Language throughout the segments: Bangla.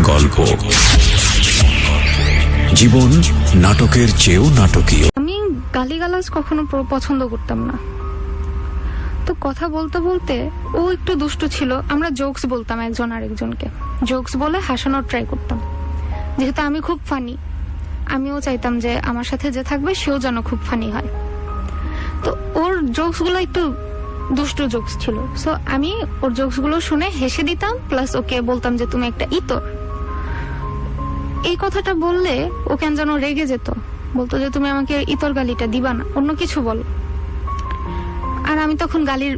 গল্প। জীবন নাটকের চেয়েও নাটকীয়। আমি গালিগালাজ কখনো পছন্দ করতাম না, তো কথা বলতে বলতে ও একটু দুষ্টু ছিল। আমরা জোকস বলতাম একজন আরেকজনকে, জোকস বলে হাসানোর ট্রাই করতাম। যেহেতু আমি খুব ফানি, আমিও চাইতাম যে আমার সাথে যে থাকবে সেও যেন খুব ফানি হয়। তো ওর জোকস গুলো একটু দুষ্টু জোকস ছিল, সো আমি ওর জোকস গুলো শুনে হেসে দিতাম, প্লাস ওকে বলতাম যে তুমি একটা ইতর। এই কথাটা বললে ও কেন যেন রেগে যেত, বলতো যে তুমি আমাকে ইতর গালিটা দিবা না, অন্য কিছু বলো। আর আমি তখন গালির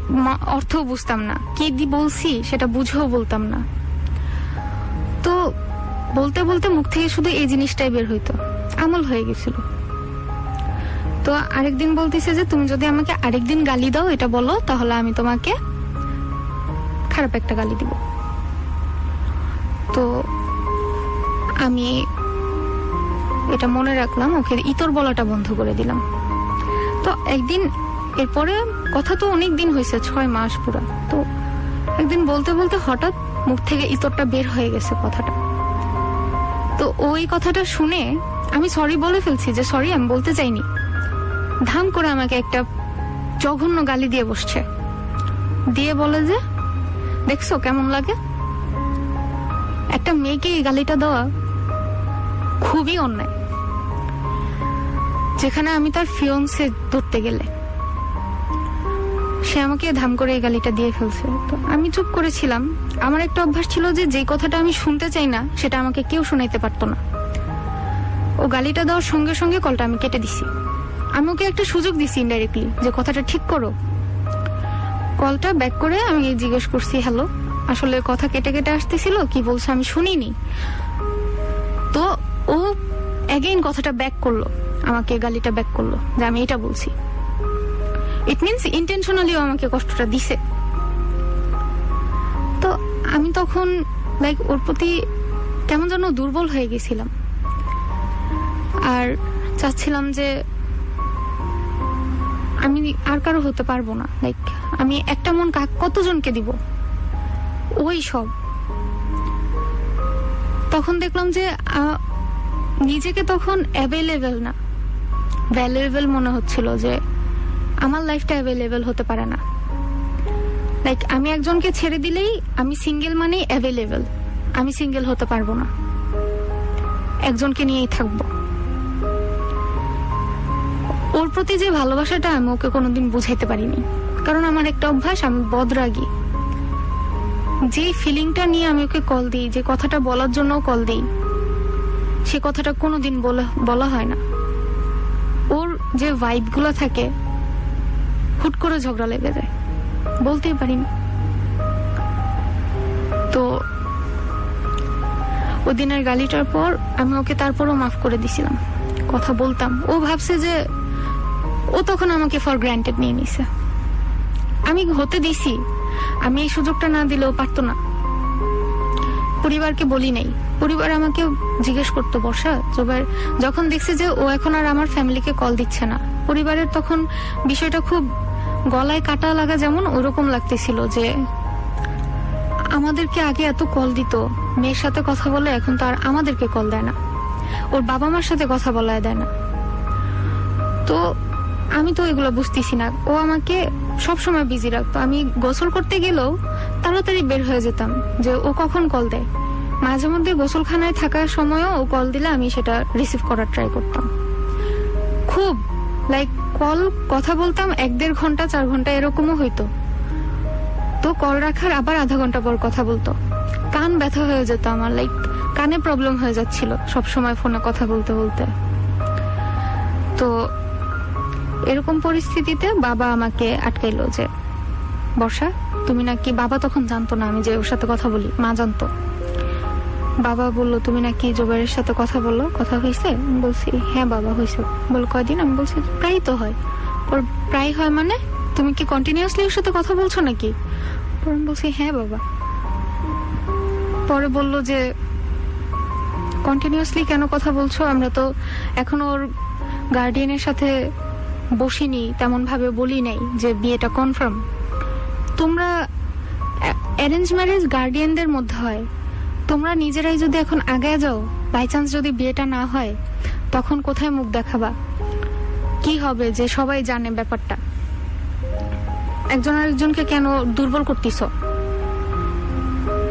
অর্থও বুঝতাম না, কি বলছি সেটা বুঝেও বলতাম না। তো বলতে বলতে মুখ থেকে শুধু এই জিনিসটাই বের হইতো, আমল হয়ে গেছিল। তো আরেকদিন বলতেছে যে তুমি যদি আমাকে আরেকদিন গালি দাও এটা বলো, তাহলে আমি তোমাকে খারাপ একটা গালি দিব। তো আমি এটা মনে রাখলাম, ওকে ইতর বলাটা বন্ধ করে দিলাম। তো একদিন এরপরে কথা তো অনেক দিন হয়েছে, 6 মাস পুরা। তো একদিন বলতে বলতে হঠাৎ মুখ থেকে ইতরটা বের হয়ে গেছে কথাটা। তো ওই কথাটা শুনে আমি সরি বলে ফেলছি যে সরি আমি বলতে চাইনি। ধাম করে আমাকে একটা জঘন্য গালি দিয়ে বসছে, দিয়ে বলে যে দেখছো কেমন লাগে, একটা মেয়েকে এই গালিটা দেওয়া খুবই অন্যায়, যেখানে আমি তার ফিয়ন্সে ধরতে গেলে সে আমাকে ধাম করে এই গালিটা দিয়ে ফেলছে। তো আমি চুপ করেছিলাম। আমার একটা অভ্যাস ছিল যে যে কথাটা আমি শুনতে চাই না সেটা আমাকে কেউ শোনাইতে পারতো না। ও গালিটা দেওয়ার সঙ্গে সঙ্গে কলটা আমি কেটে দিছি। আমি ওকে একটা সুযোগ দিছি ইনডাইরেক্টলি যে কথাটা ঠিক করো। কলটা ব্যাক করে আমি জিজ্ঞেস করছি হ্যালো, আসলে কথা কেটে কেটে আসতেছিল, কি বলছে আমি শুনিনি। তো ও অ্যাগেইন কথাটা ব্যাক করলো, আমাকে গালিটা ব্যাক করলো যে আমি এটা বলছি। ইট মিনস ইন্টেনশনালিও আমাকে কষ্টটা দিছে। তো আমি তখন লাইক ওর প্রতি কেমন যেন দুর্বল হয়ে গেছিলাম, আর চাচ্ছিলাম যে আমি আর কারো হতে পারবো না। লাইক আমি একটা মন কতজনকে দিব, ওই সব। তখন দেখলাম যে নিজেকে তখন অ্যাভেলেবেল না, ভ্যালুয়েবল মনে হচ্ছিল, যে আমার লাইফটা অ্যাভেলেবেল হতে পারে না। লাইক আমি একজনকে ছেড়ে দিলেই আমি সিঙ্গেল মানেই অ্যাভেলেবেল, আমি সিঙ্গেল হতে পারবো না, একজনকে নিয়েই থাকবো। ওর প্রতি যে ভালোবাসাটা আমি ওকে কোনোদিন বুঝাইতে পারিনি, কারণ আমার একটা অভ্যাস, আমি বদরাগী। যে ফিলিংটা নিয়ে আমি ওকে কল দিই, যে কথাটা বলার জন্য কল দিই, সে কথাটা কোনোদিন বলা হয় না। ওর যে ভাইব গুলো থাকে, হুট করে ঝগড়া লেগে যায়, বলতেই পারি না। তো ওই দিনের গালিটার পর আমি ওকে তারপরও মাফ করে দিছিলাম, কথা বলতাম। ও ভাবছে যে ও তখন আমাকে ফর গ্রান্টেড নিয়ে নিছে, আমি হতে দিছি। আমি এই সুযোগটা না দিলেও পারতো না। পরিবারকে বলি নাই, পরিবার আমাকে জিজ্ঞেস করতো বর্ষা জোবার, যখন দেখছে যে ও এখন আর আমার ফ্যামিলিকে কল দিচ্ছে না, পরিবারের তখন বিষয়টা খুব গলায় কাটা লাগা, যেমন ওরকম লাগতেছিল যে আমাদেরকে আগে এত কল দিত, মেয়ের সাথে কথা বলে এখন তো আর আমাদেরকে কল দেয় না, ওর বাবা মার সাথে কথা বলায় দেয় না। তো আমি তো এগুলো বুঝতেছি না। ও আমাকে সবসময় বিজি রাখতো, আমি গোসল করতে গেলেও তাড়াতাড়ি বের হয়ে যেতাম যে ও কখন কল দেয়। মাঝে মধ্যে গোসলখানায় থাকার সময়ও ও কল দিলে আমি সেটা রিসিভ করার ট্রাই করতাম। খুব লাইক কথা বলতাম 1-1.5 ঘন্টা 4 ঘন্টা এরকমও হইতো। তো কল রাখার আবার আধা ঘন্টা পর কথা বলতো, কান ব্যথা হয়ে যেত আমার, লাইক কানে প্রবলেম হয়ে যাচ্ছিল সব সময় ফোনে কথা বলতে বলতে। তো এরকম পরিস্থিতিতে বাবা আমাকে আটকাইলো যে বর্ষা তুমি নাকি, বাবা তখন জানতো না আমি যে ওর সাথে কথা বলি, মা জানতো। বাবা বললো তুমি নাকি জোবাইরের সাথে কথা বললো, কথা হয়েছে? আমি বলছি হ্যাঁ বাবা হয়েছে। বল কয়দিন? আমি বলছি প্রায় তো হয়। প্রায় হয় মানে তুমি কি কন্টিনিউয়াসলি ওর সাথে কথা বলছো নাকি? আমি বলছি হ্যাঁ বাবা। পরে বললো যে কন্টিনিউয়াসলি কেন কথা বলছো, আমরা তো এখন ওর গার্ডিয়ানের সাথে বসিনি, তেমন ভাবে বলি নাই যে বিয়েটা কনফার্ম। তোমরা অ্যারেঞ্জ ম্যারেজ গার্ডিয়ানদের মধ্যে হয়, তোমরা নিজেরাই যদি এখন আগায় যাও, বাই চান্স যদি বিয়েটা না হয়, তখন কোথায় মুখ দেখাবা? কি হবে যে সবাই জানে ব্যাপারটা? একজন আরেকজনকে কেন দুর্বল করতেছ?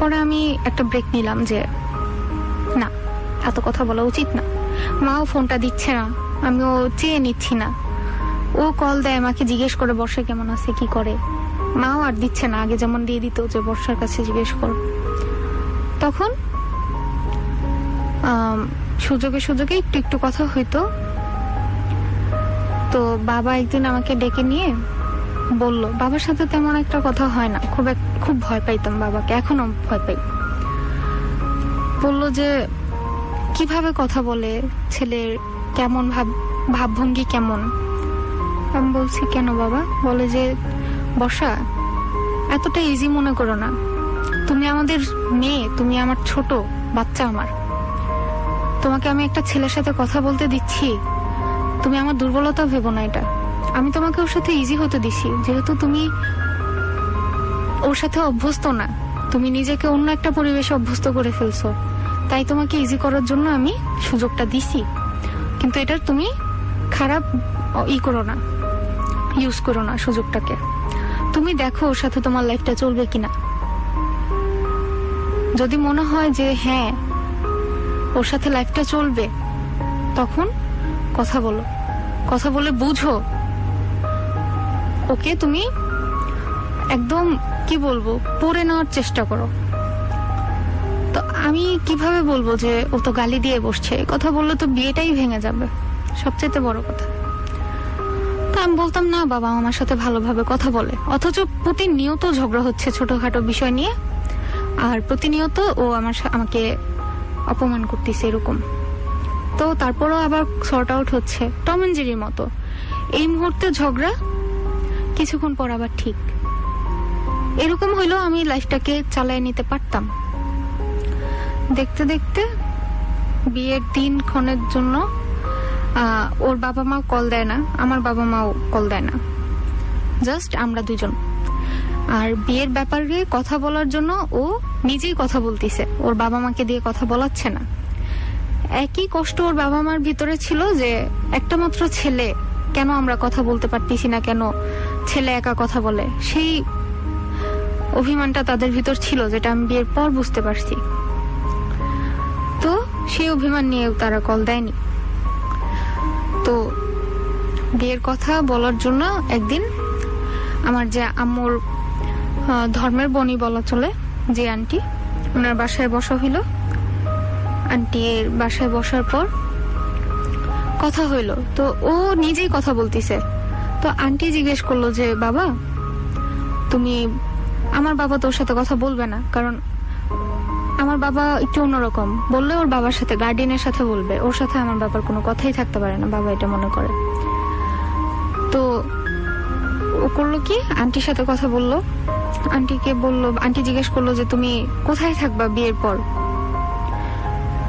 পরে আমি একটা ব্রেক নিলাম যে না, এত কথা বলা উচিত না। মাও ফোনটা দিচ্ছে না, আমিও চেয়ে নিচ্ছি না। ও কল দেয়, আমাকে জিজ্ঞেস করে বর্ষা কেমন আছে, কি করে। মাও আর দিচ্ছে না, আগে যেমন দিয়ে দিত যে বর্ষার কাছে জিজ্ঞেস করো। তখন সুযোগে সুযোগে একটু একটু কথা হইতো। তো বাবা একদিন আমাকে ডেকে নিয়ে বলল, বাবার সাথে তেমন একটা কথা হয় না, খুব ভয় পাইতাম বাবাকে, এখনো ভয় পাই। বললো যে কিভাবে কথা বলে, ছেলের কেমন ভাবভঙ্গি কেমন। আমি বলছি কেন বাবা? বলে যে বর্ষা, এতটা ইজি মনে করো না, তুমি আমাদের মেয়ে, তুমি আমার ছোট বাচ্চা। তোমাকে আমি একটা ছেলের সাথে কথা বলতে দিচ্ছি, তুমি আমার দুর্বলতা ভেবো না। এটা আমি তোমাকে ওর সাথে ইজি হতে দিছি, যেহেতু তুমি ওর সাথে অভ্যস্ত না, তুমি নিজেকে অন্য একটা পরিবেশে অভ্যস্ত করে ফেলছো, তাই তোমাকে ইজি করার জন্য আমি সুযোগটা দিছি। কিন্তু এটা তুমি খারাপ করো না, ইউজ করো না সুযোগটাকে। তুমি দেখো ওর সাথে তোমার লাইফটা চলবে কিনা। যদি মনে হয় যে হ্যাঁ ওর সাথে লাইফটা চলবে, তখন কথা বলো, কথা বলে বুঝো ওকে। তুমি একদম কি বলবো, পড়ে নেওয়ার চেষ্টা করো। তো আমি কিভাবে বলবো যে ও তো গালি দিয়ে বসছে, কথা বললে তো বিয়েটাই ভেঙে যাবে, সবচেয়ে বড় কথা। তো আমি বলতাম না, বাবা আমার সাথে ভালোভাবে কথা বলে, অথচ প্রতিনিয়ত ঝগড়া হচ্ছে ছোটখাটো বিষয় নিয়ে, আর প্রতিনিয়ত ও আমাকে অপমান করতেছে এরকম। তো তারপরও আবার সর্ট আউট হচ্ছে, টম এন্ড জেরির মতো। এই মুহূর্তে ঝগড়া, কিছুক্ষণ পর আবার ঠিক। এরকম হইলেও আমি লাইফটাকে চালিয়ে নিতে পারতাম। দেখতে দেখতে বিয়ের দিন ক্ষণের জন্য ওর বাবা মা কল দেয় না, আমার বাবা মাও কল দেয় না, জাস্ট আমরা দুজন। আর বিয়ের ব্যাপারে কথা বলার জন্য ও নিজেই কথা বলতিছে, ওর বাবা মাকে দিয়ে কথা বলাচ্ছে না। একই কষ্ট ওর বাবা মার ভিতরে ছিল যে একটা মাত্র ছেলে, কেন আমরা কথা বলতে পারতেছি না, কেন ছেলে একা কথা বলে। সেই অভিমানটা তাদের ভিতর ছিল, যেটা আমি বিয়ের পর বুঝতে পারছি। তো সেই অভিমান নিয়ে তারা কল দেয়নি। তো বিয়ের কথা বলার জন্য একদিন আমার যে আম্মুর ধর্মের বনি বলা চলে, যে আন্টি, ওনার বাসায় বসা হইল। আন্টির বাসায় বসার পর কথা হইল। তো ও নিজেই কথা বলতিছে। তো আন্টি জিজ্ঞেস করলো যে বাবা তুমি, আমার বাবা তোর সাথে কথা বলবে না, কারণ আমার বাবা একটু অন্যরকম, বললে ওর বাবার সাথে, গার্ডিয়ানের সাথে বলবে, ওর সাথে আমার বাবার কোনো কথাই থাকতে পারে না, বাবা এটা মনে করে। তো ও করলো কি, আন্টির সাথে কথা বললো। আন্টিকে বললো, আন্টি জিজ্ঞেস করলো যে তুমি কোথায় থাকবা বিয়ের পর।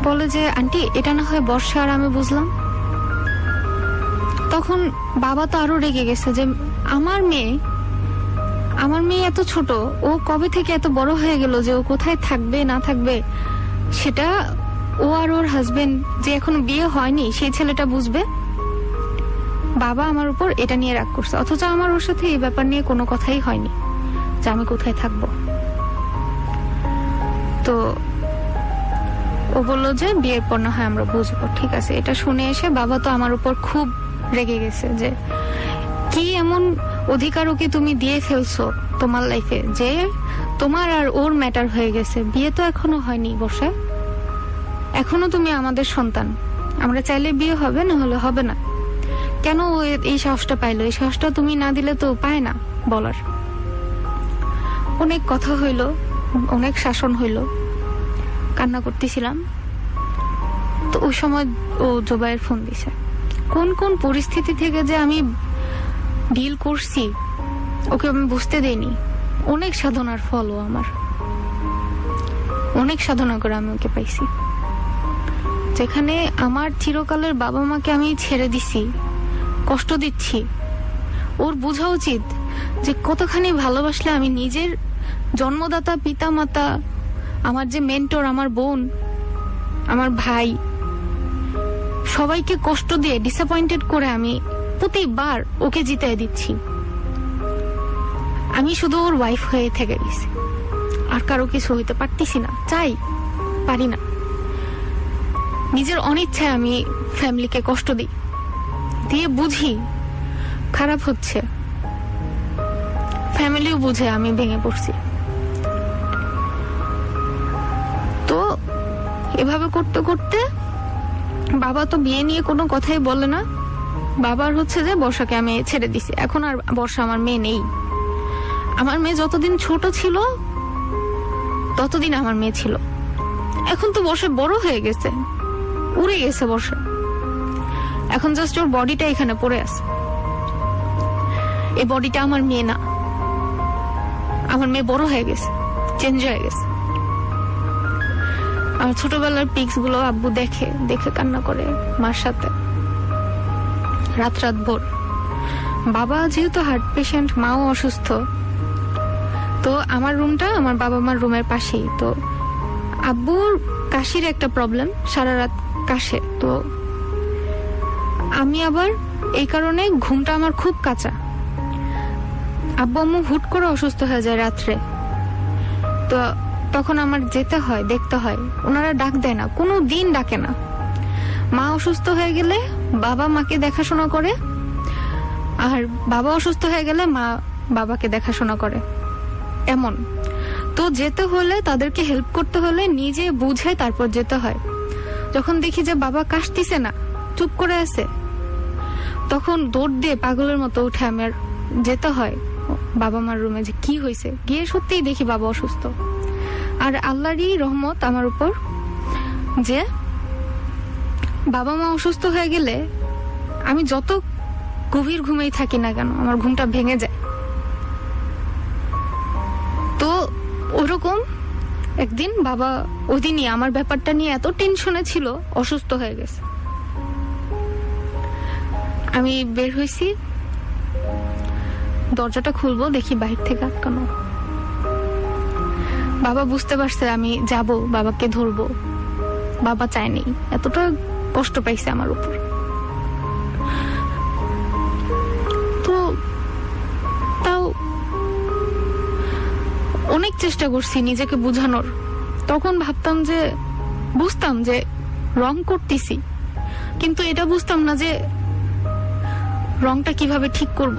বলে যে আন্টি এটা না হয় বর্ষা আর আমি বুঝলাম। তখন বাবা তো আরো রেগে গেছে যে আমার মেয়ে এত ছোট, ও কবে থেকে এত বড় হয়ে গেল যে ও কোথায় থাকবে না থাকবে সেটা ও আর ওর হাজবেন্ড, যে এখনো বিয়ে হয়নি, সেই ছেলেটা বুঝবে। বাবা আমার উপর এটা নিয়ে রাগ করছে, অথচ আমার ওর সাথে এই ব্যাপার নিয়ে কোনো কথাই হয়নি যে আমি কোথায় থাকবো। তো ও বললো যে বিয়ের পর না হয় আমরা বুঝবো। ঠিক আছে, এটা শুনে এসে বাবা তো আমার উপর খুব রেগে গেছে যে কি এমন অধিকার ওকে তুমি দিয়ে ফেলছো তোমার লাইফে, যে তোমার আর ওর ম্যাটার হয়ে গেছে। বিয়ে তো এখনো হয়নি বর্ষা, এখনো তুমি আমাদের সন্তান, আমরা চাইলে বিয়ে হবে, না হলে হবে না। কেন ও এই সাহসটা পাইলো? এই সাহসটা তুমি না দিলে তো পায় না বলার। অনেক কথা হইল, অনেক শাসন হইল, কান্না করতেছিলাম। তো ওই সময় ও জোবাইয়ের ফোন দিছে। কোন কোন পরিস্থিতি থেকে যে আমি ডিল করছি ওকে আমি বুঝতে দেইনি। অনেক সাধনার ফল ও আমার, অনেক সাধনা করে আমি ওকে পাইছি। যেখানে আমার চিরকালের বাবা মাকে আমি ছেড়ে দিছি, কষ্ট দিচ্ছি, ওর বোঝা উচিত যে কতখানি ভালোবাসলে আমি নিজের জন্মদাতা পিতা মাতা আমার যে মেন্টর, আমার বোন, আমার ভাই, সবাইকে কষ্ট দিয়ে ডিসঅ্যাপয়েন্টেড করে আমি প্রতিবার ওকে জিতাই দিচ্ছি। আমি শুধু ওর ওয়াইফ হয়ে থেকে গেছি, আর কারো কিছু হইতে পারতেছি না, চাই পারি না। নিজের অনিচ্ছায় আমি ফ্যামিলিকে কষ্ট দিই, দিয়ে বুঝি খারাপ হচ্ছে, ফ্যামিলিও বুঝে আমি ভেঙে পড়ছি। তো এভাবে করতে করতে বাবা তো বিয়ে নিয়ে কোনো কথাই বলে না। বাবার হচ্ছে যে বর্ষাকে আমি ছেড়ে দিছি, এখন আর বর্ষা আমার মেয়ে নেই। আমার মেয়ে যতদিন ছোট ছিল ততদিন আমার মেয়ে ছিল। এখন তো বর্ষা বড় হয়ে গেছে, উড়ে গেছে বর্ষা, এখন জাস্ট ওর বডিটা এখানে পড়ে আছে। এই বডিটা আমার মেয়ে না, আমার মেয়ে বড় হয়ে গেছে, চেঞ্জ হয়ে গেছে। আমার ছোটবেলার পিক্স গুলো আব্বু দেখে দেখে কান্না করে মার সাথে রাত রাত ভোর। বাবা যেহেতু হার্ট পেশেন্ট, মাও অসুস্থ, তো আমার রুমটা আমার বাবা মার রুমের পাশেই। তো আব্বুর কাশির একটা প্রবলেম, সারা রাত কাশে। তো আমি আবার এই কারণে ঘুমটা আমার খুব কাঁচা। আব্বু আম্মু হুট করে অসুস্থ হয়ে যায় রাত্রে, তো তখন আমার যেতে হয়, দেখতে হয়। ওনারা ডাক দেয় না, কোনো দিন ডাকে না। মা অসুস্থ হয়ে গেলে বাবা মাকে দেখাশোনা করে, আর বাবা অসুস্থ হয়ে গেলে মা বাবাকে দেখাশোনা করে, এমন। তো যেতে হলে, তাদেরকে হেল্প করতে হলে নিজে বুঝে তারপর যেতে হয়। যখন দেখি যে বাবা কাশতিছে না, চুপ করে আছে, তখন দৌড় দিয়ে পাগলের মতো উঠে আমার যেতে হয় বাবা মার রুমে, যে কি হয়েছে। গিয়ে সত্যিই দেখি বাবা অসুস্থ। আর আল্লাহরই রহমত আমার উপর যে বাবা মা অসুস্থ হয়ে গেলে আমি যত গভীর ঘুমেই থাকি না কেন, আমার ঘুমটা ভেঙে যায়। তো ওরকম একদিন বাবা ওদিনই আমার ব্যাপারটা নিয়ে এত টেনশনে ছিল, অসুস্থ হয়ে গেছে। আমি বের হয়েছি, দরজাটা খুলবো, দেখি বাহির থেকে আটকানো। বাবা বুঝতে পারছে আমি যাব, বাবাকে ধরবো। বাবা চায়নি, এতটা কষ্ট পাইছে আমার উপর। তো তাও অনেক চেষ্টা করছি নিজেকে বুঝানোর। তখন ভাবতাম যে, বুঝতাম যে রং করতেছি, কিন্তু এটা বুঝতাম না যে রংটা কিভাবে ঠিক করব।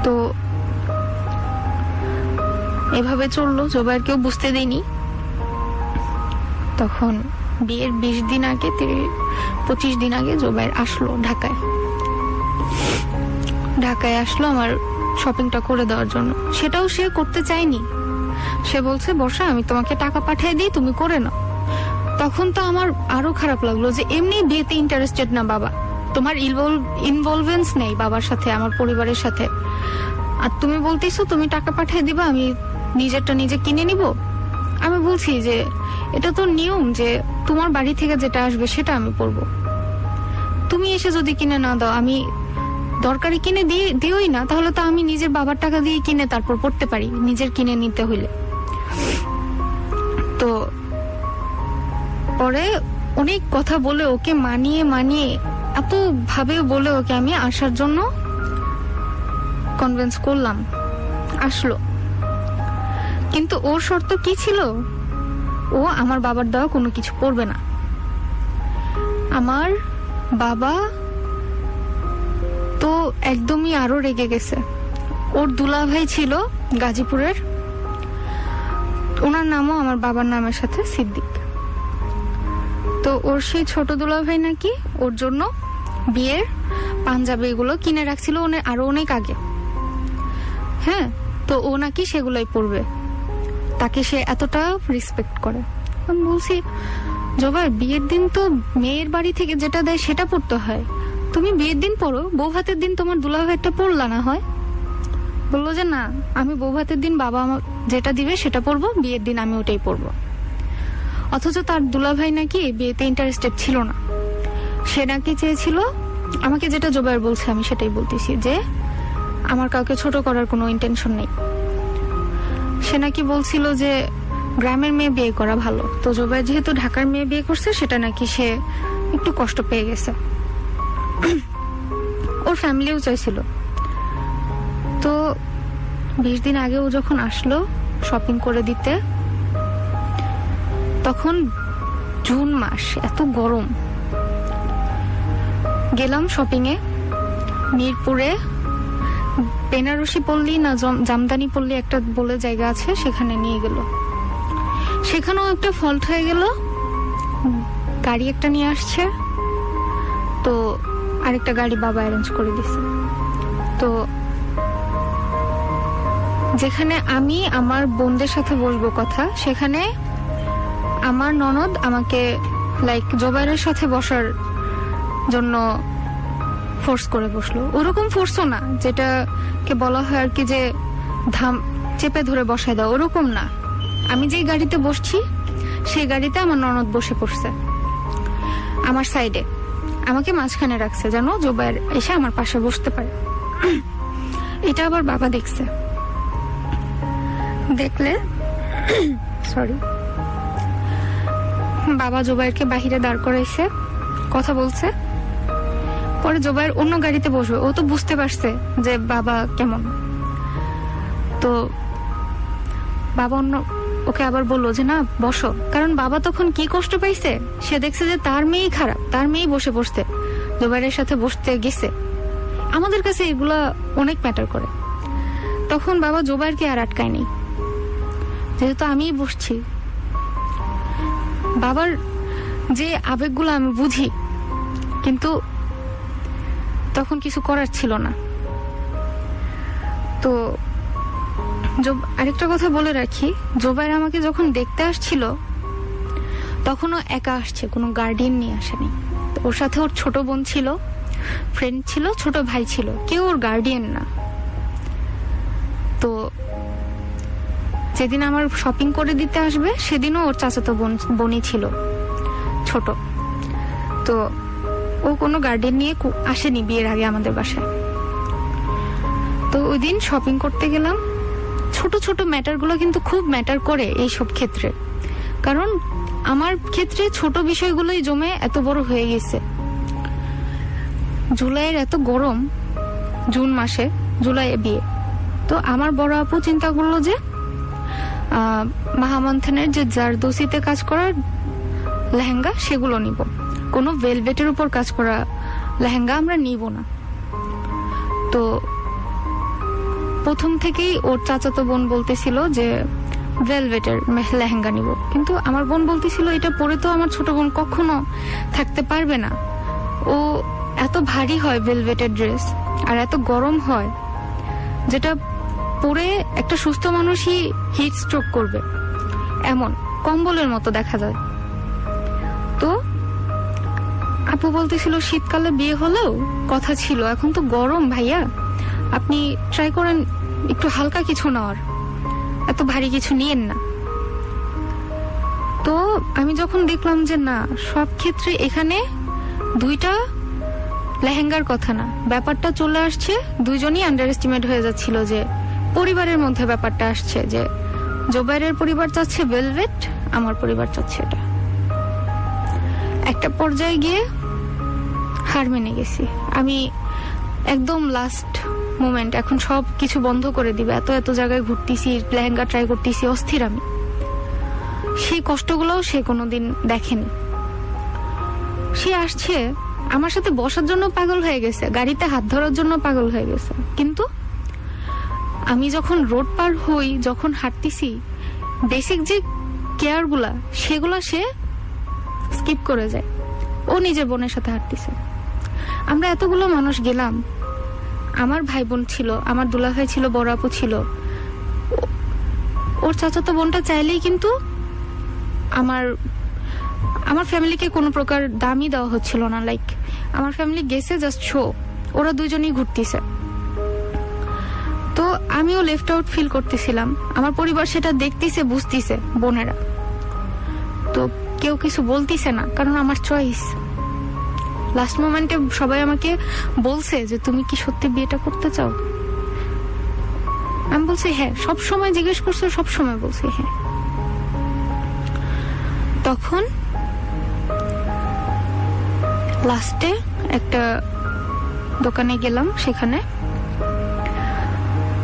তো এভাবে চললো, জোবাইর কেউ বুঝতে দেয়নি। তখন বিয়ের 20 দিন আগে, 25 দিন আগে জোবাইর আসলো ঢাকায়। ঢাকায় আসলো আমার শপিংটা করে দেওয়ার জন্য। সেটাও সে করতে চায়নি, সে বলছে বর্ষা আমি তোমাকে টাকা পাঠিয়ে দিই, তুমি করে নাও। তখন তো আমার আরো খারাপ লাগলো যে এমনি বিয়েতে ইন্টারেস্টেড না বাবা, তোমার ইনভলভেন্স নেই বাবার সাথে, আমার পরিবারের সাথে, আর তুমি বলতেছো তুমি টাকা পাঠিয়ে দিবা, আমি নিজেরটা নিজে কিনে নিব। আমি বলছি যে এটা তো নিয়ম যে তোমার বাড়ি থেকে যেটা আসবে সেটা আমি পরবো, তুমি এসে যদি কিনে না দাও, আমি দরকারি কিনে দিওই না, তাহলে তো আমি নিজের বাবার টাকা দিয়ে কিনে তারপর পড়তে পারি, নিজের কিনে নিতে হইলে। তো পরে অনেক কথা বলে ওকে মানিয়ে এত ভাবে বলে ওকে আমি আসার জন্য কনভিন্স করলাম। আসলো, কিন্তু ওর শর্ত কি ছিল, ও আমার বাবার দেওয়া কোনো কিছু করবে না। আমার বাবা তো একদমই আরো রেগে গেছে। ওর দুলাভাই ছিল গাজীপুরের, ওনার নামও আমার বাবার নামের সাথে সিদ্দিক। তো ওর সেই ছোট দুলাভাই নাকি ওর জন্য বিয়ের পাঞ্জাবি এগুলো কিনে রাখছিল আরো অনেক আগে। হ্যাঁ, তো ও নাকি সেগুলোই পরবে, তাকে সে এতটা রেসপেক্ট করে। আমি বলছি জোবাই, বিয়ের দিন তো মেয়ের বাড়ি থেকে যেটা দেয় সেটা পরতে হয়, তুমি বিয়ের দিন পরো, বউ ভাতের দিন তোমার দুলাভাইটা পরলা না হয়। বললো যে না, আমি বউ ভাতের দিন বাবা আমার যেটা দিবে সেটা পরবো, বিয়ের দিন আমি ওটাই পরবো। অথচ তার দুলাভাই নাকি বিয়েতে ইন্টারেস্টেড ছিল না, সে নাকি চেয়েছিল, আমাকে যেটা জোবাইর বলছে আমি সেটাই বলতেছি, যে আমার কাউকে ছোট করার কোনো ইন্টেনশন নেই। সে নাকি বলছিল যে গ্রামের মেয়ে বিয়ে করা ভালো, তো জোবায়ের যেহেতু ঢাকার মেয়ে বিয়ে করছে সেটা নাকি সে একটু কষ্ট পেয়ে গেছে। ওর ফ্যামিলিও চাইছিল। তো 20 দিন আগে ও যখন আসলো শপিং করে দিতে, তখন জুন মাস, এত গরম। গেলাম শপিং এ মিরপুরে, বেনারসি পল্লী না জামদানি পল্লী একটা বলে জায়গা আছে, সেখানে নিয়ে গেল। সেখানেও একটা ফল্ট হয়ে গেল, গাড়ি একটা নিয়ে আসছে, তো আরেকটা গাড়ি বাবা অ্যারেঞ্জ করে দিছে। তো যেখানে আমি আমার বোনদের সাথে বসবো কথা, সেখানে আমার ননদ আমাকে লাইক জোবায়ের সাথে বসার জন্য ফোর্স করে বসলো। ওরকম ফোর্সও না যেটাকে বলা হয় আর কি যে চেপে ধরে বসায় দাও, ওরকম না। আমি যেই গাড়িতে বসছি সেই গাড়িতে আমার ননদ বসে পড়ছে আমার সাইডে, আমাকে মাঝখানে রাখছে যেন জোবায়ের এসে আমার পাশে বসতে পারে। এটা আবার বাবা দেখছে। দেখলে সরি, বাবা জোবায়েরকে বাহিরে দাঁড় করাইছে, কথা বলছে। পরে জোবায়ের অন্য গাড়িতে বসবে, ও তো বুঝতে পারছে যে বাবা কেমন। তো বাবা ওকে আবার বললো যে না বসো, কারণ বাবা তখন কি কষ্ট পাইছে, সে দেখছে যে তার মেয়েই খারাপ, তার মেয়েই বসে বসতে জোবায়ের সাথে বসতে গেছে। আমাদের কাছে এগুলা অনেক ম্যাটার করে। তখন বাবা জোবায়েরকে আর আটকায়নি, যেহেতু আমি বসছি। বাবার যে আবেগগুলো আমি বুঝি, কিন্তু তখন কিছু করার ছিল না। তো আরেকটা কথা বলে রাখি, জোবায়ের আমাকে যখন দেখতে আসছিল তখনও একা আসছে, কোনো গার্ডিয়ান নিয়ে আসেনি। ওর সাথে ওর ছোট বোন ছিল, ফ্রেন্ড ছিল, ছোট ভাই ছিল, কেউ ওর গার্ডিয়ান না। তো যেদিন আমার শপিং করে দিতে আসবে সেদিনও ওর চাচাতো বোনই ছিল, ছোট। তো ও কোনো গার্ডিয়ান নিয়ে আসেনি বিয়ের আগে আমাদের বাসায়। তো ওই দিন শপিং করতে গেলাম। ছোট ছোট ম্যাটার গুলো কিন্তু খুব ম্যাটার করে এই সব ক্ষেত্রে, কারণ আমার ক্ষেত্রে ছোট বিষয়গুলোই জমে এত বড় হয়ে গেছে। জুলাইয়ের এত গরম, জুন মাসে, জুলাইয়ে বিয়ে। তো আমার বড় আপু চিন্তা করলো যে মাহামান্থানের যে জারদোসিতে কাজ করা লেহেঙ্গা সেগুলো নিব, কোনো ভেলভেটের উপর কাজ করা লেহেঙ্গা আমরা নিব না। তো প্রথম থেকেই ওর চাচাতো বোন বলতেছিল যে ভেলভেটের লেহেঙ্গা নিব, কিন্তু আমার বোন বলতেছিল এটা পরে তো আমার ছোট বোন কখনো থাকতে পারবে না, ও এত ভারী হয় ভেলভেটের ড্রেস, আর এত গরম হয়, যেটা পরে একটা সুস্থ মানুষই হিট স্ট্রোক করবে, এমন কম্বলের মতো দেখা যায়। তো আপু বলতেছিল শীতকালে বিয়ে হলেও কথা ছিল, এখন তো গরম ভাইয়া, আপনি ট্রাই করেন একটু হালকা কিছু নেওয়ার, এত ভারী কিছু নিয়েন না। তো আমি যখন দেখলাম যে না, সব ক্ষেত্রে এখানে দুইটা লেহেঙ্গার কথা না, ব্যাপারটা চলে আসছে, দুইজনই আন্ডার এস্টিমেট হয়ে যাচ্ছিল যে পরিবারের মধ্যে ব্যাপারটা আসছে যে জোবায়েরের পরিবার চাচ্ছে ভেলভেট, আমার পরিবার চাচ্ছে এটা। একটা পর্যায়ে গিয়ে হার মেনে গেছি আমি, একদম লাস্ট মোমেন্ট, এখন সব কিছু বন্ধ করে দিবে, এত এত জায়গায় ঘুরতেছি, লেহেঙ্গা ট্রাই করতেছি, অস্থির আমি। সেই কষ্টগুলোও সে কোনোদিন দেখেনি। সে আসছে আমার সাথে বসার জন্য পাগল হয়ে গেছে, গাড়িতে হাত ধরার জন্য পাগল হয়ে গেছে, কিন্তু আমি যখন রোড পার হই, যখন হাঁটতেছি, বেসিক যে কেয়ার গুলা সেগুলা সে স্কিপ করে যায়। ও নিজের বোনের সাথে হাঁটতেছে। আমরা এতগুলো মানুষ গেলাম, আমার ভাই বোন ছিল, আমার দুলাভাই ছিল, বড় আপু ছিল, ওর চাচাতো বোনটা চাইলেই কিন্তু আমার ফ্যামিলিকে কোনো প্রকার দামই দেওয়া হচ্ছিল না। লাইক আমার ফ্যামিলি গেছে জাস্ট শো, ওরা দুজনেই ঘুরতেছে। তো আমিও লেফট আউট ফিল করতেছিলাম, আমার পরিবার সেটা দেখতেছে, বুঝতেছে, বোনেরা। তো কেউ কিছু বলতেছে না, কারণ আমার চয়েস। লাস্ট মোমেন্টে সবাই আমাকে বলছে যে তুমি কি সত্যি বিয়েটা করতে চাও? আমি বলছি হ্যাঁ। সব সময় জিজ্ঞেস করছো? সব সময় বলছি হ্যাঁ। তখন লাস্টে একটা দোকানে গেলাম, সেখানে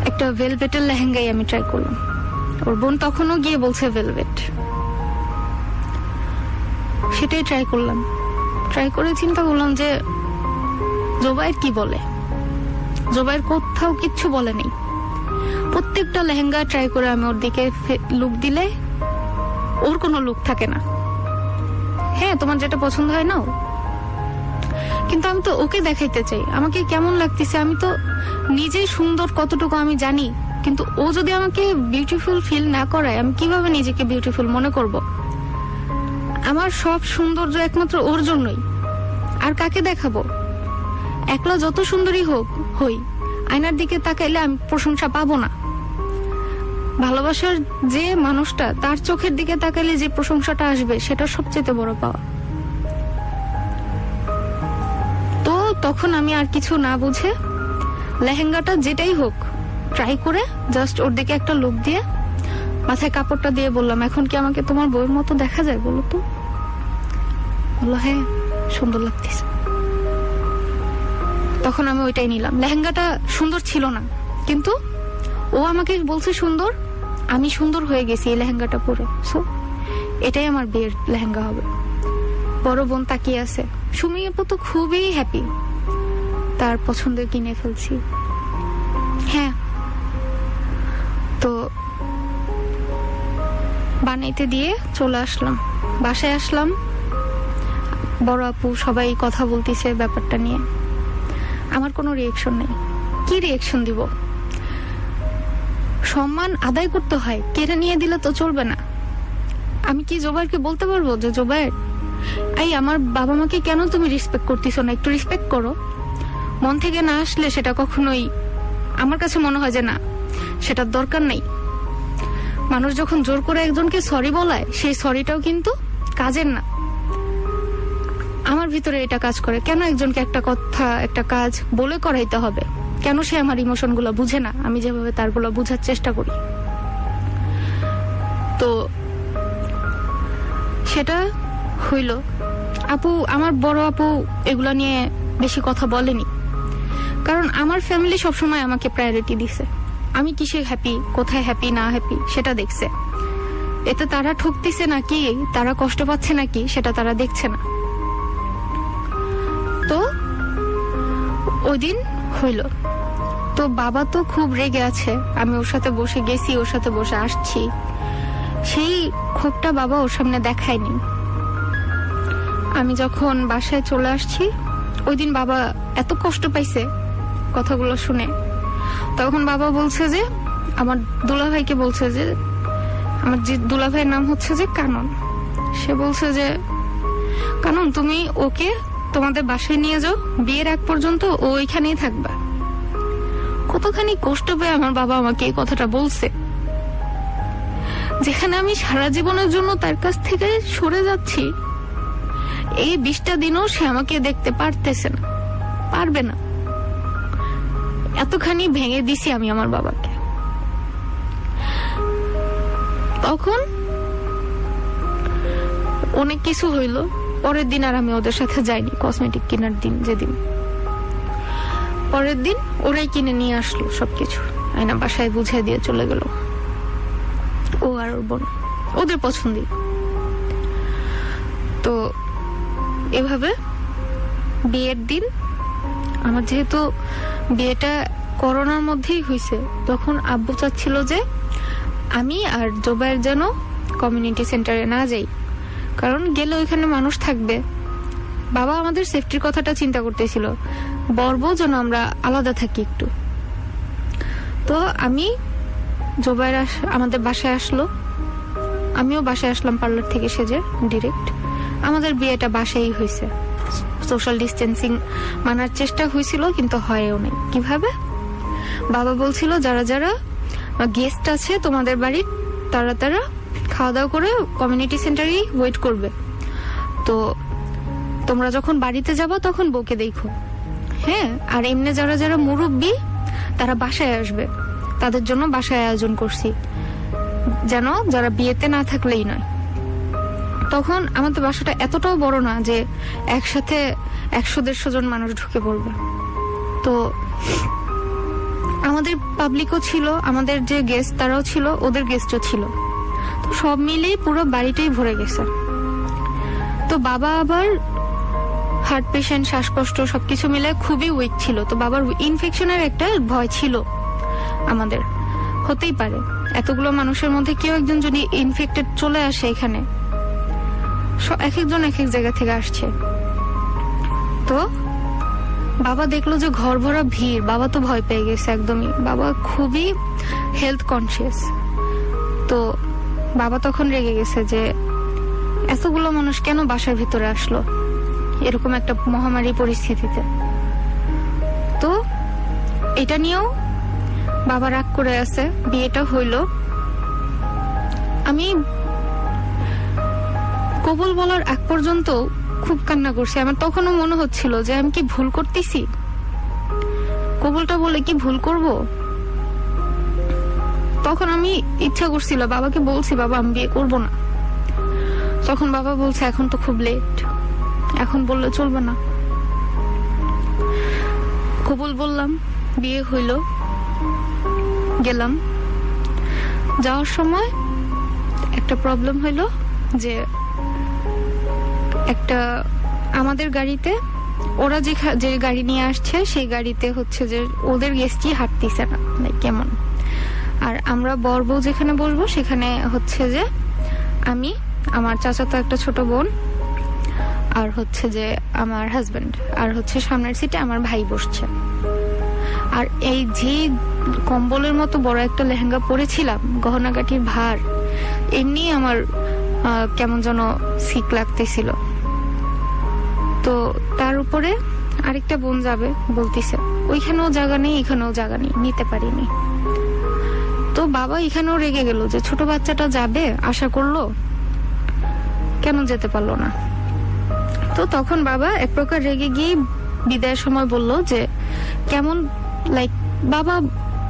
একটা ভেলভেটের লেহেঙ্গাই আমি ট্রাই করলাম। ওর বোন তখনও গিয়ে বলছে ভেলভেট, সেটাই ট্রাই করলাম। ট্রাই করে চিন্তা করলাম যে জোবাইর কি বলে। জোবাইর কোথাও কিচ্ছু বলে নেই। প্রত্যেকটা লেহেঙ্গা ট্রাই করে আমি ওর দিকে লুক দিলে ওর কোনো লুক থাকে না। হ্যাঁ, তোমার যেটা পছন্দ হয় নাও, কিন্তু আমি তো ওকে দেখাইতে চাই আমাকে কেমন লাগতেছে। আমি তো নিজেই সুন্দর কতটুকু আমি জানি, কিন্তু ও যদি আমাকে বিউটিফুল ফিল না করায় আমি কিভাবে নিজেকে বিউটিফুল মনে করব? আমার সব সৌন্দর্য একমাত্র ওর জন্যই। আর কাকে দেখাবো? একলা যত সুন্দরী হোক হই, আয়নার দিকে তাকাইলে আমি প্রশংসা পাবো না। ভালোবাসার যে মানুষটা, তার চোখের দিকে তাকাইলে যে প্রশংসাটা আসবে, সেটা সবচেয়ে বড় পাওয়া। তো তখন আমি আর কিছু না বুঝে লেহেঙ্গাটা যেটাই হোক ট্রাই করে জাস্ট ওর দিকে একটা লুক দিয়ে মাথায় কাপড়টা দিয়ে বললাম, এখন কি আমাকে তোমার বউয়ের মতো দেখা যায় বলো তো? বললো হ্যাঁ, সুন্দর লাগতেছে। তখন আমি ওইটাই নিলাম। লেহেঙ্গাটা সুন্দর ছিল না, কিন্তু ও আমাকে বলছে সুন্দর, আমি সুন্দর হয়ে গেছি এই লেহেঙ্গাটা পরে। সো এটাই আমার বিয়ের লেহেঙ্গা হবে। বড় বোন তাকিয়ে আছে। সুমি আপু তো খুবই হ্যাপি, তার পছন্দের কিনে ফেলছি। হ্যাঁ, তো বানাইতে দিয়ে চলে আসলাম, বাসায় আসলাম। বড় আপু সবাই কথা বলতেছে ব্যাপারটা নিয়ে। আমার কোনো রিয়েকশন নেই। কি রিয়েকশন দিব? সম্মান আদায় করতে হয়, কেড়ে নিয়ে দিলে তো চলবে না। আমি কি জোবাইরকে বলতে পারবো যে জোবাইর, এই আমার বাবা মাকে কেন তুমি রেসপেক্ট করতেছো না? একটু রেসপেক্ট করো। মন থেকে না আসলে সেটা কখনোই আমার কাছে মনে হয় যে না, সেটার দরকার নেই। মানুষ যখন জোর করে একজনকে সরি বলায়, সেই সরিটাও কিন্তু কাজের না। আমার ভিতরে এটা কাজ করে, কেন একজনকে একটা কথা একটা কাজ বলে করাইতে হবে? কেন সে আমার ইমোশন গুলো বুঝে না আমি যেভাবে তারগুলো বুঝার চেষ্টা করি? তো সেটা হইল। আপু, আমার বড় আপু এগুলা নিয়ে বেশি কথা বলেনি, কারণ আমার ফ্যামিলি সবসময় আমাকে প্রায়োরিটি দিছে। আমি কিসে হ্যাপি, কোথায় হ্যাপি না হ্যাপি সেটা দেখছে। এতে তারা ঠকতেছে নাকি, তারা কষ্ট পাচ্ছে নাকি, সেটা তারা দেখছে না। তো ওই দিন হইল। তো বাবা তো খুব রেগে আছে। আমি ওর সাথে বসে গেছি, ওর সাথে বসে আসছি, সেই ক্ষোভটা বাবা ওর সামনে দেখায়নি। আমি যখন বাসায় চলে আসছি, ওই দিন বাবা এত কষ্ট পাইছে কথাগুলো শুনে। তখন বাবা বলছে যে, আমার দুলাভাইকে বলছে যে, আমার যে দুলাভাইয়ের নাম হচ্ছে যে কানন, সে বলছে যে কানন তুমি ওকে তোমাদের বাসায় নিয়ে যাও, বিয়ের আগ পর্যন্ত ও ওইখানেই থাকবা। কতখানি কষ্ট পেয়ে আমার বাবা আমাকে এই কথাটা বলছে, যেখানে আমি সারা জীবনের জন্য তার কাছ থেকে সরে যাচ্ছি। এই 20টা দিনও সে আমাকে দেখতে পারতেছে না, পারবে না। এতখানি ভেঙে দিছি আমি আমার বাবাকে। তখন অনেক কিছু হইল। পরের দিন আর আমি ওদের সাথে যাইনি কসমেটিক কেনার দিন। যেদিন পরের দিন ওরাই কিনে নিয়ে আসলো সবকিছু, আয়না বাসায় বুঝাই দিয়ে চলে গেল। ও আর ওর বোন ওদের পছন্দের। তো এভাবে বিয়ের দিন আমার, যেহেতু বিয়েটা করোনার মধ্যেই হয়েছে, তখন আব্বু চাচ্ছিল যে আমি আর জোবাইর যেন কমিউনিটি সেন্টারে না যাই, কারণ গেলে ওইখানে মানুষ থাকবে। বাবা আমাদের সেফটির কথাটা চিন্তা করতেছিল, বলবো যেন আমরা আলাদা থাকি একটু। তো আমি জোবাইর আমাদের বাসায় আসলো, আমিও বাসায় আসলাম পার্লার থেকে সেজে ডিরেক্ট। আমাদের বিয়েটা বাসায় হয়েছে। সোশ্যাল ডিস্টেন্সিং মানার চেষ্টা হয়েছিল, কিন্তু হয়ও নাই। কিভাবে? বাবা বলছিল যারা যারা গেস্ট আছে তোমাদের বাড়ির, তারা তারা খাওয়া দাওয়া করে কমিউনিটি সেন্টারেই ওয়েট করবে। তো তোমরা যখন বাড়িতে যাবা তখন বউকে দেখো, হ্যাঁ। আর এমনি যারা যারা মুরব্বী তারা বাসায় আসবে, তাদের জন্য বাসায় আয়োজন করছি, যেন যারা বিয়েতে না থাকলেই নয়। তখন আমাদের বাসাটা এতটাও বড় না যে একসাথে 100-150 জন মানুষ ঢুকে পড়বে। তো আমাদের পাবলিকও ছিল, আমাদের যে গেস্ট তারাও ছিল, ওদের গেস্টও ছিল। তো সব মিলেই পুরো বাড়িটাই ভরে গেছে। তো বাবা আবার হার্ট পেশেন্ট, শ্বাসকষ্ট, সবকিছু মিলে খুবই উইক ছিল। তো বাবার ইনফেকশনের একটা ভয় ছিল আমাদের, হতেই পারে এতগুলো মানুষের মধ্যে কেউ একজন যদি ইনফেক্টেড চলে আসে এখানে, এক একজন এক এক জায়গা থেকে আসছে। তো বাবা দেখলো যে ঘর ভরা ভিড়, বাবা তো ভয় পেয়ে গেছে একদমই। বাবা খুবই হেলথ কনসিয়াস। তো বাবা তখন রেগে গেছে যে এতগুলো মানুষ কেন বাসার ভিতরে আসলো এরকম একটা মহামারী পরিস্থিতিতে। তো এটা নিয়েও বাবা রাগ করে আছে। বিয়েটা হইল, আমি কবুল বলার আগ পর্যন্ত খুব কান্না করছি। আমার তখনও মনে হচ্ছিল যে আমি কি ভুল করতেছি, কবুলটা বলে কি ভুল করব। তখন আমি ইচ্ছা করছিল, বাবাকে বলছি বাবা আমি বিয়ে করব না। তখন বাবা বলছে এখন তো খুব লেট, এখন বললে চলবে না। কবুল বললাম, বিয়ে হইল, গেলাম। যাওয়ার সময় একটা প্রবলেম হইল যে একটা আমাদের গাড়িতে, ওরা যে গাড়ি নিয়ে আসছে সেই গাড়িতে হচ্ছে যে ওদের গেস্টই হাঁটতেছে না, কেমন। আর আমরা বর বউ যেখানে বসবো সেখানে হচ্ছে যে আমি, আমার চাচাতো একটা ছোট বোন, আর হচ্ছে যে আমার হাজবেন্ড, আর হচ্ছে সামনের সিটে আমার ভাই বসছে। আর এই যে কম্বলের মতো বড় একটা লেহেঙ্গা পরেছিলাম, গহনাগাটির ভার, এমনি আমার কেমন যেন সিক লাগতেছিল। তো তার উপরে আরেকটা বোন যাবে বলতেছে, ওইখানেও জায়গা নেই, এখানেও জায়গা নেই, নিতে পারিনি। তো বাবা এখানেও রেগে গেল যে ছোট বাচ্চাটা যাবে, আশা করলো, কেন যেতে পারলো না। তো তখন বাবা এক প্রকার রেগে গিয়ে বিদায়ের সময় বলল যে কেমন, বাবা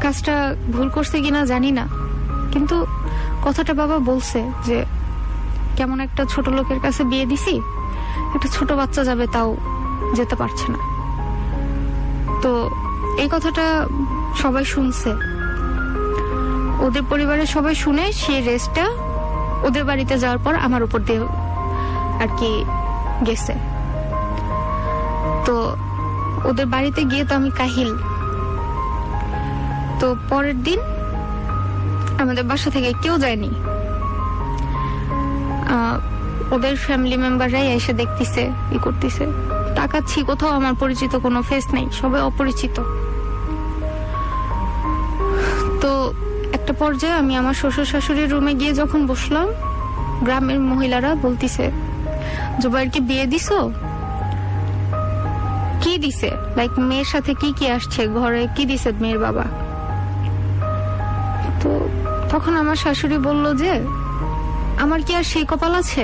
কাজটা ভুল করছে কিনা জানি না, কিন্তু কথাটা বাবা বলছে যে কেমন একটা ছোট লোকের কাছে বিয়ে দিছি, একটা ছোট বাচ্চা যাবে তাও যেতে পারছে না। তো এই কথাটা সবাই শুনছে, ওদের পরিবারের সবাই শুনে সেই রেস্টটা ওদের বাড়িতে যাওয়ার পর আমার উপর দিয়ে আর কি গেছে। তো ওদের বাড়িতে গিয়ে তো আমি কাহিল। তো পরের দিন আমাদের বাসা থেকে কেউ যায়নি, ওদের ফ্যামিলি মেম্বাররাই এসে দেখতেছে, ই করতেছে। তাকাচ্ছি, কোথাও আমার পরিচিত কোনো ফেস নেই, সবাই অপরিচিত। তো একটা পর্যায়ে আমি আমার শ্বশুর শাশুড়ির রুমে গিয়ে যখন বসলাম, গ্রামের মহিলারা বলতিছে জুবাইরকে বিয়ে দিছো? কি দিছে, মেয়ের সাথে কি কি আসছে ঘরে, কি দিছে মেয়ের বাবা? তো তখন আমার শাশুড়ি বলল যে আমার কি আর সেই কপাল আছে,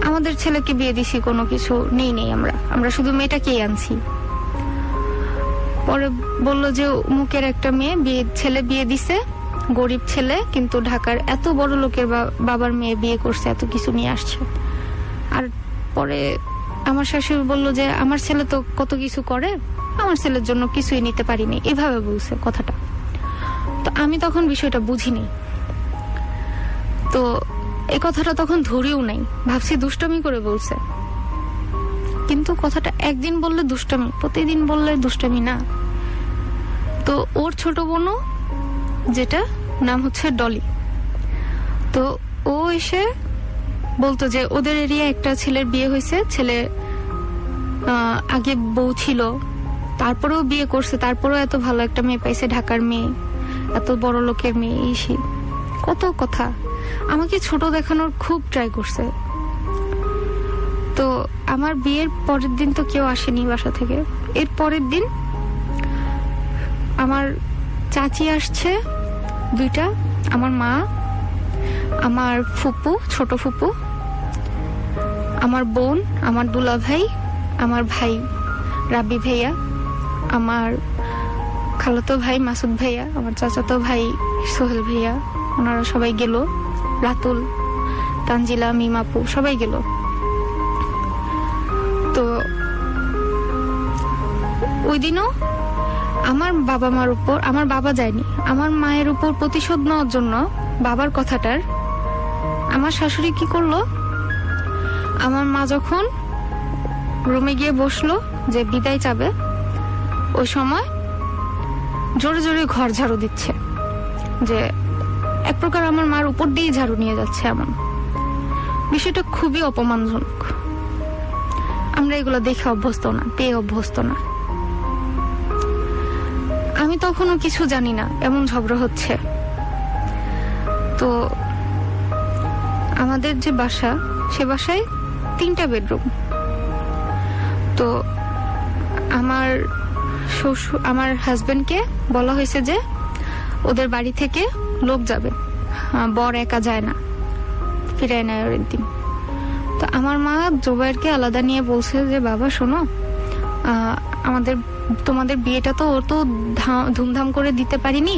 আমাদের ছেলেকে বিয়ে দিছি, কোনো কিছু নেই, আমরা শুধু মেয়েটাকেই আনছি। পরে বলল যে মুখের একটা মেয়ে ছেলে বিয়ে দিছে, গরিব ছেলে, কিন্তু ঢাকার এত বড় লোকের বাবার মেয়ে বিয়ে করছে, এত কিছু নিয়ে আসছে। আর পরে আমার শাশুড়ি বলল যে আমার ছেলে তো কত কিছু করে, আমার ছেলের জন্য কিছুই নিতে পারিনি, এভাবে বলছে কথাটা। তো আমি তখন বিষয়টা বুঝিনি। তো এই কথাটা তখন ধরিও নাই, ভাবছি দুষ্টমি করে বলছে। কিন্তু কথাটা একদিন বললে দুষ্টমি, প্রতিদিন বললে দুষ্টমি না। তো ওর ছোট বোনও, যেটা নাম হচ্ছে ডলি, তো ও এসে বলতো যে ওদের এরিয়া একটা ছেলের বিয়ে হয়েছে, ছেলে আগে বউ ছিল, তারপরেও বিয়ে করছে, তারপরেও এত ভালো একটা মেয়ে পাইছে, ঢাকার মেয়ে, এত বড় লোকের মেয়ে, এই কত কথা আমাকে ছোট দেখানোর খুব ট্রাই করছে। তো আমার বিয়ের পরের দিন তো কেউ আসেনি বাসা থেকে। এর পরের দিন আমার চাচি আসছে দুইটা, আমার মা, আমার ফুপু, ছোট ফুপু, আমার বোন, আমার দুলা ভাই, আমার ভাই রাবি ভাইয়া, আমার খালাতো ভাই মাসুদ ভাইয়া, আমার চাচাতো ভাই সোহেল ভাইয়া, ওনারা সবাই গেল, রাতুল, তানজিলা, মিমাপু সবাই গেল। তো ওই দিনও আমার বাবা মার উপর, আমার বাবা যায়নি, আমার মায়ের উপর প্রতিশোধ নেওয়ার জন্য বাবার কথাটার আমার শাশুড়ি কি করলো, আমার মা যখন রুমে গিয়ে বসলো যে বিদায় চাবে, ওই সময় জোরে জোরে ঘর ঝাড়ু দিচ্ছে, যে এক প্রকার আমার মার উপর দিয়ে ঝাড়ু নিয়ে যাচ্ছে। এমন বিষয়টা খুবই অপমানজনক। আমরা এগুলো দেখে অভ্যস্ত না, পেয়ে অভ্যস্ত না। আমি তখনও কিছু জানি না এমন ঝগড়া হচ্ছে। তো আমাদের যে বাসা, সে বাসায় 3টা বেডরুম। তো আমার শ্বশুর, আমার হাজবেন্ডকে বলা হয়েছে যে ওদের বাড়ি থেকে লোক যাবে, বর একা যায় না, ফিরায় নেয় ওর দিন। তো আমার মা জোবাইরকে আলাদা নিয়ে বলছে যে বাবা শোনো, তোমাদের বিয়েটা তো ও তো ধুমধাম করে দিতে পারিনি,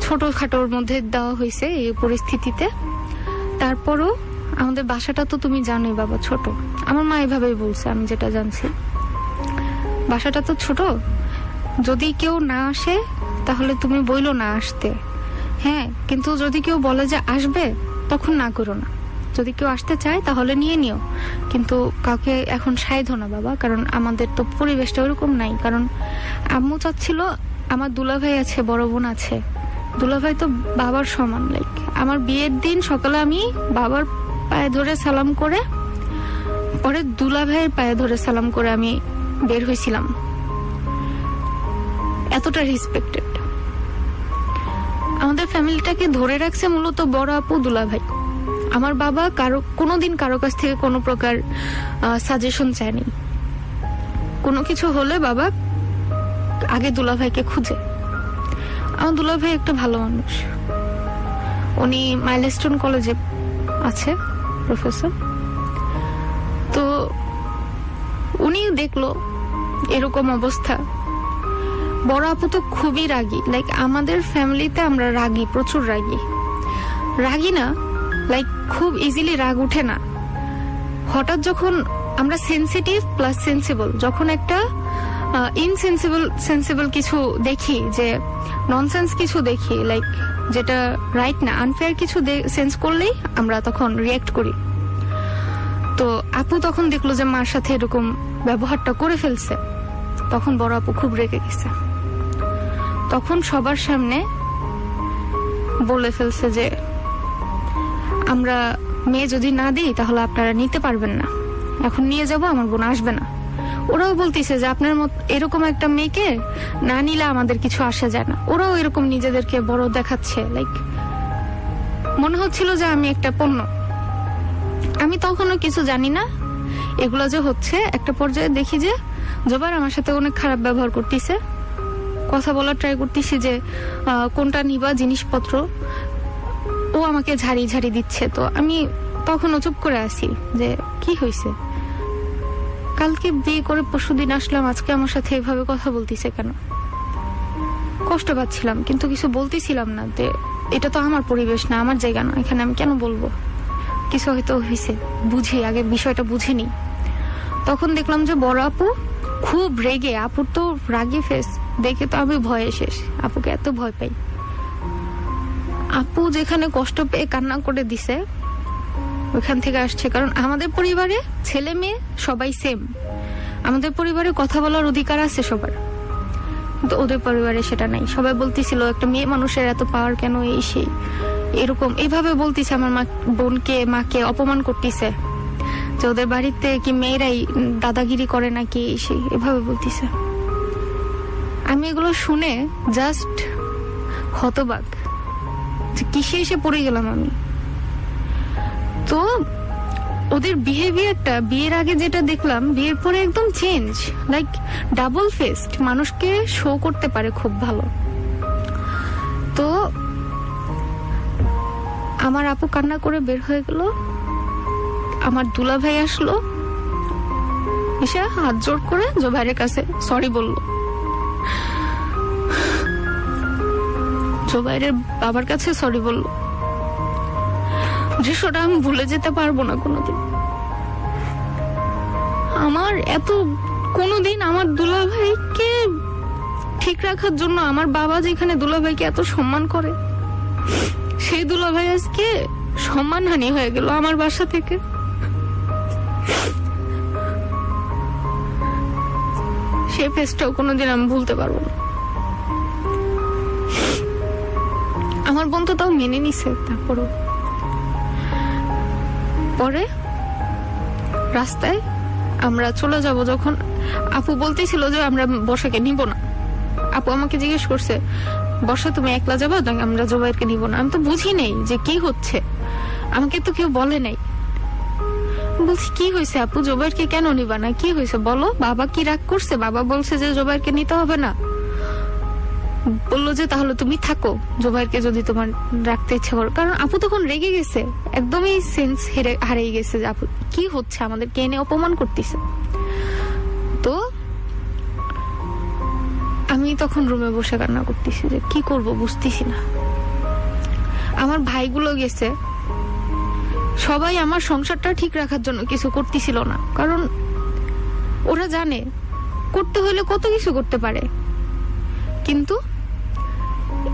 ছোটখাটোর মধ্যে দেওয়া হয়েছে এই পরিস্থিতিতে, তারপরও আমাদের বাসাটা তো তুমি জানোই বাবা ছোট। আমার মা এভাবেই বলছে, আমি যেটা জানছি, বাসাটা তো ছোট, যদি কেউ না আসে তাহলে তুমি বইলো না আসতে, হ্যাঁ, কিন্তু যদি কেউ বলে যে আসবে তখন না করো না, যদি কেউ আসতে চায় তাহলে নিয়ে নিও, কিন্তু কাউকে এখন সাইধো না বাবা, কারণ আমাদের তো পরিবেশটা ওরকম নাই। কারণ আম্মু চাচ্ছিল, আমার দুলাভাই আছে, বড় বোন আছে, দুলাভাই তো বাবার সমান। লাইক আমার বিয়ের দিন সকালে আমি বাবার পায়ে ধরে সালাম করে, পরে দুলাভাইয়ের পায়ে ধরে সালাম করে আমি বের হয়েছিলাম। এতটা রেসপেক্টেড আমাদের ফ্যামিলিটাকে ধরে রাখছে মূলত বড় আপু, দুলাভাই। আমার বাবা কোনোদিন কারো কাছ থেকে কোনো প্রকার সাজেশন চায়নি। কোনো কিছু হলে বাবা আগে দুলাভাইকে খুঁজে। আমার দুলাভাই একটা ভালো মানুষ, উনি মাইলস্টোন কলেজে আছে প্রফেসর। তো উনি দেখলো এরকম অবস্থা। বড় আপু তো খুবই রাগী, লাইক আমাদের ফ্যামিলিতে আমরা রাগী, প্রচুর রাগী। রাগী না, লাইক খুব ইজিলি রাগ উঠে না। হঠাৎ যখন আমরা সেন্সিটিভ প্লাস সেন্সিবল, যখন একটা সেন্সিবল কিছু দেখি, যে ননসেন্স কিছু দেখি, লাইক যেটা রাইট না, আনফেয়ার কিছু সেন্স করলেই আমরা তখন রিয়েক্ট করি। তো আপু তখন দেখলো যে মার সাথে এরকম ব্যবহারটা করে ফেলছে, তখন বড় আপু খুব রেগে গেছে। তখন সবার সামনে বলে ফেলছে যে আমরা মেয়ে যদি না দিই তাহলে আপনারা নিতে পারবেন না, এখন নিয়ে যাব, আমার বোন আসবে না। ওরাও বলতেছে যে আপনার মত এরকম একটা মেয়েকে না নিলে আমাদের কিছু আসে যায় না। ওরাও এরকম নিজেদেরকে বড় দেখাচ্ছে, লাইক মনে হচ্ছিল যে আমি একটা পণ্য। আমি তখনও কিছু জানি না এগুলো যে হচ্ছে। একটা পর্যায়ে দেখি যে জোবাইর আমার সাথে অনেক খারাপ ব্যবহার করতেছে, কথা বলার ট্রাই করতেছি যে কোনটা নিবা জিনিসপত্র, ও আমাকে ঝাড়ি ঝাড়ি দিচ্ছে। তো আমি তখনও চুপ করে আসি যে কি হয়েছে, কালকে বিয়ে করে পরশুদিন আসলাম, আজকে আমার সাথে এভাবে কথা বলতেছে কেন? কষ্ট পাচ্ছিলাম কিন্তু কিছু বলতেছিলাম না, যে এটা তো আমার পরিবেশ না, আমার জায়গা না, এখানে আমি কেন বলবো? কিছু হয়তো হয়েছে, বুঝি আগে বিষয়টা বুঝিনি। তখন দেখলাম যে বড় আপু খুব রেগে, আপুর তো রাগে ফেস দেখে তো আমি ভয়ে শেষ। আপুকে এত ভয় পাই। আপু যেখানে কষ্ট পেয়ে কান্না করে দিছে, ওইখান থেকে আসছে। কারণ আমাদের পরিবারে ছেলে মেয়ে সবাই সেম, আমাদের পরিবারে কথা বলার অধিকার আছে সবার, কিন্তু ওদের পরিবারে সেটা নাই। সবাই বলতেছিল একটা মেয়ে মানুষের এত পাওয়ার কেন, এই সেই এরকম এইভাবে বলতেছে। আমার মা বোনকে, মাকে অপমান করতেছে যে ওদের বাড়িতে কি মেয়েরাই দাদাগিরি করে নাকি, এই সেই এভাবে বলতেছে। আমি এগুলো শুনে জাস্ট হতবাক, কিসে এসে পড়ে গেলাম আমি। তো ওদের বিহেভিয়ারটা বিয়ের আগে যেটা দেখলাম, বিয়ের পরে একদম চেঞ্জ, লাইক ডাবল ফেসড, মানুষকে শো করতে পারে খুব ভালো। তো আমার আপু কান্না করে বের হয়ে গেল, আমার দুলাভাই আসলো, এসে হাত জোড় করে জোবাইরের কাছে সরি বলল। জোবাইরের বাবার কাছে সরি বলল। দৃশ্যটা আমি ভুলে যেতে পারবো না কোনোদিন। আমার কোনোদিন আমার দুলাভাইকে ঠিক রাখার জন্য আমার বাবা যেখানে দুলাভাইকে এত সম্মান করে, সেই দুলাভাই আজকে সম্মানহানি হয়ে গেল আমার বাসা থেকে। সেই ফেসটাও কোনোদিন আমি ভুলতে পারবো না। আমার বোন তো তাও মেনে নিছে। তারপরও পরে রাস্তায় আমরা চলে যাব যখন, আপু বলতেছিল যে আমরা বর্ষাকে নিব না। আপু আমাকে জিজ্ঞেস করছে, বর্ষা তুমি একলা যাবা, আমরা জোবাইরকে নিব না। আমি তো বুঝি নেই যে কি হচ্ছে, আমাকে তো কেউ বলে নাই। বলছি কি হয়েছে আপু, জোবাইরকে কেন নিবা না, কি হয়েছে বলো, বাবা কি রাগ করছে? বাবা বলছে যে জোবাইরকে নিতে হবে না। বললো যে তাহলে তুমি থাকো, জোবাইরকে যদি তোমার রাখতে ইচ্ছা করো। কারণ আপু তখন রেগে গেছে, একদমই সেন্স হারিয়ে গেছে যে আপু কি হচ্ছে, আমাদেরকে এনে অপমান করতেছে। তো আমি তখন রুমে বসে কান্না করতেছি যে কি করব বুঝতেছি না। আমার ভাইগুলো গেছে, সবাই আমার সংসারটা ঠিক রাখার জন্য কিছু করতেছিল না, কারণ ওরা জানে করতে হলে কত কিছু করতে পারে, কিন্তু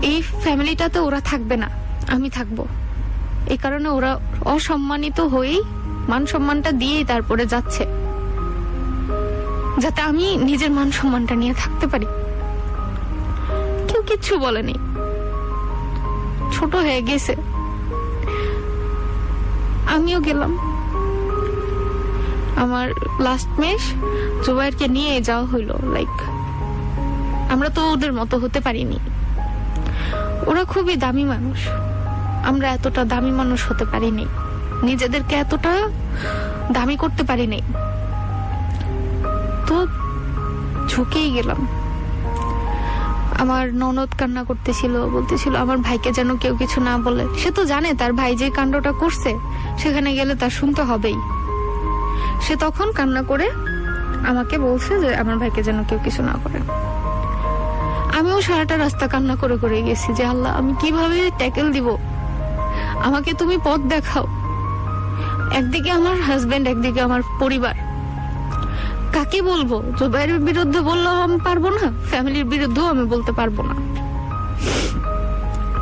এই ফ্যামিলিটাতে ওরা থাকবে না, আমি থাকবো। এই কারণে ওরা অসম্মানিত হয়েই মান সম্মানটা দিয়েই তারপরে যাচ্ছে, যাতে আমি নিজের মান সম্মানটা নিয়ে থাকতে পারি। কেউ কিচ্ছু বলেনি, ছোট হয়ে গেছে। আমিও গেলাম। আমার লাস্ট মেশ জোবাইরকে নিয়ে যাওয়া হইলো। লাইক আমরা তো ওদের মতো হতে পারিনি। ওরা খুবই দামি মানুষ, আমরা এতটা দামি মানুষ হতে পারিনি, নিজেদেরকে এতটা দামি করতে পারিনি। তো ঝুঁকেই গেলাম। আমার ননদ কান্না করতেছিল, বলতেছিল আমার ভাইকে যেন কেউ কিছু না বলে। সে তো জানে তার ভাই যে কাণ্ডটা করছে সেখানে গেলে তার শুনতে হবেই। সে তখন কান্না করে আমাকে বলছে যে আমার ভাইকে যেন কেউ কিছু না করে। আমিও সারাটা রাস্তা কান্না করে করে গেছি যে আল্লাহ আমি কিভাবে ট্যাকেল দিব, আমাকে তুমি পথ দেখাও। একদিকে আমার হাজবেন্ড, একদিকে আমার পরিবার, কাকে বলবো? জোবাইরের বিরুদ্ধে বললেও আমি পারবো না, ফ্যামিলির বিরুদ্ধেও আমি বলতে পারবো না।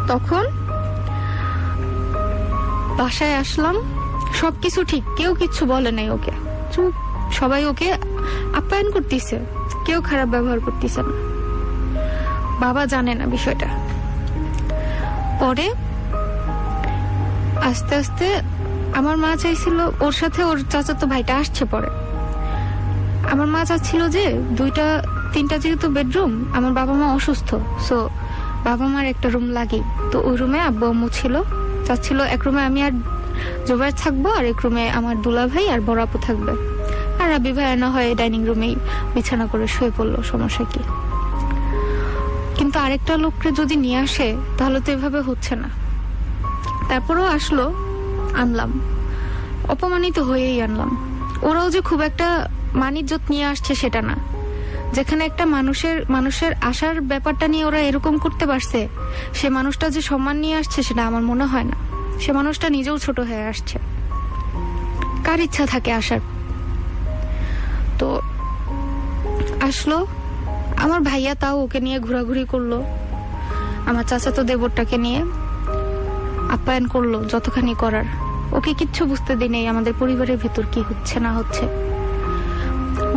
তখন বাসায় আসলাম, সবকিছু ঠিক, কেউ কিচ্ছু বলে নাই ওকে, চুপ, সবাই ওকে আপ্যায়ন করতেছে, কেউ খারাপ ব্যবহার করতেছে না। বাবা জানে না বিষয়টা। পরে আস্তে আস্তে আমার মা চাইছিল, ওর সাথে ওর চাচাতো ভাইটা আসছে পরে। আমার মা চাচ্ছিল যে 2-3টা যেহেতু বেডরুম, আমার বাবা মা অসুস্থ, সো বাবা মার একটা রুম লাগে। তো ওই রুমে আব্বু আম্মু ছিল, চাচ্ছিল এক রুমে আমি আর জোবাইর থাকবো, আর এক রুমে আমার দুলা ভাই আর বড় আপু থাকবে, আর রাবি ভাই না হয় ডাইনিং রুমেই বিছানা করে শুয়ে পড়লো, সমস্যা কি। কিন্তু আরেকটা লোককে যদি নিয়ে আসে তাহলে তো এভাবে হচ্ছে না। তারপরেও আসলো, আনলাম, অপমানিত হয়েই আনলাম। ওরাও যে খুব একটা মানিজ্জত নিয়ে আসছে সেটা না। যেখানে একটা মানুষের আসার ব্যাপারটা নিয়ে ওরা এরকম করতে পারছে, সে মানুষটা যে সম্মান নিয়ে আসছে সেটা আমার মনে হয় না। সে মানুষটা নিজেও ছোট হয়ে আসছে। কার ইচ্ছা থাকে আসার? তো আসলো, আমার ভাইয়া তাও ওকে নিয়ে ঘোরাঘুরি করলো, আমার চাচাতো দেবরটাকে নিয়ে আপ্যায়ন করলো যতখানি করার। ওকে কিচ্ছু বুঝতে দিই নেই আমাদের পরিবারের ভিতর কি হচ্ছে না হচ্ছে।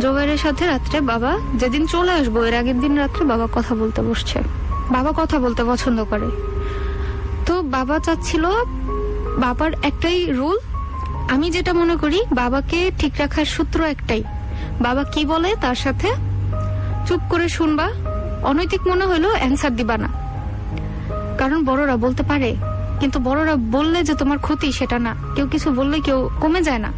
জোবাইরের সাথে রাত্রে বাবা, যেদিন চলে আসবো এর আগের দিন রাত্রে বাবা কথা বলতে বসছে। বাবা কথা বলতে পছন্দ করে, তো বাবা চাচ্ছিল, বাবার একটাই রুল, আমি যেটা মনে করি বাবাকে ঠিক রাখার সূত্র একটাই, বাবা কি বলে তার সাথে চুপ করে শুনবা, অনৈতিক মনে হলো অ্যান্সার দিবা না। কারণ বড়রা বলতে পারে, কিন্তু বড়রা বললে যে তোমার ক্ষতি সেটা না, কেউ কিছু বললে কেউ কমে যায় না।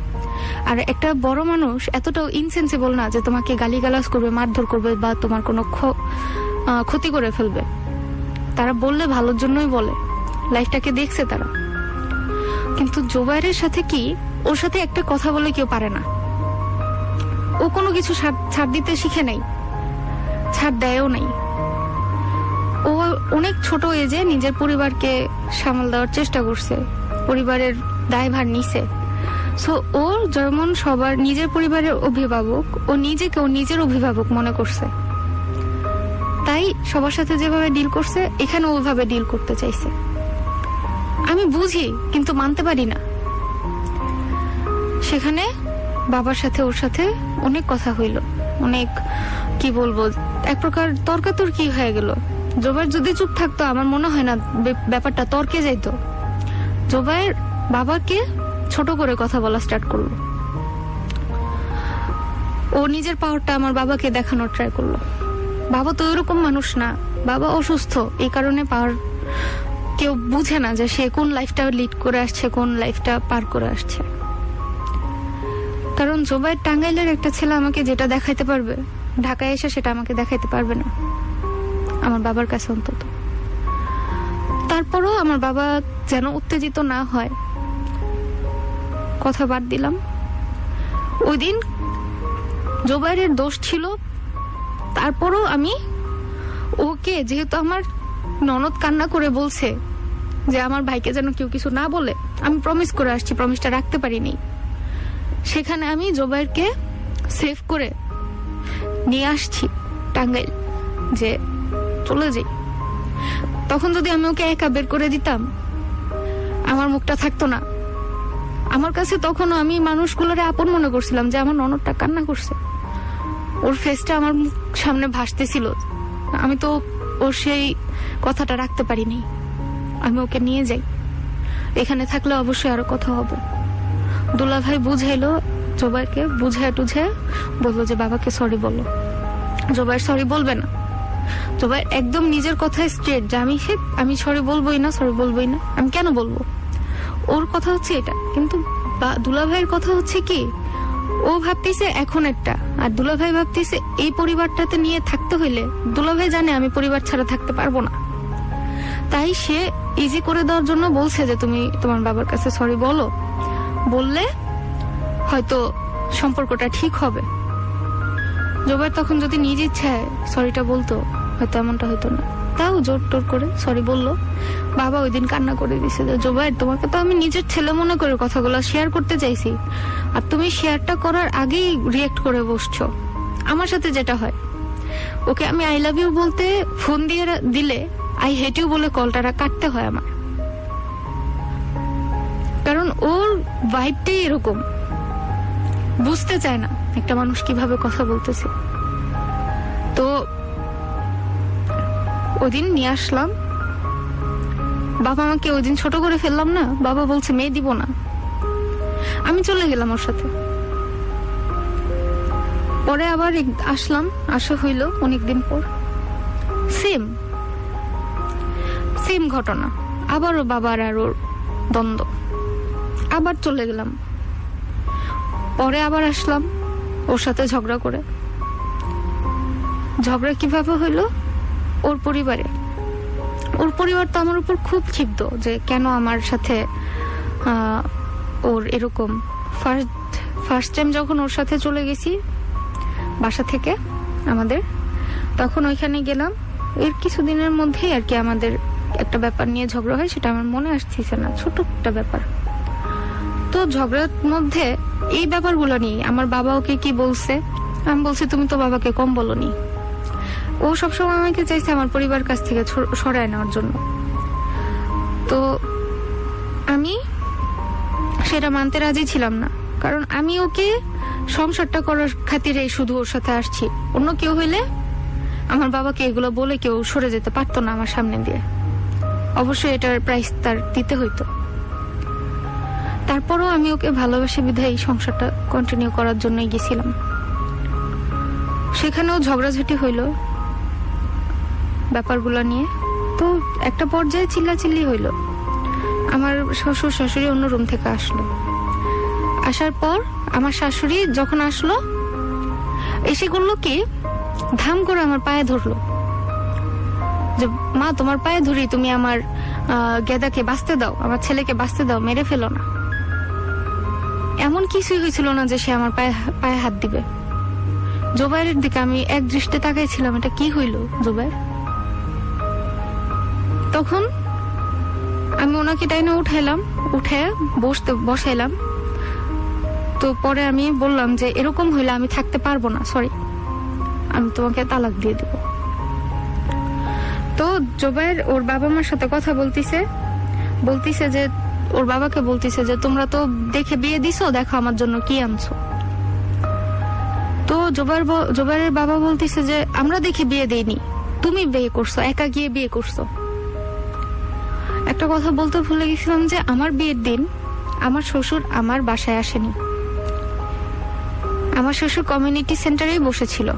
আর একটা বড় মানুষ এতটাও ইনসেন্সিবল না যে তোমাকে গালিগালাজ করবে, মারধর করবে বা তোমার কোনো ক্ষতি করে ফেলবে। তারা বললে ভালোর জন্যই বলে, লাইফটাকে দেখছে তারা। কিন্তু জোবাইরের সাথে কি, ওর সাথে একটা কথা বলে কেউ পারে না। ও কোনো কিছু ছাড় দিতে শিখে নাই, ছাড় দেয়ও নাই। ও অনেক ছোট এজে নিজের পরিবারকে সামাল দেওয়ার চেষ্টা করছে, পরিবারের দায়ভার নিছে। সো ও যেমন সবার নিজের পরিবারের অভিভাবক, ও নিজেকে ও নিজের অভিভাবক মনে করছে, তাই সবার সাথে যেভাবে ডিল করছে এখানে ওইভাবে ডিল করতে চাইছে। আমি বুঝি কিন্তু মানতে পারি না। সেখানে বাবার সাথে ওর সাথে অনেক কথা হইল, অনেক কি বলবো, এক প্রকার তর্কাতর্কি হয়ে গেল। জোবাইর যদি চুপ থাকতো আমার মনে হয় না ব্যাপারটা তর্কে যাইতো। জোবাইর বাবাকে ছোট করে কথা বলা স্টার্ট করলো। ও নিজের পাওয়ারটা আমার বাবাকে দেখানোর ট্রাই করলো। বাবা তো এরকম মানুষ না, বাবা অসুস্থ, এই কারণে পাওয়ার কেউ বুঝে না যে সে কোন লাইফটা লিড করে আসছে, কোন লাইফটা পার করে আসছে। কারণ জোবাইর টাঙ্গাইলের একটা ছেলে আমাকে যেটা দেখাইতে পারবে, ঢাকায় এসে সেটা আমাকে দেখাইতে পারবে না, আমার বাবার কাছে অন্তত। তারপরও আমার বাবা যেন উত্তেজিত না হয়, কথা বাদ দিলাম। ওই দিন জোবাইরের দোষ ছিল, তারপরও আমি ওকে, যেহেতু আমার ননদ কান্না করে বলছে যে আমার ভাইকে যেন কেউ কিছু না বলে, আমি প্রমিস করে আসছি, প্রমিসটা রাখতে পারিনি। সেখানে আমি জোবাইরকে সেভ করে নিয়ে আসছি টাঙ্গাইল, যে চলে যাই। তখন যদি আমি ওকে একা বের করে দিতাম আমার মুখটা থাকতো না। আমার কাছে তখনও আমি মানুষগুলোরে আপন মনে করছিলাম, যে আমার ননদটা কান্না করছে, ওর ফেসটা আমার সামনে ভাসতেছিল। আমি তো ওর সেই কথাটা রাখতে পারিনি। আমি ওকে নিয়ে যাই, এখানে থাকলে অবশ্যই আরো কথা হবে। দুলা ভাই বুঝাইলো জোবাইরকে, বুঝায় টুঝায় বললো যে বাবাকে সরি বলো। জোবাইর সরি বলবে না। জোবাইর একদম নিজের কথায় স্ট্রেট, যে আমি সরি বলবোই না, সরি বলবোই না। আমি কেন বলবো? ওর কথা হচ্ছে এটা, কিন্তু দুলা ভাইয়ের কথা হচ্ছে কি, ও ভাবতেছে এখন একটা, আর দুলা ভাই ভাবতেছে এই পরিবারটাতে নিয়ে থাকতে হইলে, দুলা ভাই জানে আমি পরিবার ছাড়া থাকতে পারবো না, তাই সে ইজি করে দেওয়ার জন্য বলছে যে তুমি তোমার বাবার কাছে সরি বলো, বললে হয়তো সম্পর্কটা ঠিক হবে। জোবাইর তখন যদি নিজ ইচ্ছায় সরিটা বলতো হয়তো এমনটা হতো না। তাও জোর টোর করে সরি বললো। বাবা ওই দিন কান্না করে দিছে যে জোবাইর, তোমাকে তো আমি নিজের ছেলে মনে করে কথাগুলো শেয়ার করতে চাইছি, আর তুমি শেয়ারটা করার আগেই রিয়েক্ট করে বসছো। আমার সাথে যেটা হয়, ওকে আমি আই লাভ ইউ বলতে ফোন দিয়ে দিলে আই হেট ইউ বলে কলটা কাটতে হয় আমার, কারণ ওর ভাইবটাই এরকম, বুঝতে চায় না একটা মানুষ কিভাবে কথা বলতেছে। তো ওদিন নিয়ে আসলাম, বাবা আমাকে ওই দিন ছোট করে ফেললাম না, বাবা বলছে মেয়ে দিব না। আমি চলে গেলাম ওর সাথে। পরে আবার আসলাম, আসা হইল অনেকদিন পর, সেম ঘটনা, আবারও বাবার আর ওর দ্বন্দ্ব, আবার চলে গেলাম। পরে আবার আসলাম ওর সাথে ঝগড়া করে। ঝগড়া কিভাবে হইলো? ওর পরিবার তো আমার উপর খুব ক্ষিপ্ত, যে কেন আমার সাথে ওর এরকম। ফার্স্ট টাইম যখন ওর সাথে চলে গেছি বাসা থেকে আমাদের, তখন ওইখানে গেলাম, এর কিছুদিনের মধ্যেই আর কি আমাদের একটা ব্যাপার নিয়ে ঝগড়া হয়, সেটা আমার মনে আসতেছে না, ছোট একটা ব্যাপার। তো ঝগড়ার মধ্যে এই ব্যাপারগুলো নিয়ে আমার বাবা ওকে কি বলছে, আমি বলছি তুমি তো বাবাকে কম বলনি। ও সবসময় আমাকে চাইছে আমার পরিবার কাছ থেকে সরায় নেওয়ার জন্য। তো আমি সেটা মানতে রাজি ছিলাম না, কারণ আমি ওকে সংসারটা করার খাতিরে শুধু ওর সাথে আসছি। অন্য কেউ হইলে আমার বাবাকে এগুলো বলে কেউ সরে যেতে পারতো না আমার সামনে দিয়ে, অবশ্যই এটার প্রাইস তার দিতে হইতো। তারপরও আমি ওকে ভালোবাসি বিধায় সংসারটা কন্টিনিউ করার জন্যই গেছিলাম। সেখানেও ঝগড়াঝাটি হইল ব্যাপারগুলো নিয়ে। তো একটা পর্যায়ে চিল্লাচিল্লি হইল। আমার শ্বশুর শাশুড়ি অন্য রুম থেকে আসলো। আসার পর আমার শাশুড়ি যখন আসলো, এসে করলো কি, ধাম করে আমার পায়ে ধরলো, যে মা তোমার পায়ে ধরি, তুমি আমার গেদাকে বাঁচতে দাও, আমার ছেলেকে বাঁচতে দাও, মেরে ফেলো না। এমন কিছুই হয়েছিল না যে সে আমার পায়ে হাত দিবে। জোবাইরের দিকে আমি এক দৃষ্টে তাকাইছিলাম, এটা কি হইল জোবাইর? তখন আমি ওনাকে টাইনা উঠে বসাইলাম। তো পরে আমি বললাম যে এরকম হইলে আমি থাকতে পারবো না, সরি, আমি তোমাকে তালাক দিয়ে দিব। তো জোবায়ের ওর বাবা মার সাথে কথা বলতিছে যে ওর বাবাকে বলতিছে যে তোমরা তো দেখে বিয়ে দিছো, দেখো আমার জন্য কি আনছো। তো জোবায়ের বাবা বলতিছে যে আমরা দেখে বিয়ে দেইনি, তুমি বিয়ে করছো, একা গিয়ে বিয়ে করছো। একটা কথা বলতে ভুলে গেছিলাম যে আমার বিয়ের দিন আমার শ্বশুর আমার বাসায় আসেনি, আমার শ্বশুর কমিউনিটি সেন্টারেই বসেছিল,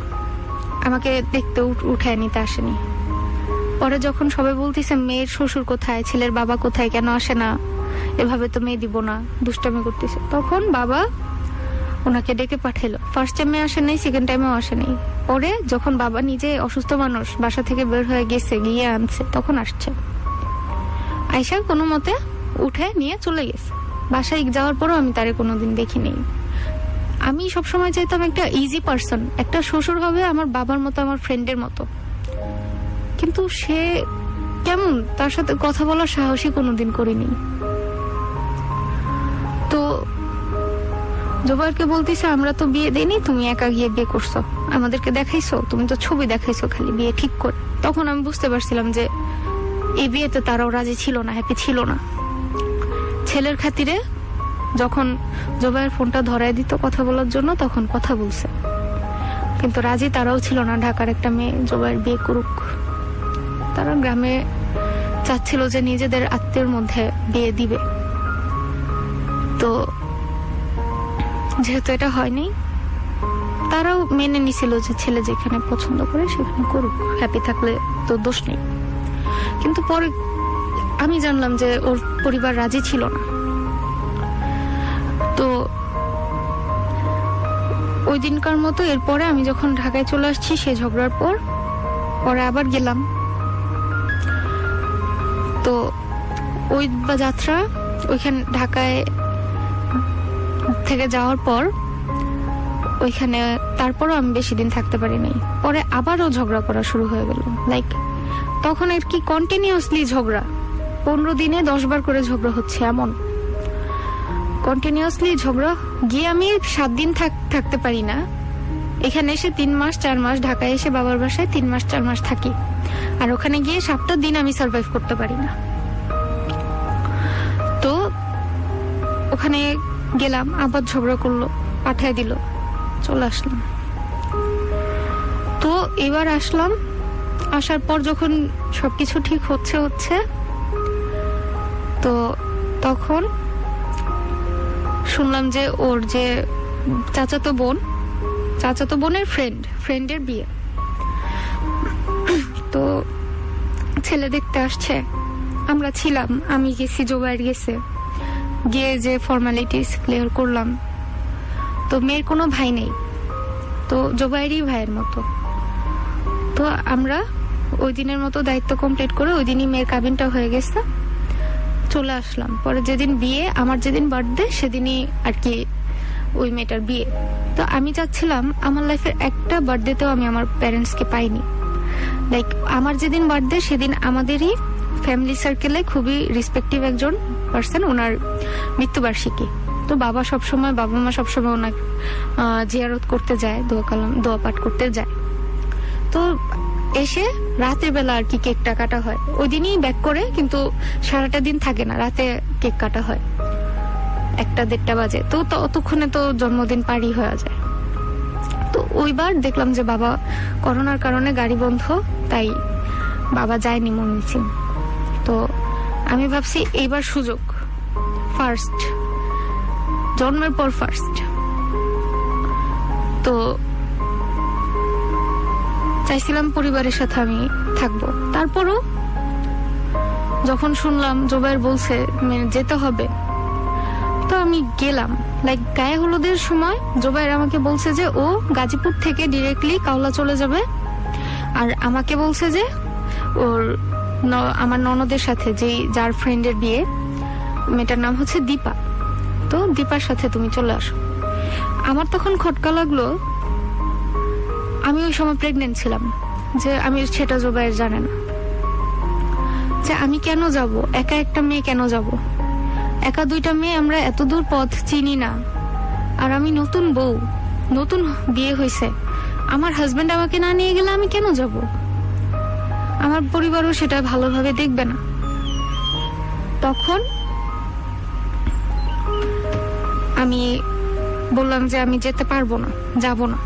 আমাকে দেখতে উঠায় নিতে আসেনি। পরে যখন সবাই বলতেছে মেয়ের শ্বশুর কোথায়, ছেলের বাবা কোথায়, কেন আসে না, এভাবে তো মেয়ে দিব না, দুষ্টামি করতেছে, তখন বাবা ওনাকে ডেকে পাঠালো। ফার্স্ট টাইমে আসে নাই, সেকেন্ড টাইমেও আসে নাই। পরে যখন বাবা নিজে অসুস্থ মানুষ বাসা থেকে বের হয়ে গেছে, গিয়ে আনছে, তখন আসছে। আয়শা কোনো মতে উঠে নিয়ে চলে গেছে। বাসায় যাওয়ার পরও আমি তারে কোনোদিন দেখিনি। আমি সবসময় চাইতাম একটা ইজি পার্সন, একটা শ্বশুর হবে আমার বাবার মতো, আমার ফ্রেন্ডের মতো, কিন্তু সে কেমন, তার সাথে কথা বলার সাহসী কোনোদিন করিনি। তো জোবায়েরকে বলতেছে আমরা তো বিয়ে দেইনি, তুমি একা গিয়ে বিয়ে করছো, আমাদেরকে দেখাইছো, তুমি তো ছবি দেখাইছো খালি বিয়ে ঠিক করে। তখন আমি বুঝতে পারছিলাম যে এই বিয়েতে তারাও রাজি ছিল না, হ্যাপি ছিল না। ছেলের খাতিরে যখন জোবায়ের ফোনটা ধরায় দিত কথা বলার জন্য, তখন কথা বলছে, কিন্তু রাজি তারাও ছিল না ঢাকার একটা মেয়ে জোবায়ের বিয়ে করুক। তারা গ্রামে চাচ্ছিল যে নিজেদের আত্মীয়ের মধ্যে বিয়ে দিবে। তো যেহেতু এটা হয়নি, তারাও মেনে নিছিল যে ছেলে যেখানে পছন্দ করে সেখানে করুক, হ্যাপি থাকলে তো দোষ নেই। কিন্তু পরে আমি জানলাম যে ওর পরিবার রাজি ছিল না। তো ওই দিনকার মতো এরপরে আমি যখন ঢাকায় চলে আসছি, সে ঝগড়ার পরে আবার গেলাম। তো ওই যাত্রা ওইখানে ঢাকায় থেকে যাওয়ার পর ওইখানে তারপরও আমি বেশি দিন থাকতে পারি নাই। পরে আবারও ঝগড়া করা শুরু হয়ে গেল, লাইক তখন আর কি কন্টিনিউয়াসলি ঝগড়া, 15 দিনে 10 বার করে ঝগড়া হচ্ছে, এমন কন্টিনিউয়াসলি ঝগড়া। গিয়ে আমি 7 দিন থাকতে পারি না, এখানে এসে 3 মাস 4 মাস, ঢাকায় এসে বাবার বাসায় 3 মাস 4 মাস থাকি, আর ওখানে গিয়ে 7টা দিন আমি সার্ভাইভ করতে পারি না। তো ওখানে গেলাম, আবার ঝগড়া করলো, পাঠায় দিল, চলে আসলাম। তো এবার আসলাম, আসার পর যখন সবকিছু ঠিক হচ্ছে তো তখন শুনলাম যে ওর যে চাচাতো বোনের ফ্রেন্ডের বিয়ে। তো ছেলে দেখতে আসছে, আমরা ছিলাম, আমি গেছি, জোবায়ের গেছে, গিয়ে যে ফর্মালিটিস ক্লিয়ার করলাম। তো মেয়ের কোনো ভাই নেই, তো জোবায়েরই ভাইয়ের মতো। তো আমরা ওই দিনের মতো দায়িত্ব কমপ্লিট করে ওই দিনই মেয়ের কাবিনটা হয়ে গেছে, চলে আসলাম। পরে যেদিন বিয়ে, আমার যেদিন বার্থডে সেদিনই আর কি ওই মেয়েটার বিয়ে। তো আমি চাচ্ছিলাম আমার লাইফের একটা বার্থডেতেও আমি আমার প্যারেন্টসকে পাইনি। লাইক আমার যেদিন বার্থডে সেদিন আমাদেরই ফ্যামিলি সার্কেলে খুবই রেসপেক্টিভ একজন পার্সন, ওনার মৃত্যুবার্ষিকী। তো বাবা মা সবসময় ওনার জিয়ারত করতে যায়, দোয়া পাঠ করতে যায়। তো এসে রাতের বেলা আর কি কেকটা কাটা হয়, ওই দিনই ব্যাক করে, কিন্তু সারাটা দিন থাকে না, রাতে কেক কাটা হয় 1-1:30 বাজে। তো ততক্ষণে তো জন্মদিন পারই হয়ে যায়। তো ওইবার দেখলাম যে বাবা করোনার কারণে গাড়ি বন্ধ, তাই বাবা যায়নি মমিচিন। তো আমি ভাবছি এইবার সুযোগ, ফার্স্ট, জন্মের পর ফার্স্ট। তো চাইছিলাম পরিবারের সাথে আমি থাকবো। তারপরও যখন শুনলাম জোবায়ের বলছে যেতে হবে, তো আমি গেলাম। লাইক গায়ে হলুদের সময় জোবায়ের আমাকে বলছে যে ও গাজীপুর থেকে ডিরেক্টলি কাওলা চলে যাবে, আর আমাকে বলছে যে ওর আমার ননদের সাথে, যার ফ্রেন্ডের বিয়ে, মেয়েটার নাম হচ্ছে দীপা, তো দীপার সাথে তুমি চলে আসো। আমার তখন খটকা লাগলো, আমি ওই সময় প্রেগনেন্ট ছিলাম, যে আমি সেটা জোবায়ের জানে না। যে আমি কেন যাব, একা একটা মেয়ে কেন যাব, একা দুইটা মেয়ে, আমরা এত দূর পথ চিনি না, আর আমি নতুন বউ, নতুন বিয়ে হয়েছে, আমার হাজবেন্ড আমাকে না নিয়ে গেলে আমি কেন যাব, আমার পরিবারও সেটা ভালোভাবে দেখবে না। তখন আমি বললাম যে আমি যেতে পারবো না, যাব না।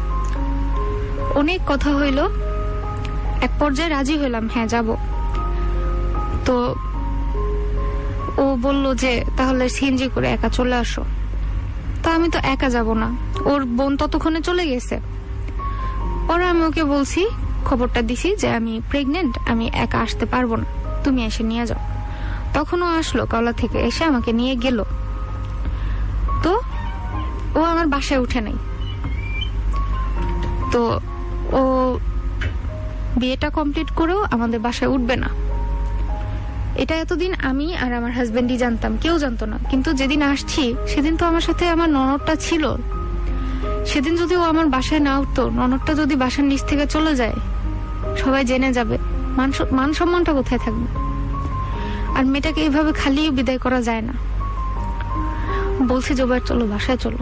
অনেক কথা হইলো, এক পর্যায়ে রাজি হইলাম, হ্যাঁ যাব। তো ও বলল যে তাহলে সিএনজি করে একা চলে আসো। তা আমি তো একা যাব না, ওর বোন ততক্ষণে চলে গেছে। পরে আমি ওকে বলছি, খবরটা দিছি যে আমি প্রেগনেন্ট, আমি একা আসতে পারবো না, তুমি এসে নিয়ে যাও। তখন ও আসলো কলা থেকে, এসে আমাকে নিয়ে গেল। তো ও আমার বাসায় উঠে নাই। তো ও বিয়েটা কমপ্লিট করেও আমাদের বাসায় উঠবে না, এটা এতদিন আমি আর আমার হাজবেন্ডই জানতাম, কেউ জানতো না। কিন্তু যেদিন আসছি সেদিন তো আমার সাথে আমার ননদটা ছিল। সেদিন যদি ও আমার বাসায় না উঠতো, ননদটা যদি বাসার নিচ থেকে চলে যায়, সবাই জেনে যাবে, মান সম্মানটা কোথায় থাকবে। আর মেয়েটাকে এইভাবে খালি বিদায় করা যায় না। বলছি জোবাইর চলো বাসায় চলো,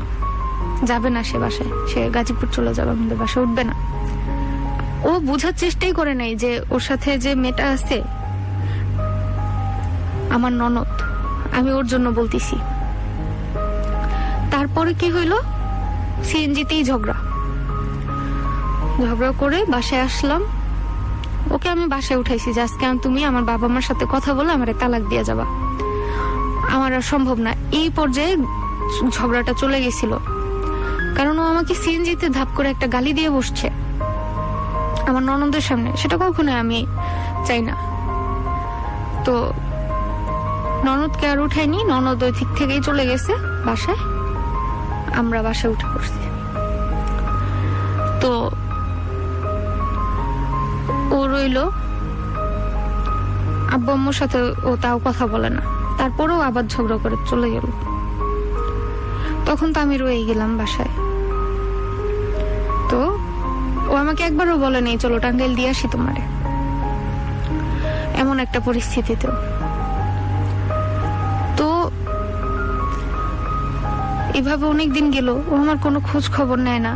যাবে না সে বাসায়, সে গাজীপুর চলে যাবে, আমাদের বাসায় উঠবে না। ও বোঝার চেষ্টাই করে নাই যে ওর সাথে যে মেয়েটা আছে আমার ননদ, আমি ওর জন্য বলতেছি। তারপরে কি হইলো, সিএনজিতেই ঝগড়া করে বাসায় আসলাম। ওকে আমি বাসায় উঠাইছি যে আজকে তুমি আমার বাবা মার সাথে কথা বলে আমার তালাক দিয়ে যাবা, আমার আর সম্ভব না। এই পর্যায়ে ঝগড়াটা চলে গেছিল, কারণ ও আমাকে সিএনজিতে ধাপ করে একটা গালি দিয়ে বসছে আমার ননদের সামনে, সেটা কখনো আমি চাই না। তো ননদকে আর উঠাইনি, ননদ ওই দিক থেকেই চলে গেছে বাসায়, আমরা বাসায় উঠে পড়ছি। তো ও রইল, আব্বু আম্মুর সাথে ও তাও কথা বলে না, তারপরেও আবার ঝগড়া করে চলে গেল। তখন তো আমি রয়ে গেলাম বাসায়। তো ও আমাকে একবারও বলে নেই চলো টাঙ্গাইল দিয়ে আসি তোমারে, এমন একটা পরিস্থিতিতেও। তো এভাবে অনেক দিন গেল, ও আমার কোনো খোঁজ খবর নেয় না।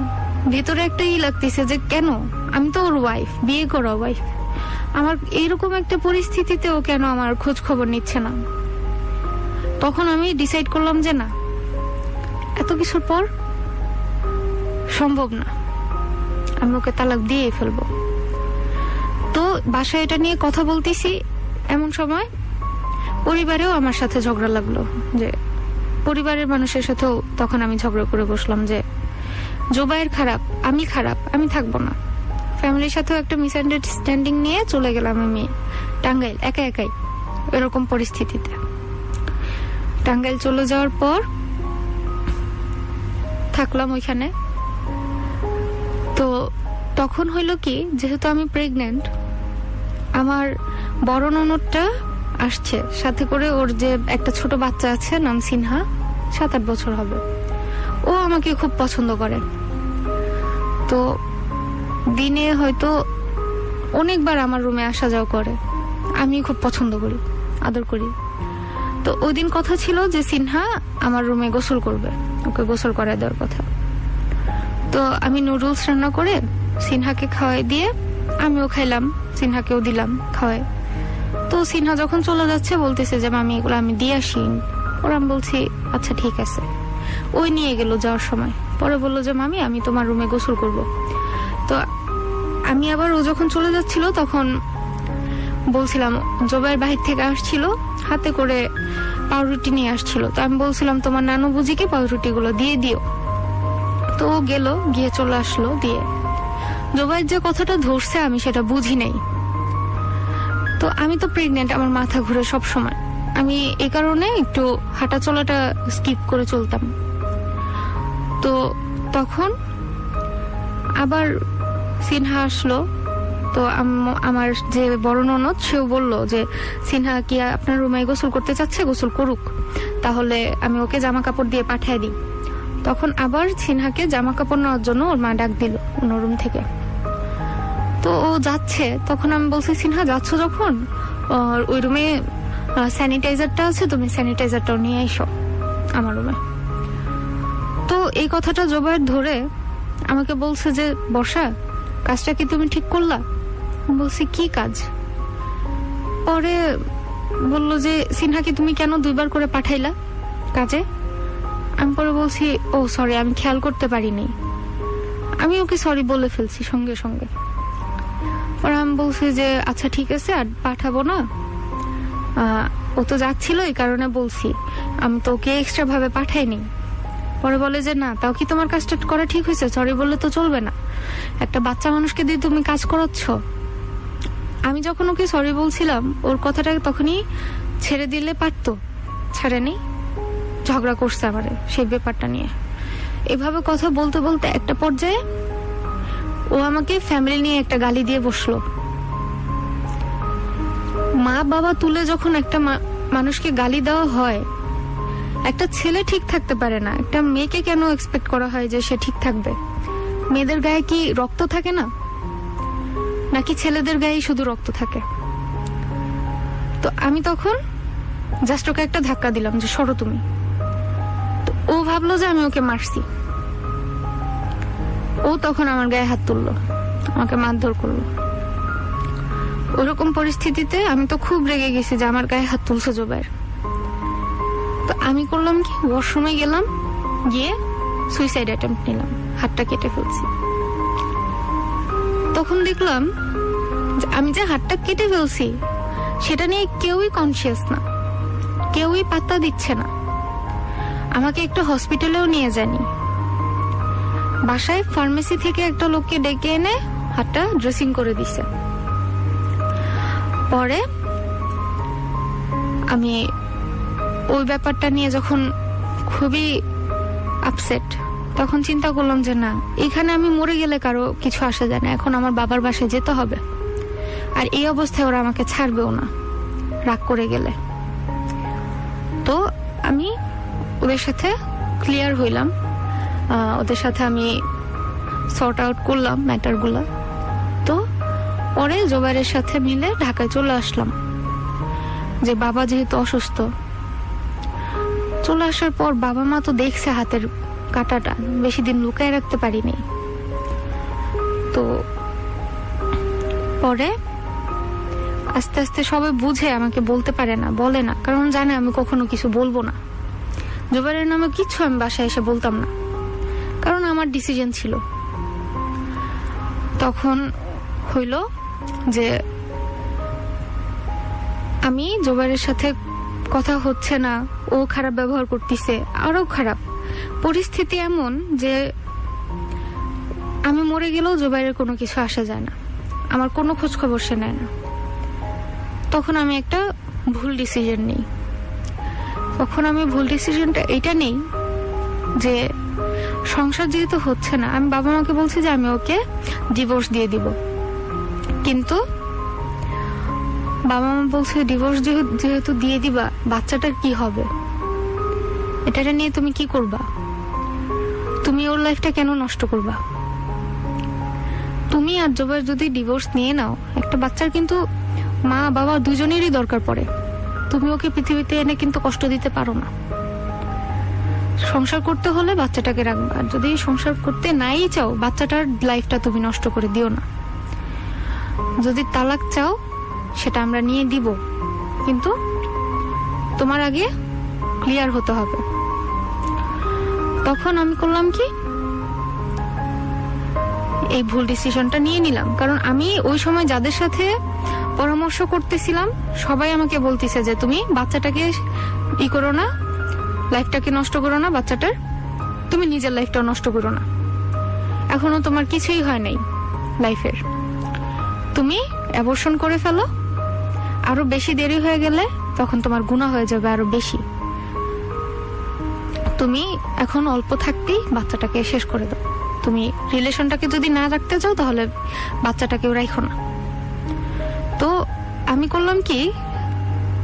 ভেতরে একটা লাগতেছে যে কেন, আমি তো ওর ওয়াইফ, বিয়ে করা ওয়াইফ, আমার এইরকম একটা পরিস্থিতিতে ও কেন আমার খোঁজ খবর নিচ্ছে না। তখন আমি ডিসাইড করলাম যে না, এত কিছুর পর সম্ভব না, আমি ওকে তালাক দিয়ে ফেলবো। তো বাসায় এটা নিয়ে কথা বলতেছি, এমন সময় পরিবারেও আমার সাথে ঝগড়া লাগলো, যে পরিবারের মানুষের সাথেও তখন আমি ঝগড়া করে বসলাম যে জোবাইর খারাপ, আমি থাকবো না। ফ্যামিলির সাথেও একটা মিসআন্ডারস্ট্যান্ডিং নিয়ে চলে গেলাম আমি টাঙ্গাইল, একাই এরকম পরিস্থিতিতে। টাঙ্গাইল চলে যাওয়ার পর থাকলাম ওইখানে। তো তখন হইলো কি, যেহেতু আমি প্রেগনেন্ট, আমার বড় ননদটা আসছে সাথে করে, ওর যে একটা ছোট বাচ্চা আছে নাম সিনহা, 7-8 বছর হবে। ও আমাকে খুব পছন্দ করে। তো দিনে হয়তো অনেকবার আমার রুমে আসা যাওয়া করে, আমি খুব পছন্দ করি, আদর করি। তো ওই দিন কথা ছিল যে সিনহা আমার রুমে গোসল করবে, ওকে গোসল করায় দেওয়ার কথা। তো আমি নুডলস রান্না করে সিনহাকে খাওয়াই দিয়ে আমিও খাইলাম, সিনহাকেও দিলাম খাওয়াই। তো সিনহা যখন চলে যাচ্ছে বলতেছে যে মামি এগুলো আমি দিয়ে আসি, ওরা আমি বলছি আচ্ছা ঠিক আছে। ওই নিয়ে গেল যাওয়ার সময়, পরে বললো যে মামি আমি তোমার রুমে গোসল করব। তো আমি আবার, ও যখন চলে যাচ্ছিল তখন বলছিলাম, জোবাইর বাহির থেকে আসছিল, হাতে করে পাউরুটি নিয়ে আসছিল। তো আমি বলছিলাম তোমার নানু বুঝিকে পাউরুটি গুলো দিয়ে দিও। তো ও গেল, গিয়ে চলে আসলো দিয়ে। জোবাইর যে কথাটা ধরছে আমি সেটা বুঝি নাই। তো আমি তো প্রেগনেন্ট, আমার মাথা ঘুরে সব সময়, আমি এই কারণে একটু হাঁটা চলাটা স্কিপ করে চলতাম। তো তখন আবার সিনহা আসলো। তো আমার যে বড় ননদ, সেও বললো যে সিনহা কি আপনার রুমে গোসল করতে চাচ্ছে, গোসল করুক, তাহলে আমি ওকে জামা কাপড় দিয়ে পাঠিয়ে দিই। তখন আবার সিনহাকে জামা কাপড় নেওয়ার জন্য ওর মা ডাক দিল অন্য রুম থেকে। তো ও যাচ্ছে, তখন আমি বলছি সিনহা যাচ্ছ যখন? ও আর ওই রুমে স্যানিটাইজারটা আছে, তুমি স্যানিটাইজারটাও নিয়ে এসো আমার রুমে। তো এই কথাটা জোবায়ের ধরে আমাকে বলছে যে বর্ষা, কাজটা কি তুমি ঠিক করলা? আমি বলছি কি কাজ? পরে বললো যে সিনহাকে তুমি কেন 2 বার করে পাঠাইলা কাজে? আমি পরে বলছি ও সরি, আমি খেয়াল করতে পারিনি। আমি ওকে সরি বলে ফেলছি সঙ্গে সঙ্গে। পরে আমি বলছি যে আচ্ছা ঠিক আছে, আর পাঠাবো না, ও তো যাচ্ছিল এই কারণে বলছি, আমি তো ওকে এক্সট্রা ভাবে পাঠাইনি। পরে বলে যে না, তাও কি তোমার কাজটা করা ঠিক হয়েছে? সরি বললে তো চলবে না, একটা বাচ্চা মানুষকে দিয়ে তুমি কাজ করাচ্ছ। আমি যখন ওকে সরি বলছিলাম, ওর কথাটা তখনই ছেড়ে দিলে পারতো, ছাড়েনি, ঝগড়া করছে আমারে সেই ব্যাপারটা নিয়ে। এভাবে কথা বলতে বলতে একটা পর্যায়ে ও আমাকে ফ্যামিলি নিয়ে একটা গালি দিয়ে বসলো। মা বাবা তুলে যখন একটা মানুষকে গালি দেওয়া হয়, একটা ছেলে ঠিক থাকতে পারে না, একটা মেয়েকে কেন এক্সপেক্ট করা হয় যে সে ঠিক থাকবে? মেয়েদের গায়ে কি রক্ত থাকে না, নাকি ছেলেদের গায়ে শুধু রক্ত থাকে? তো আমি তখন জাস্ট ওকে একটা ধাক্কা দিলাম যে সরো তুমি। তো ও ভাবলো যে আমি ওকে মারছি। ও তখন আমার গায়ে হাত তুললো, আমাকে মারধর করলো। ওরকম পরিস্থিতিতে আমি তো খুব রেগে গেছি যে আমার গায়ে হাত তুলছে জোবায়ের। তো আমি করলাম কি, ওয়াশরুমে গেলাম, গিয়ে সুইসাইড অ্যাটেম্প্ট নিলাম, হাতটা কেটে ফেলছি। তখন দেখলাম যে আমি যে হাতটা কেটে ফেলছি সেটা নিয়ে কেউই কনসিয়াস না, কেউই পাত্তা দিচ্ছে না। আমাকে একটা হসপিটালেও নিয়ে যায়নি, বাসায় ফার্মেসি থেকে একটা লোককে ডেকে এনে হাতটা ড্রেসিং করে দিছে। পরে আমি ওই ব্যাপারটা নিয়ে যখন খুবই আপসেট, তখন চিন্তা করলাম যে না, এখানে আমি মরে গেলে কারো কিছু আসে যায় না, এখন আমার বাবার বাসায় যেতে হবে। আর এই অবস্থায় ওরা আমাকে ছাড়বেও না রাগ করে গেলে। তো আমি ওদের সাথে ক্লিয়ার হইলাম, ওদের সাথে আমি সর্ট আউট করলাম ম্যাটারগুলা। তো পরে জোবায়ের সাথে মিলে ঢাকায় চলে আসলাম, যে বাবা যেহেতু অসুস্থ। চলে আসার পর বাবা মা তো দেখছে হাতের কাটাটা, বেশি দিন লুকায় রাখতে পারিনি। তো পরে আস্তে আস্তে সবাই বুঝে, আমাকে বলতে পারে না, বলে না, কারণ জানে আমি কখনো কিছু বলবো না। জোবায়ের নামে কিছু আমি বাসায় এসে বলতাম না, কারণ আমার ডিসিশন ছিল। তখন হইল যে আমি জোবায়ের সাথে কথা হচ্ছে না, ও খারাপ ব্যবহার করতেছে, আরো খারাপ পরিস্থিতি এমন যে আমি মরে গেলেও জোবায়ের কোনো কিছু আসা যায় না, আমার কোনো খোঁজ খবর সে নেয় না। তখন আমি একটা ভুল ডিসিশন নিই। তখন আমি ভুল ডিসিশনটা এটা নেই যে সংসার যেহেতু হচ্ছে না, আমি বাবা মাকে বলছি যে আমি ওকে ডিভোর্স দিয়ে দিব। কিন্তু বাবা মা বলছে ডিভোর্স যেহেতু দিয়ে দিবা, বাচ্চাটার কি হবে? এটা নিয়ে তুমি কি করবা? তুমি ওর লাইফটা কেন নষ্ট করবা? তুমি আর জোবায়ের যদি ডিভোর্স নিয়ে নাও, একটা বাচ্চার কিন্তু মা বাবা দুজনেরই দরকার পড়ে। তুমি ওকে পৃথিবীতে এনে কিন্তু কষ্ট দিতে পারো না। সংসার করতে হলে বাচ্চাটাকে রাখবা, আর যদি সংসার করতে নাই চাও, বাচ্চাটার লাইফটা তুমি নষ্ট করে দিও না। যদি তালাক চাও, সেটা আমরা নিয়ে দিব, কিন্তু তোমার আগে ক্লিয়ার হতে হবে। তখন আমি করলাম কি, এই ভুল ডিসিশনটা নিয়ে নিলাম। কারণ আমি ওই সময় যাদের সাথে পরামর্শ করতেছিলাম, সবাই আমাকে বলতেছে যে তুমি বাচ্চাটাকে ই করো না, লাইফটাকে নষ্ট করো না বাচ্চাটার, তুমি নিজের লাইফটাও নষ্ট করো না। এখনো তোমার কিছুই হয় নাই লাইফের, তুমি অ্যাবর্শন করে ফেলো, আরো বেশি দেরি হয়ে গেলে তখন তোমার গুনাহ হয়ে যাবে আরো বেশি। তুমি এখন অল্প থাকতেই বাচ্চাটাকে শেষ করে দাও। তুমি রিলেশনটাকে যদি না রাখতে চাও, তাহলে বাচ্চাটাকেও রাখো না। তো আমি করলাম কি,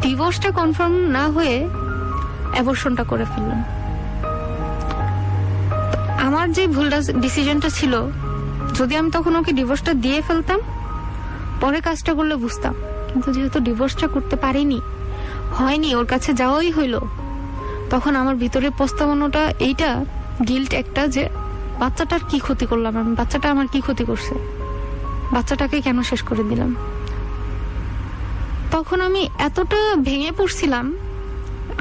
ডিভোর্সটা কনফার্ম না হয়ে অ্যাবর্শনটা করে ফেললাম। আমার যে ভুল ডিসিশনটা ছিল, যদি আমি তখন ওকে ডিভোর্সটা দিয়ে ফেলতাম, পরে কাজটা করলে বুঝতাম। কিন্তু যেহেতু ডিভোর্সটা করতে পারিনি, হয়নি, ওর কাছে যাওয়াই হইলো, তখন আমার ভিতরে পস্তাবনাটা এইটা, গিল্ট একটা, যে বাচ্চাটার কি ক্ষতি করলাম আমি, বাচ্চাটা আমার কি ক্ষতি করছে, বাচ্চাটাকে কেন শেষ করে দিলাম। তখন আমি এতটা ভেঙে পড়ছিলাম,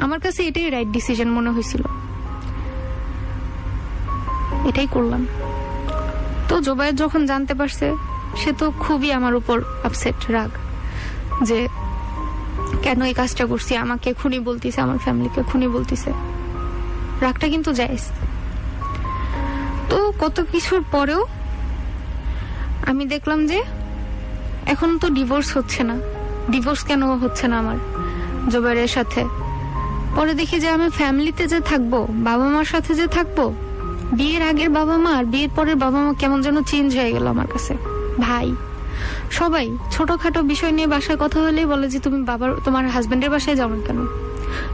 আমার কাছে এটাই রাইট ডিসিশন মনে হয়েছিল, এটাই করলাম। তো জোবায়ের যখন জানতে পারছে, সে তো খুবই আমার উপর আপসেট, রাগ, যে কেন এই কাজটা করছি, আমাকে খুনি বলতিছে, আমার ফ্যামিলিকে খুনি বলতিছে। রাগটা কিন্তু জায়েজ। তো কত কিছুর পরেও আমি দেখলাম যে এখন তো ডিভোর্স হচ্ছে না, ডিভোর্স কেন হচ্ছে না আমার জোবায়ের সাথে। পরে দেখি যে আমি ফ্যামিলিতে যে থাকবো, বাবা মার সাথে যে থাকবো, বিয়ের আগের বাবা মা আর বিয়ের পরের বাবা মা কেমন যেন চেঞ্জ হয়ে গেল আমার কাছে। ভাই সবাই ছোটখাটো বিষয় নিয়ে বাসায় কথা হলেই বলে যে তুমি তোমার হাজবেন্ডের বাসায় যাও না কেন,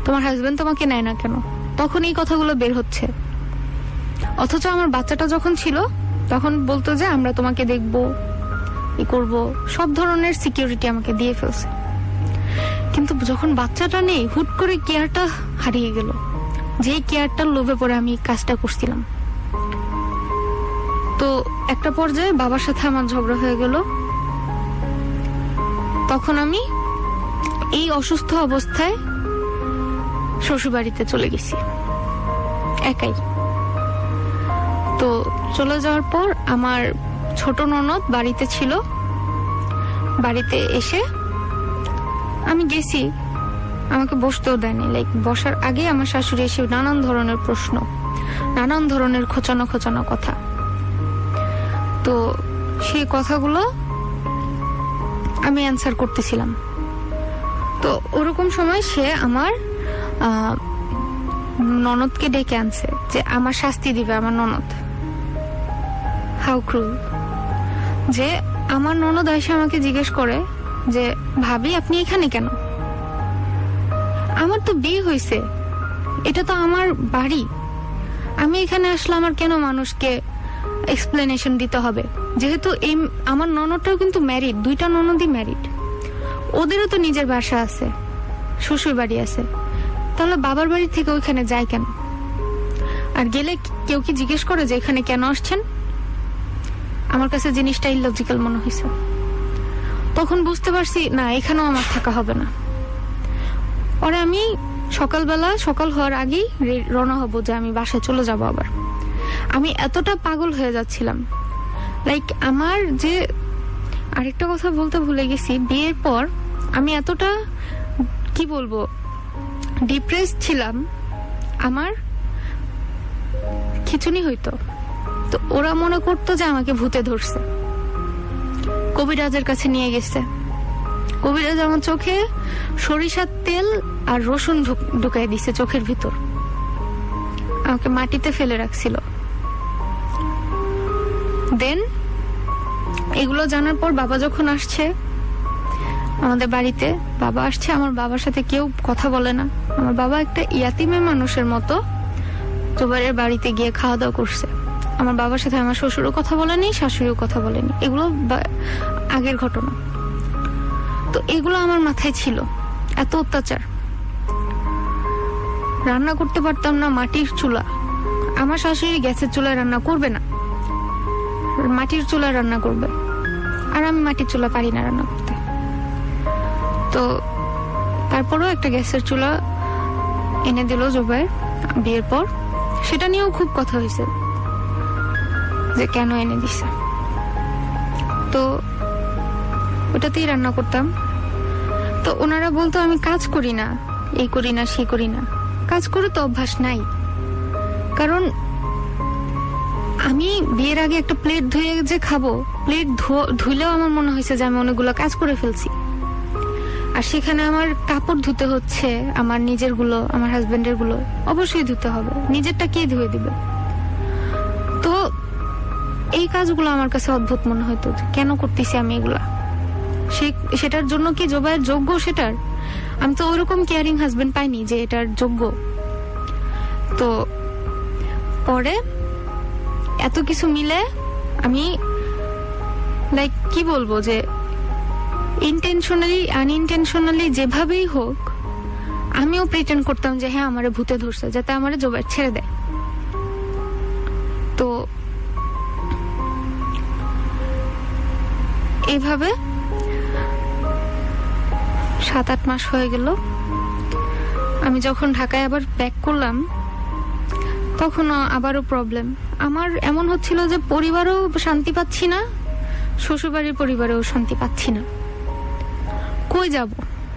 তোমার হাজবেন্ড তোমাকে নেয় না কেন, তখন এই কথাগুলো বের হচ্ছে। অথচ আমার বাচ্চাটা যখন ছিল তখন বলতো যে আমরা তোমাকে দেখবো, ই করবো, সব ধরনের সিকিউরিটি আমাকে দিয়ে ফেলছে। কিন্তু যখন বাচ্চাটা নেই, হুট করে কেয়ারটা হারিয়ে গেল, যে কেয়ারটার লোভে পড়ে আমি কাজটা করছিলাম। তো একটা পর্যায়ে বাবার সাথে আমার ঝগড়া হয়ে গেল। তখন আমি এই অসুস্থ অবস্থায় শ্বশুরবাড়িতে চলে গেছি একাই। তো চলে যাওয়ার পর আমার ছোট ননদ বাড়িতে ছিল। বাড়িতে এসে আমি গেছি, আমাকে বসতেও দেয়নি। লাইক বসার আগে আমার শাশুড়ি এসে নানান ধরনের প্রশ্ন, নানান ধরনের খোঁচানো খোঁচানো কথা। তো সেই কথাগুলো আমি অ্যান্সার করতেছিলাম। তো ওরকম সময় সে আমার ননদকে ডেকে আনছে যে আমার শাস্তি দিবে আমার ননদ। হাউ ক্রুল! যে আমার ননদ এসে আমাকে জিজ্ঞেস করে যে ভাবি আপনি এখানে কেন? আমার তো বিয়ে হয়েছে, এটা তো আমার বাড়ি, আমি এখানে আসলে আমার কেন মানুষকে এক্সপ্লেনেশন দিতে হবে? যেহেতু এই আমার ননদটাও কিন্তু ম্যারিড, দুইটা ননদই ম্যারিড, ওদেরও তো নিজের বাসা আছে, শ্বশুর বাড়ি আছে, তাহলে বাবার বাড়ি থেকে ওইখানে যায় কেন? আর গেলে কেউ কি জিজ্ঞেস করে যে এখানে কেন আসছেন? আমার কাছে জিনিসটা ইলজিক্যাল মনে হয়েছে। তখন বুঝতে পারছি না, এখানেও আমার থাকা হবে না। পরে আমি সকালবেলা, সকাল হওয়ার আগেই রওনা হব যে আমি বাসায় চলে যাব। আবার আমি এতটা পাগল হয়ে যাচ্ছিলাম, লাইক আমার যে আরেকটা কথা বলতে ভুলে গেছি, বিয়ের পর আমি এতটা কি বলবো ডিপ্রেস ছিলাম, আমার খিচুনি হইতো। তো ওরা মনে করতো যে আমাকে ভূতে ধরছে, কবিরাজের কাছে নিয়ে গেছে। কবিরাজ আমার চোখে সরিষার তেল আর রসুন ঢুকাই দিছে চোখের ভিতর, আমাকে মাটিতে ফেলে রাখছিল। দেন এগুলো জানার পর বাবা যখন আসছে আমাদের বাড়িতে, বাবা আসছে, আমার বাবার সাথে কেউ কথা বলে না। আমার বাবা একটা ইয়াতিমে মানুষের মতো জোবাইরের বাড়িতে গিয়ে খাওয়া দাওয়া করছে। আমার বাবার সাথে আমার শ্বশুরও কথা বলেনি, শাশুড়িও কথা বলেনি, এগুলো আগের ঘটনা। তো এগুলো আমার মাথায় ছিল, এত অত্যাচার। রান্না করতে পারতাম না, মাটির চুলা, আমার শাশুড়ি গ্যাসের চুলায় রান্না করবে না, মাটির চুলায় রান্না করবে, আর আমি মাটির চুলা পারি না রান্না করতে। তো তারপরেও একটা গ্যাসের চুলা এনে দিল জোবাইর বিয়ের পর। সেটা নিয়েও খুব কথা হয়েছে যে কেন এনে দিছে। তো ওটাতেই রান্না করতাম। তো ওনারা বলতো আমি কাজ করি না, এই করি না, সেই করি না। কাজ করে তো অভ্যাস নাই, কারণ আমি বিয়ের আগে একটা প্লেট ধুয়ে যে খাবো, প্লেট ধুইলেও আমার মনে হয়েছে যে আমি অনেকগুলো কাজ করে ফেলছি। আর সেখানে আমার কাপড় ধুতে হচ্ছে, আমার নিজের গুলো, আমার হাজবেন্ডের গুলো অবশ্যই ধুতে হবে, নিজেরটা কে ধুয়ে দিবে? তো এই কাজগুলো আমার কাছে অদ্ভুত মনে হতো, কেন করতেছি আমি এগুলা। সেটার জন্য কি জোবাইর যোগ্য? সেটার আমি তো ওরকম কেয়ারিং হাজবেন্ড পাইনি যে এটার যোগ্য। তো পরে এত কিছু মিলে আমি লাইক কি বলবো, যে ইন্টেনশনালি আনইনটেনশনালি যেভাবেই হোক আমিও প্রিটেন্ড করতাম যে হ্যাঁ আমারে ভূতে ধরছে, যাতে আমারে জোবাইর ছেড়ে দেয়। তো এইভাবে 7-8 মাস হয়ে গেল। আমি যখন ঢাকায় আবার ব্যাক করলাম তখন আবারও প্রবলেম। আমার এমন হচ্ছিল যে পরিবারেও শান্তি পাচ্ছি না, শ্বশুরবাড়ির পরিবারেও শান্তি পাচ্ছি না। কই যাব?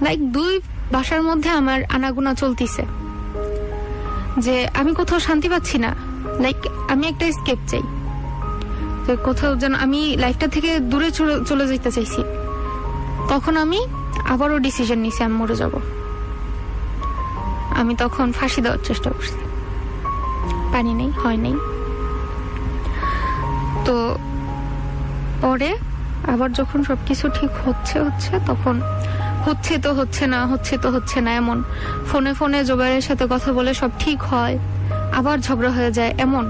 লাইক 2 বাসার মধ্যে আমার আনাগোনা চলতিছে যে আমি কোথাও শান্তি পাচ্ছি না। লাইক আমি একটা এসকেপ চাই, যে কোথাও যেন আমি লাইফটা থেকে দূরে চলে যেতে চাইছি। তখন আমি আবারও ডিসিশন নিছি আমি মরে যাব। আমি তখন ফাঁসি দেওয়ার চেষ্টা করছি, পানি নেই, হয় নাই। তো পরে আবার যখন সবকিছু ঠিক হচ্ছে তখন হচ্ছে না এমন ফোনে ফোনে জোবাইরের সাথে কথা বলে সব ঠিক হয়, আবার ঝগড়া হয়ে যায় এমন।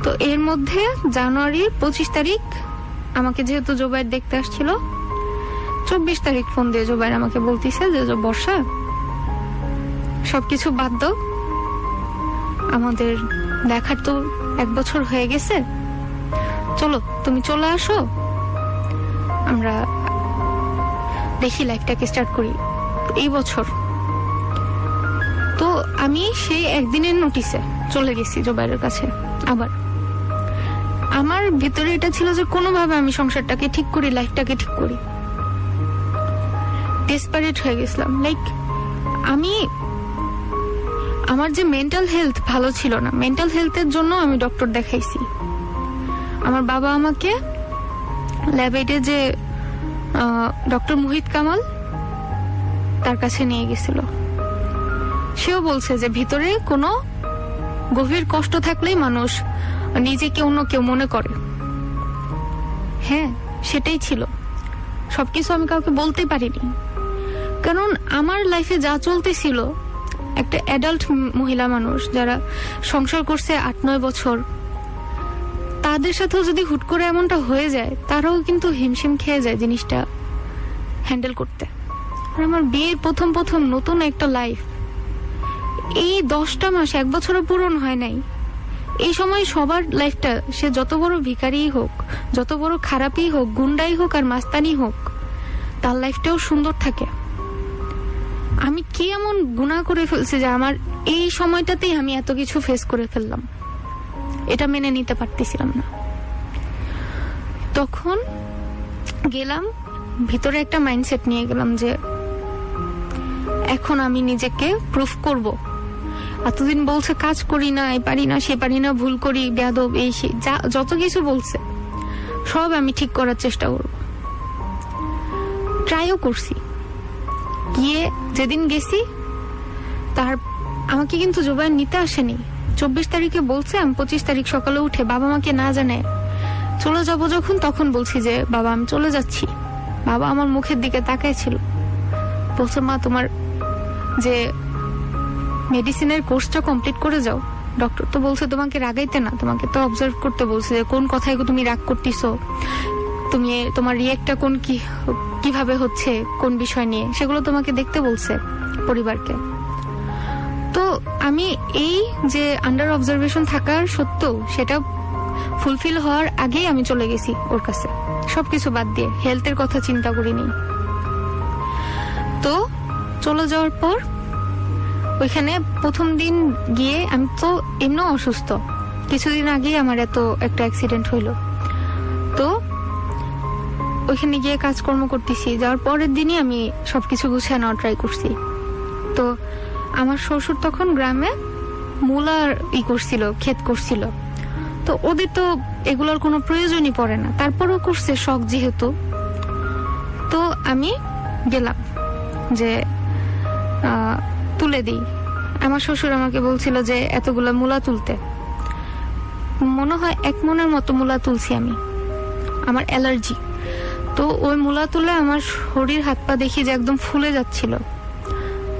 তো এর মধ্যে জানুয়ারির 25 তারিখ আমাকে যেহেতু জোবাইর দেখতে আসছিল, 24 তারিখ ফোন দিয়ে জোবাইর আমাকে বলতিছে যে বর্ষা সবকিছু বাদ দাও, আমাদের দেখার তো 1 বছর হয়ে গেছে, চলো তুমি চলে আসো, আমরা দেখি লাইফটাকে স্টার্ট করি এই বছর। তো আমি সেই একদিনের নোটিসে চলে গেছি জোবাইরের কাছে। আবার আমার ভিতরে এটা ছিল যে কোনোভাবে আমি সংসারটাকে ঠিক করি, লাইফটাকে ঠিক করি। ডেসপারেট হয়ে গেছিলাম। লাইক আমার যে মেন্টাল হেলথ ভালো ছিল না, মেন্টাল হেলথের জন্য আমি ডক্টর দেখাইছি। আমার বাবা আমাকে ল্যাবেটে যে ডক্টর মোহিত কামাল তার কাছে নিয়ে গেছিল। সেও বলছে যে ভিতরে কোনো গভীর কষ্ট থাকলেই মানুষ নিজেকে অন্য কেউ মনে করে। হ্যাঁ, সেটাই ছিল। সবকিছু আমি কাউকে বলতে পারিনি, কারণ আমার লাইফে যা চলতেছিল, একটা অ্যাডাল্ট মহিলা মানুষ যারা সংসার করছে 8-9 বছর, তাদের সাথেও যদি হুট করে এমনটা হয়ে যায়, তারাও কিন্তু হিমশিম খেয়ে যায় জিনিসটা হ্যান্ডেল করতে। আর আমার বিয়ের প্রথম নতুন একটা লাইফ, এই 10টা মাস 1 বছরও পূরণ হয় নাই। এই সময় সবার লাইফটা, সে যত বড় ভিখারিই হোক, যত বড় খারাপই হোক, গুন্ডাই হোক আর মাস্তানি হোক, তার লাইফটাও সুন্দর থাকে। আমি কি এমন গুনাহ করে ফেলছি যে আমার এই সময়টাতেই আমি এত কিছু ফেস করে ফেললাম, এটা মেনে নিতে পারতেছিলাম না। তখন গেলাম ভিতরে একটা মাইন্ডসেট নিয়ে গেলাম যে এখন আমি নিজেকে প্রুফ করব। এতদিন বলছে কাজ করি না, এই পারি না, সে পারি না, ভুল করি, বেয়াদব, এই সে যত কিছু বলছে সব আমি ঠিক করার চেষ্টা করব। ট্রাইও করছি। গিয়ে যেদিন গেছি, আমাকে কিন্তু জোবাইর নিতে আসেনি। 24 তারিখে বলছে, আমি 25 তারিখ সকালে উঠে বাবা মাকে না জানে চলে যাব যখন, তখন বলছি যে বাবা আমি চলে যাচ্ছি। বাবা আমার মুখের দিকে তাকায় ছিল, বলছে মা তোমার যে মেডিসিনের কোর্সটা কমপ্লিট করে যাও, ডক্টর তো বলছে তোমাকে রাগাইতে না, তোমাকে তো অবজার্ভ করতে বলছে কোন কথায় তুমি রাগ করতেছো, তুমি তোমার রিয়েক্টটা কিভাবে হচ্ছে, কোন বিষয় নিয়ে, সেগুলো তোমাকে দেখতে বলছে পরিবারকে। তো আমি এই যে আন্ডার অবজারভেশন থাকার সত্ত্বেও সেটা ফুলফিল হওয়ার আগেই আমি চলে গেছি ওর কাছে, সবকিছু বাদ দিয়ে, হেলথের কথা চিন্তা করিনি। তো চলে যাওয়ার পর ওইখানে প্রথম দিন গিয়ে, আমি তো এমনিও অসুস্থ, কিছুদিন আগেই আমার এত একটা অ্যাক্সিডেন্ট হইলো। তো ওইখানে গিয়ে কাজকর্ম করতেছি, যাওয়ার পরের দিনই আমি সবকিছু গুছিয়ে নেওয়ার ট্রাই করছি। তো আমার শ্বশুর তখন গ্রামে মূলার করছিল, ক্ষেত করছিল। তো ওদের তো এগুলোর কোনো প্রয়োজনই পড়ে না, তারপরও করছে শখ যেহেতু। তো আমি গেলাম যে তুলে দিই। আমার শ্বশুর আমাকে বলছিল যে এতগুলা মূলা তুলতে, মনে হয় 1 মনের মতো মূলা তুলছি আমি, আমার অ্যালার্জি। তো ওই মূলা তুলে আমার শরীর হাত পা দেখি যে একদম ফুলে যাচ্ছিল।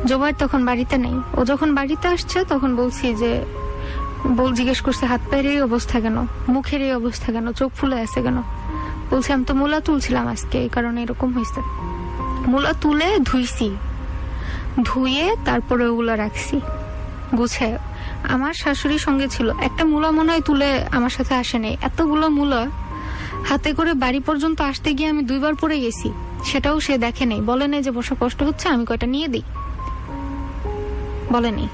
জোবাইর তখন বাড়িতে নেই, ও যখন বাড়িতে আসছে তখন বলছি যে জিজ্ঞেস করছে হাত পায়ের এই অবস্থা কেন, মুখের এই অবস্থা কেন, চোখ ফুলে আছে কেন। বলছে আমি তো মূলা তুলছিলাম আজকে, এই কারণে এরকম হয়েছে। মূলা তুলে ধুইছি, ধুয়ে তারপরে ওগুলা রাখছি গুছায়। আমার শাশুড়ির সঙ্গে ছিল, একটা মূলা মনে হয় তুলে আমার সাথে আসে নাই। এতগুলো মূলা হাতে করে বাড়ি পর্যন্ত আসতে গিয়ে আমি 2 বার পড়ে গেছি, সেটাও সে দেখে নেই, বলে নেই যে বসা কষ্ট হচ্ছে আমি কয়টা নিয়ে দিই, বলেনি।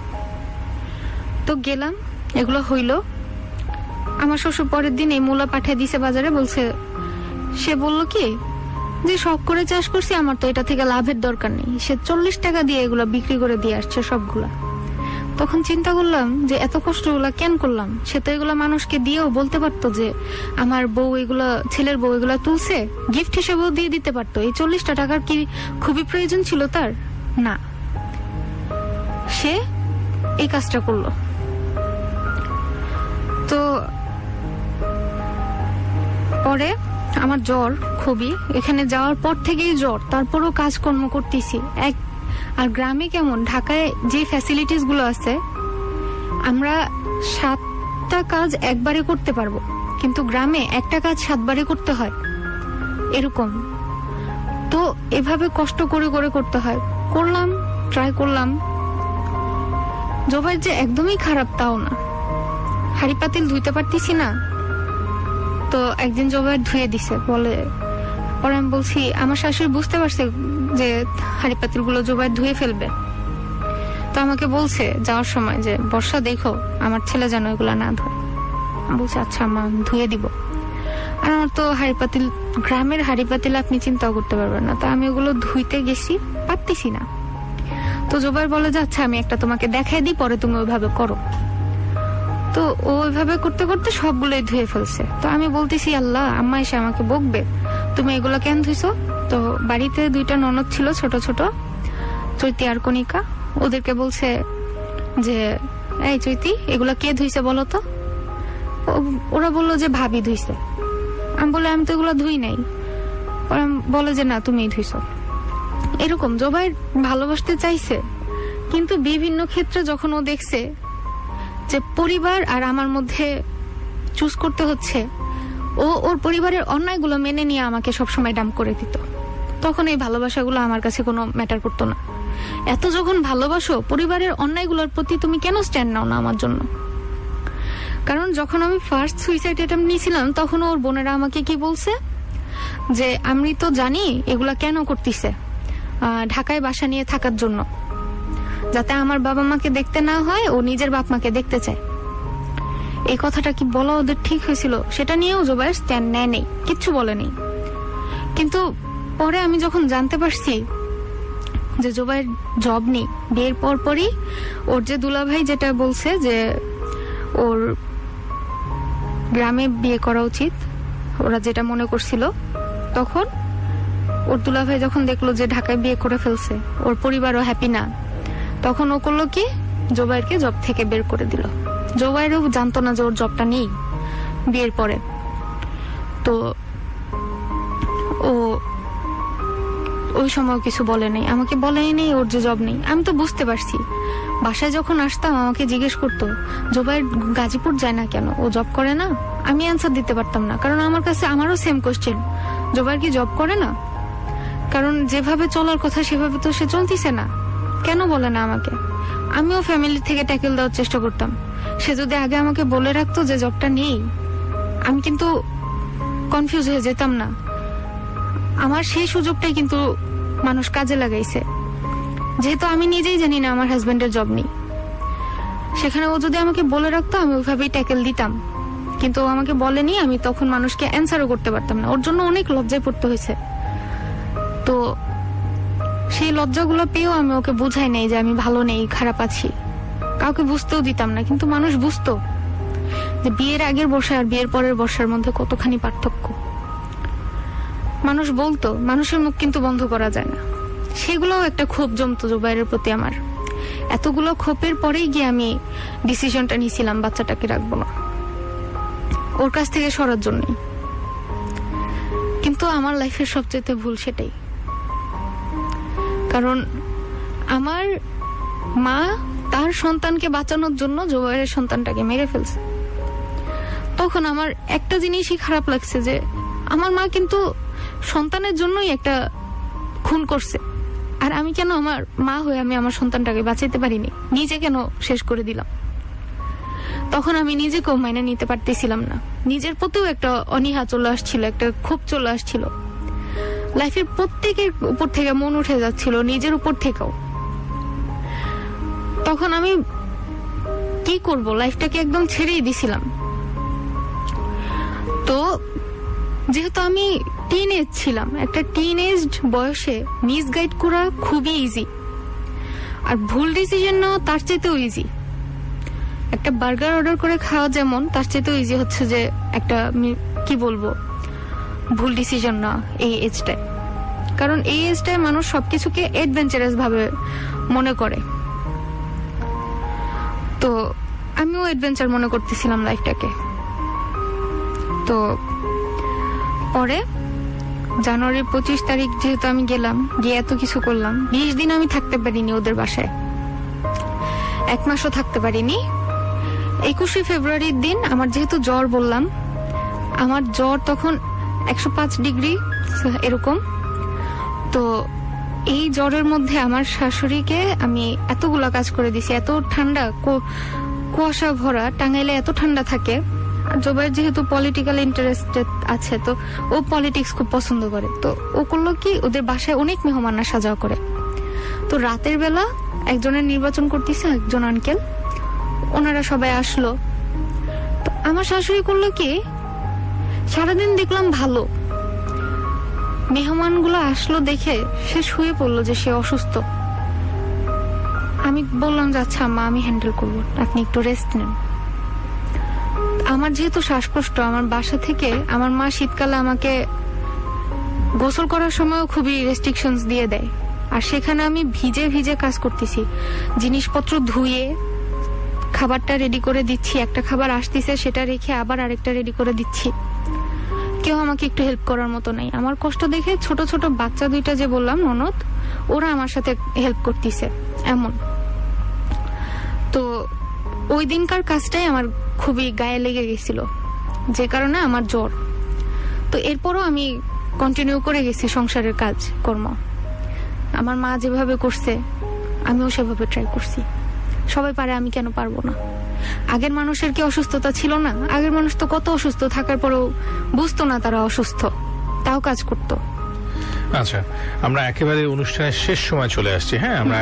তো গেলাম, এগুলো হইল। আমার শ্বশুর পরের দিন এই মূলা পাঠিয়ে দিছে বাজারে, বলছে, সে বলল কি যে শখ করে চাষ করছি, আমার তো এটা থেকে লাভের দরকার নেই, সে 40 টাকা দিয়ে এগুলা বিক্রি করে দিয়ে আসছে সবগুলা। তখন চিন্তা করলাম যে এত কষ্টগুলা কেন করলাম, সে তো এগুলা মানুষকে দিয়েও বলতে পারতো যে আমার বউ এগুলা, ছেলের বউ এগুলা তুলছে, গিফট হিসেবেও দিয়ে দিতে পারতো। এই 40টা টাকার কি খুবই প্রয়োজন ছিল তার? না, সে এই কাজটা করলো। তো পরে আমার জ্বর খুবই, এখানে যাওয়ার পর থেকেই জ্বর, তারপরও কাজকর্ম করতেছি। আর গ্রামে কেমন, ঢাকায় যে ফ্যাসিলিটিস গুলো আছে, আমরা 7টা কাজ একবারে করতে পারবো, কিন্তু গ্রামে একটা কাজ 7 বারে করতে হয়, এরকম। তো এভাবে কষ্ট করে করে করতে হয়। করলাম, ট্রাই করলাম। জবাই যে একদমই খারাপ তাও না, হাড়ি পাতিল ধুইতে পারতেছি না, তো একদিন জবাই ধুয়ে দিছে, বলে। পরে আমি বলছি, আমার শাশুড়ি বুঝতে পারছে যে হাড়ি পাতিল গুলো জবাই ধুয়ে ফেলবে, তো আমাকে বলছে যাওয়ার সময় যে বর্ষা দেখো আমার ছেলে যেন এগুলা না ধোয়। আমি বলছি আচ্ছা আম্মা, ধুয়ে দিব। আর আমার তো হাড়ি পাতিল, গ্রামের হাড়ি পাতিল আপনি চিন্তাও করতে পারবেন না, তো আমি ওগুলো ধুইতে গেছি, পারতেছি না। তো জবাই বলে যে আচ্ছা আমি একটা তোমাকে দেখাই দিই, পরে তুমি ওইভাবে করো। তো ওইভাবে করতে করতে সবগুলোই ধুয়ে ফেলছে। তো আমি বলতেছি আল্লাহ, আম্মা এসে আমাকে বকবে, তুমি এগুলো কেন ধুইছো? তো বাড়িতে 2টা ননদ ছিল ছোট ছোট, চৈতি আর কণিকা, ওদেরকে বলছে যে এই চৈতি, এগুলা কে ধুইছে বলো তো? ওরা বললো যে ভাবি ধুইছে। আমি বলে আমি তো এগুলো ধুই নাই। বলে যে না তুমিই ধুইছো। এরকম জবাই ভালোবাসতে চাইছে, কিন্তু বিভিন্ন ক্ষেত্রে যখন ও দেখছে যে পরিবার আর আমার মধ্যে চুজ করতে হচ্ছে, ও ওর পরিবারের অন্যায়গুলো মেনে নিয়ে আমাকে সবসময় ডাম্প করে দিত। তখন এই ভালোবাসাগুলো আমার কাছে কোনো ম্যাটার করতো না। এত যখন ভালোবাসো, পরিবারের অন্যায়গুলোর প্রতি তুমি কেন স্ট্যান্ড নাও না আমার জন্য? কারণ যখন আমি ফার্স্ট সুইসাইড অ্যাটেম্প্ট নিয়েছিলাম, তখন ওর বোনেরা আমাকে কি বলছে যে আমি তো জানি এগুলা কেন করতেছে, ঢাকায় বাসা নিয়ে থাকার জন্য, যাতে আমার বাবা মাকে দেখতে না হয়, ও নিজের বাপ মাকে দেখতে চায়। এই কথাটা কি বলা ওদের ঠিক হয়েছিল? সেটা নিয়েও জোবাইর স্ট্যান্ড নেয় নেই, কিচ্ছু বলেনি। কিন্তু পরে আমি যখন জানতে পারছি যে জোবাইর জব নেই, বিয়ের পরই ওর যে দুলাভাই যেটা বলছে যে ওর গ্রামে বিয়ে করা উচিত, ওরা যেটা মনে করছিল, তখন ওর দুলাভাই যখন দেখলো যে ঢাকায় বিয়ে করে ফেলছে, ওর পরিবারও হ্যাপি না, তখন ও করলো কি, জোবাইরকে জব থেকে বের করে দিল। জোবাইরও জানতো না যে ওর জবটা নেই বিয়ের পরে। তো ও ওই সময় কিছু বলে নাই, আমাকে বলেই নেই ওর যে জব নেই। আমি তো বুঝতে পারছি। বাসায় যখন আসতাম আমাকে জিজ্ঞেস করতো জোবাইর গাজীপুর যায় না কেন, ও জব করে না? আমি অ্যান্সার দিতে পারতাম না, কারণ আমার কাছে আমারও সেম কোশ্চেন, জোবাইর কি জব করে না? কারণ যেভাবে চলার কথা সেভাবে তো সে চলতিছে না, কেন বলে না আমাকে? আমিও ফ্যামিলি থেকে ট্যাকেল দেওয়ার চেষ্টা করতাম। সে যদি আগে আমাকে বলে রাখতো যে জবটা নেই, আমি কিন্তু কনফিউজ হয়ে যেতাম না। আমার সেই সুযোগটাই কিন্তু মানুষ কাজে লাগাইছে, যেহেতু আমি নিজেই জানি না আমার হাজবেন্ডের জব নেই। সেখানে ও যদি আমাকে বলে রাখতো, আমি ওইভাবেই ট্যাকেল দিতাম, কিন্তু ও আমাকে বলেনি। আমি তখন মানুষকে অ্যান্সারও করতে পারতাম না, ওর জন্য অনেক লজ্জায় পড়তে হয়েছে। তো সেই লজ্জাগুলো পেয়েও আমি ওকে বুঝাই নাই যে আমি ভালো নেই, খারাপ আছি, কাউকে বুঝতেও দিতাম না। কিন্তু মানুষ বুঝতো যে বিয়ের আগের বর্ষা আর বিয়ের পরের বর্ষার মধ্যে কতখানি পার্থক্য। মানুষ বলতো, মানুষের মুখ কিন্তু বন্ধ করা যায় না। সেগুলোও একটা ক্ষোভ জমতো জোবাইরের প্রতি আমার। এতগুলো ক্ষোভের পরেই গিয়ে আমি ডিসিশনটা নিয়েছিলাম বাচ্চাটাকে রাখবো না, ওর কাছ থেকে সরার জন্যই। কিন্তু আমার লাইফের সবচেয়ে ভুল সেটাই, কারণ আমার মা তার সন্তানকে বাঁচানোর জন্য জোবাইরের সন্তানটাকে মেরে ফেলছে। তখন আমার একটা জিনিসই খারাপ লাগছে যে আমার মা কিন্তু সন্তানের জন্যই একটা খুন করছে, আর আমি কেন আমার মা হয়ে আমি আমার সন্তানটাকে বাঁচাইতে পারিনি, নিজে কেন শেষ করে দিলাম। তখন আমি নিজেকেও মাইনে নিতে পারতেছিলাম না, নিজের প্রতিও একটা অনীহা চলে আসছিল, একটা ক্ষোভ চলে আসছিল। লাইফের প্রত্যেকের উপর থেকে মন উঠে যাচ্ছিল, নিজের উপর থেকেও। তখন আমি কি করব, লাইফটাকে একদম ছেড়েই দিছিলাম। তো যেহেতু আমি টিনেজ ছিলাম, একটা টিনেজ বয়সে মিসগাইড করা খুবই ইজি, আর ভুল ডিসিশন নেওয়া তার চাইতেও ইজি। একটা বার্গার অর্ডার করে খাওয়া যেমন, তার চাইতেও ইজি হচ্ছে যে একটা কি বলবো ভুল ডিসিশন নেওয়া এই এজটায়। কারণ এই এজটায় মানুষ সবকিছুকে অ্যাডভেঞ্চারাস ভাবে মনে করে। তো আমিও অ্যাডভেঞ্চার মনে করতেছিলাম লাইফটাকে। তো পরে জানুয়ারির 25 তারিখ যেহেতু আমি গেলাম, গিয়ে এত কিছু করলাম, 20 দিন আমি থাকতে পারিনি ওদের বাসায়, 1 মাসও থাকতে পারিনি। 21 ফেব্রুয়ারির দিন আমার যেহেতু জ্বর বললাম, আমার জ্বর তখন 105 ডিগ্রি এরকম। তো এই জ্বরের মধ্যে আমার শাশুড়িকে আমি এতগুলা কাজ করে দিছি, এত ঠান্ডা, কুয়াশা ভরা, টাঙ্গাইলে এত ঠান্ডা থাকে। আর জুবাইর যেহেতু পলিটিক্যাল ইন্টারেস্টেড আছে, তো ও পলিটিক্স খুব পছন্দ করে। তো ও করলো কি, ওদের বাসায় অনেক মেহমান আসা যাওয়া করে। তো রাতের বেলা একজনের নির্বাচন করতেছে, একজন আঙ্কেল, ওনারা সবাই আসলো। তো আমার শাশুড়ি করলো কি, সারাদিন দেখলাম ভালো, মেহমানগুলো আসলো দেখে সে শুয়ে পড়লো যে সে অসুস্থ। আমি বললাম যে আচ্ছা আম্মা, আমি হ্যান্ডেল করবো, আপনি একটু রেস্ট নেন। আমার যেহেতু শ্বাসকষ্ট, আমার বাসা থেকে আমার মা শীতকালে আমাকে গোসল করার সময় খুবই রেস্ট্রিকশনস দিয়ে দেয়, আর সেখানে আমি ভিজে ভিজে কাজ করতেছি, জিনিসপত্র ধুয়ে খাবারটা রেডি করে দিচ্ছি, একটা খাবার আসতেছে সেটা রেখে আবার আরেকটা রেডি করে দিচ্ছি, কেউ আমাকে একটু হেল্প করার মতো নাই। আমার কষ্ট দেখে ছোট ছোট বাচ্চা দুইটা যে বললাম ননদ, ওরা আমার সাথে হেল্প করতেছে এমন। তো ওই দিনকার কাজটাই আমার খুবই গায়ে লেগে গেছিল, যে কারণে আমার জ্বর। তো এরপরও আমি কন্টিনিউ করে গেছি সংসারের কাজ কর্ম। আমার মা যেভাবে করছে আমিও সেভাবে ট্রাই করছি। সবাই পারে, আমি কেন পারবো না? আগের মানুষের কি অসুস্থতা ছিল না? আগের মানুষ তো কত অসুস্থ থাকার পরেও বুঝতো না তারা অসুস্থ, তাও কাজ করতো। আচ্ছা, আমরা একেবারে অনুষ্ঠানের শেষ সময় চলে আসছি। হ্যাঁ, আমরা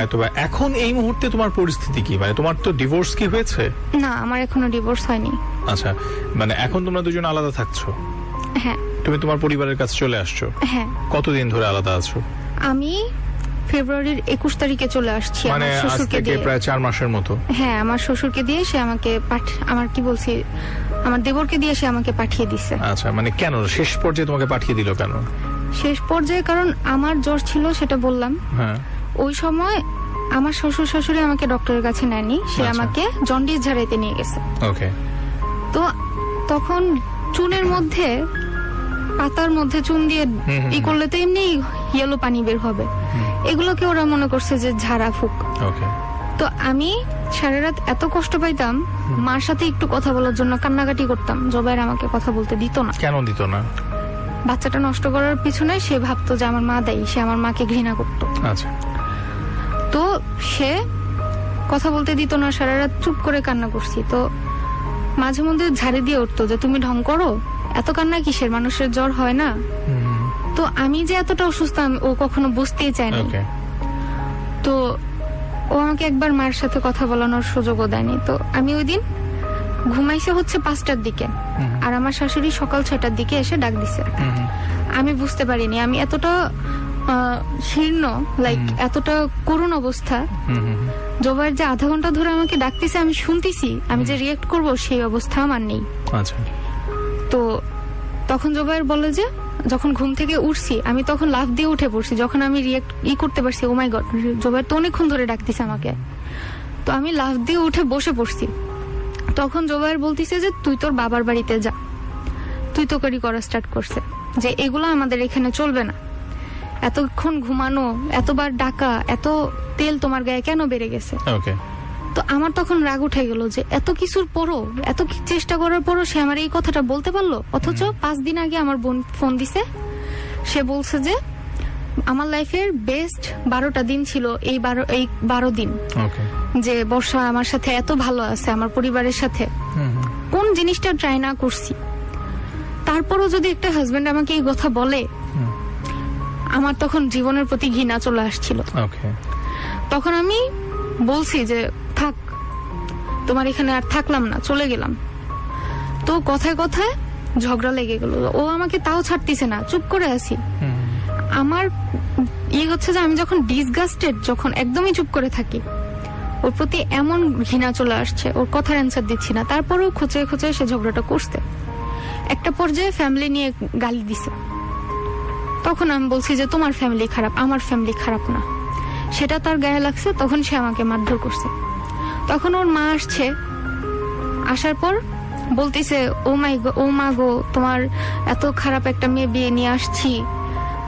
এখন এই মুহূর্তে তোমার পরিস্থিতি কি? মানে তোমার তো ডিভোর্স কি হয়েছে? না, আমার এখনো ডিভোর্স হয়নি। আচ্ছা, মানে এখন তোমরা দুজন আলাদা থাকছো? হ্যাঁ। তুমি তোমার পরিবারের কাছে চলে আসছো? হ্যাঁ। কতদিন ধরে আলাদা আছো? আমি ফেব্রুয়ারির 21 তারিখে চলে আসছি, মানে আমার আজ শ্বশুরকে থেকে দিয়ে। প্রায় 4 মাসের মতো? হ্যাঁ, আমার শ্বশুরকে দিয়ে সে আমাকে আমার কি বলছি, আমার দেবরকে দিয়ে সে আমাকে পাঠিয়ে দিছে। আচ্ছা, মানে কেন শেষ পর্যায়ে তোমাকে পাঠিয়ে দিল কেন? শেষ পর্যায়ে কারণ আমার জ্বর ছিল, সেটা বললাম। হ্যাঁ। ওই সময় আমার শ্বশুর শাশুড়ি আমাকে ডক্টরের কাছে নেয়নি, সে আচ্ছা। আমাকে জন্ডিস ঝাড়াইতে নিয়ে গেছে। ওকে। তো তখন চুনের মধ্যে, পাতার মধ্যে চুন দিয়ে ই করলে তো এমনি ইয়েলো পানি বের হবে, এগুলোকে ওরা মনে করছে যে ঝাড়া ফুক। ওকে। তো আমি সারা রাত এত কষ্ট পাইতাম, মার সাথে একটু কথা বলার জন্য কান্নাকাটি করতাম। জুবাইর আমাকে কথা বলতে দিত না। কেন দিত না? বাচ্চাটা নষ্ট করার পিছনে সে ভাবতো যে আমার মা দায়ী, সে আমার মাকে ঘৃণা করতো। আচ্ছা। তো সে কথা বলতে দিত না, সারা রাত চুপ করে কান্না করছি। তো মাঝে মধ্যে ঝাড়ি দিয়ে উঠতো যে তুমি ঢং করো, এত কান্না কিসের, মানুষের জ্বর হয় না? তো আমি যে এতটা অসুস্থ ও কখনো বুঝতেই চায়নি। তো ও আমাকে একবার মায়ের সাথে কথা বলানোর সুযোগও দেয়নি। তো আমি ওই দিন ঘুমাইছে হচ্ছে 5টার দিকে, আর আমার শাশুড়ি সকাল 6টার দিকে এসে ডাক দিছে। আমি বুঝতে পারিনি, আমি এতটা শীর্ণ, লাইক এতটা করুণ অবস্থা। জুবাইর যে আধা ঘন্টা ধরে আমাকে ডাকতেছে, আমি শুনতেছি, আমি যে রিয়েক্ট করব সেই অবস্থা আমার নেই। আচ্ছা। তো তখন জুবাইর বলে যে যখন ঘুম থেকে উঠছি আমি তখন লাফ দিয়ে উঠে পড়ছি, যখন আমি রিয়েক্ট করতে পারছি, ও মাই গড, জুবাইর তো অনেকক্ষণ ধরে ডাকতেছে আমাকে। তো আমি লাফ দিয়ে উঠে বসে পড়ছি। তখন জুবাইর বলতেছে যে তুই তোর বাবার বাড়িতে যা, তুই তোকারি করা স্টার্ট করছে, যে এগুলো আমাদের এখানে চলবে না, এতক্ষণ ঘুমানো, এতবার ডাকা, এত তেল তোমার গায়ে কেন বেড়ে গেছে। ওকে। তো আমার তখন রাগ উঠে গেল যে এত কিছুর পরও, এত চেষ্টা করার পরও সে আমার এই কথাটা বলতে পারলো। অথচ 5 দিন আগে আমার বোন ফোন দিছে, সে বলছে যে আমার লাইফের বেস্ট 12টা দিন ছিল এই 12 দিন, ওকে, যে বর্ষা আমার সাথে এত ভালো আছে, আমার পরিবারের সাথে কোন জিনিসটা ট্রাই না করছি। তারপরও যদি একটা হাজবেন্ড আমাকে এই কথা বলে, আমার তখন জীবনের প্রতি ঘৃণা চলে আসছিল। ওকে, তখন আমি বলছি যে থাক, তোমার এখানে আর থাকলাম না, চলে গেলাম। তো কথায় কথায় ঝগড়া লেগে গেল, ও আমাকে তাও ছাড়তিছে না, চুপ করে আছি। আমার হচ্ছে যে আমি যখন ডিসগাস্টেড, যখন একদমই চুপ করে থাকি, ওর প্রতি এমন ঘৃণা চলে আসছে, ওর কথার অ্যান্সার দিচ্ছি না, তারপরেও খুঁচে খুঁচে সে ঝগড়াটা করছে। একটা পর্যায়ে ফ্যামিলি নিয়ে গালি দিছে। তখন আমি বলছি যে তোমার ফ্যামিলি খারাপ, আমার ফ্যামিলি খারাপ না। সেটা তার গায়ে লাগছে, তখন সে আমাকে মারধর করছে। তখন ওর মা আসছে, আসার পর বলতেছে ও মা গো, তোমার এত খারাপ একটা মেয়ে বিয়ে নিয়ে আসছি,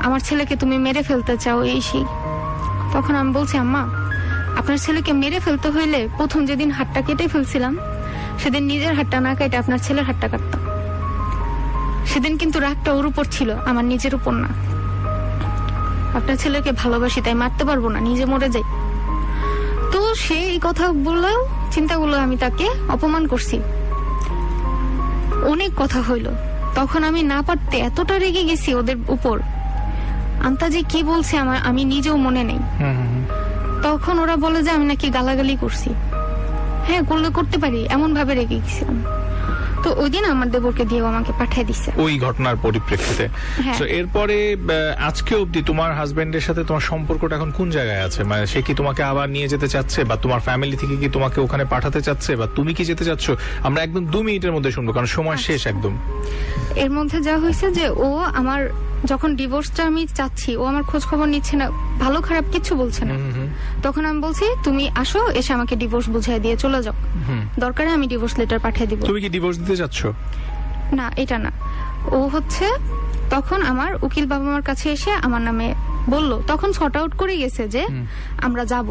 আমার ছেলেকে তুমি মেরে ফেলতে চাও, এই সেই। তখন আমি বলছি আম্মা, আপনার ছেলেকে মেরে ফেলতে হইলে প্রথম যেদিন হাতটা কেটে ফেলছিলাম, সেদিন নিজের হাতটা না কেটে আপনার ছেলের হাতটা কাটতাম। সেদিন কিন্তু রাগটা ওর উপর ছিল, আমার নিজের উপর না। আপনার ছেলেকে ভালোবাসি, তাই মারতে পারবো না, নিজে মরে যাই। তো সে এই কথাগুলো, চিন্তাগুলো আমি তাকে অপমান করছি। অনেক কথা হইল, তখন আমি না পারতে এতটা রেগে গেছি ওদের উপর, আন্তাজি কি বলছে আমি নিজেও মনে নেই। তখন ওরা বলে যে আমি নাকি গালাগালি করছি। হ্যাঁ, করতে পারি, এমন ভাবে রেগে গেছিলাম। তো ওই দিন আমার দেবরকে দিয়েও আমাকে পাঠিয়ে দিচ্ছে ওই ঘটনার পরিপ্রেক্ষিতে। হ্যাঁ। তো এরপরে আজকে অবধি তোমার হাজবেন্ডের সাথে তোমার সম্পর্কটা এখন কোন জায়গায় আছে? মানে সে কি তোমাকে আবার নিয়ে যেতে চাচ্ছে, বা তোমার ফ্যামিলি থেকে কি তোমাকে ওখানে পাঠাতে চাচ্ছে, বা তুমি কি যেতে চাচ্ছ? আমরা একদম 2 মিনিটের মধ্যে শুনবো, কারণ সময় শেষ একদম। এর মধ্যে যা হয়েছে যে ও আমার যখন ডিভোর্সটা আমি চাচ্ছি, ও আমার খোঁজ খবর নিচ্ছে না, ভালো খারাপ কিছু বলছে না। তখন আমি বলছি তুমি আসো, এসে আমাকে ডিভোর্স বুঝিয়ে দিয়ে চলে যাও, দরকারে আমি ডিভোর্স লেটার পাঠিয়ে দিব। তুমি কি ডিভোর্স দিতে চাচ্ছ? না, এটা না। ও হচ্ছে তখন আমার উকিল বাবা মার কাছে এসে আমার নামে বলল, তখন শর্ট আউট করে গেছে যে আমরা যাব।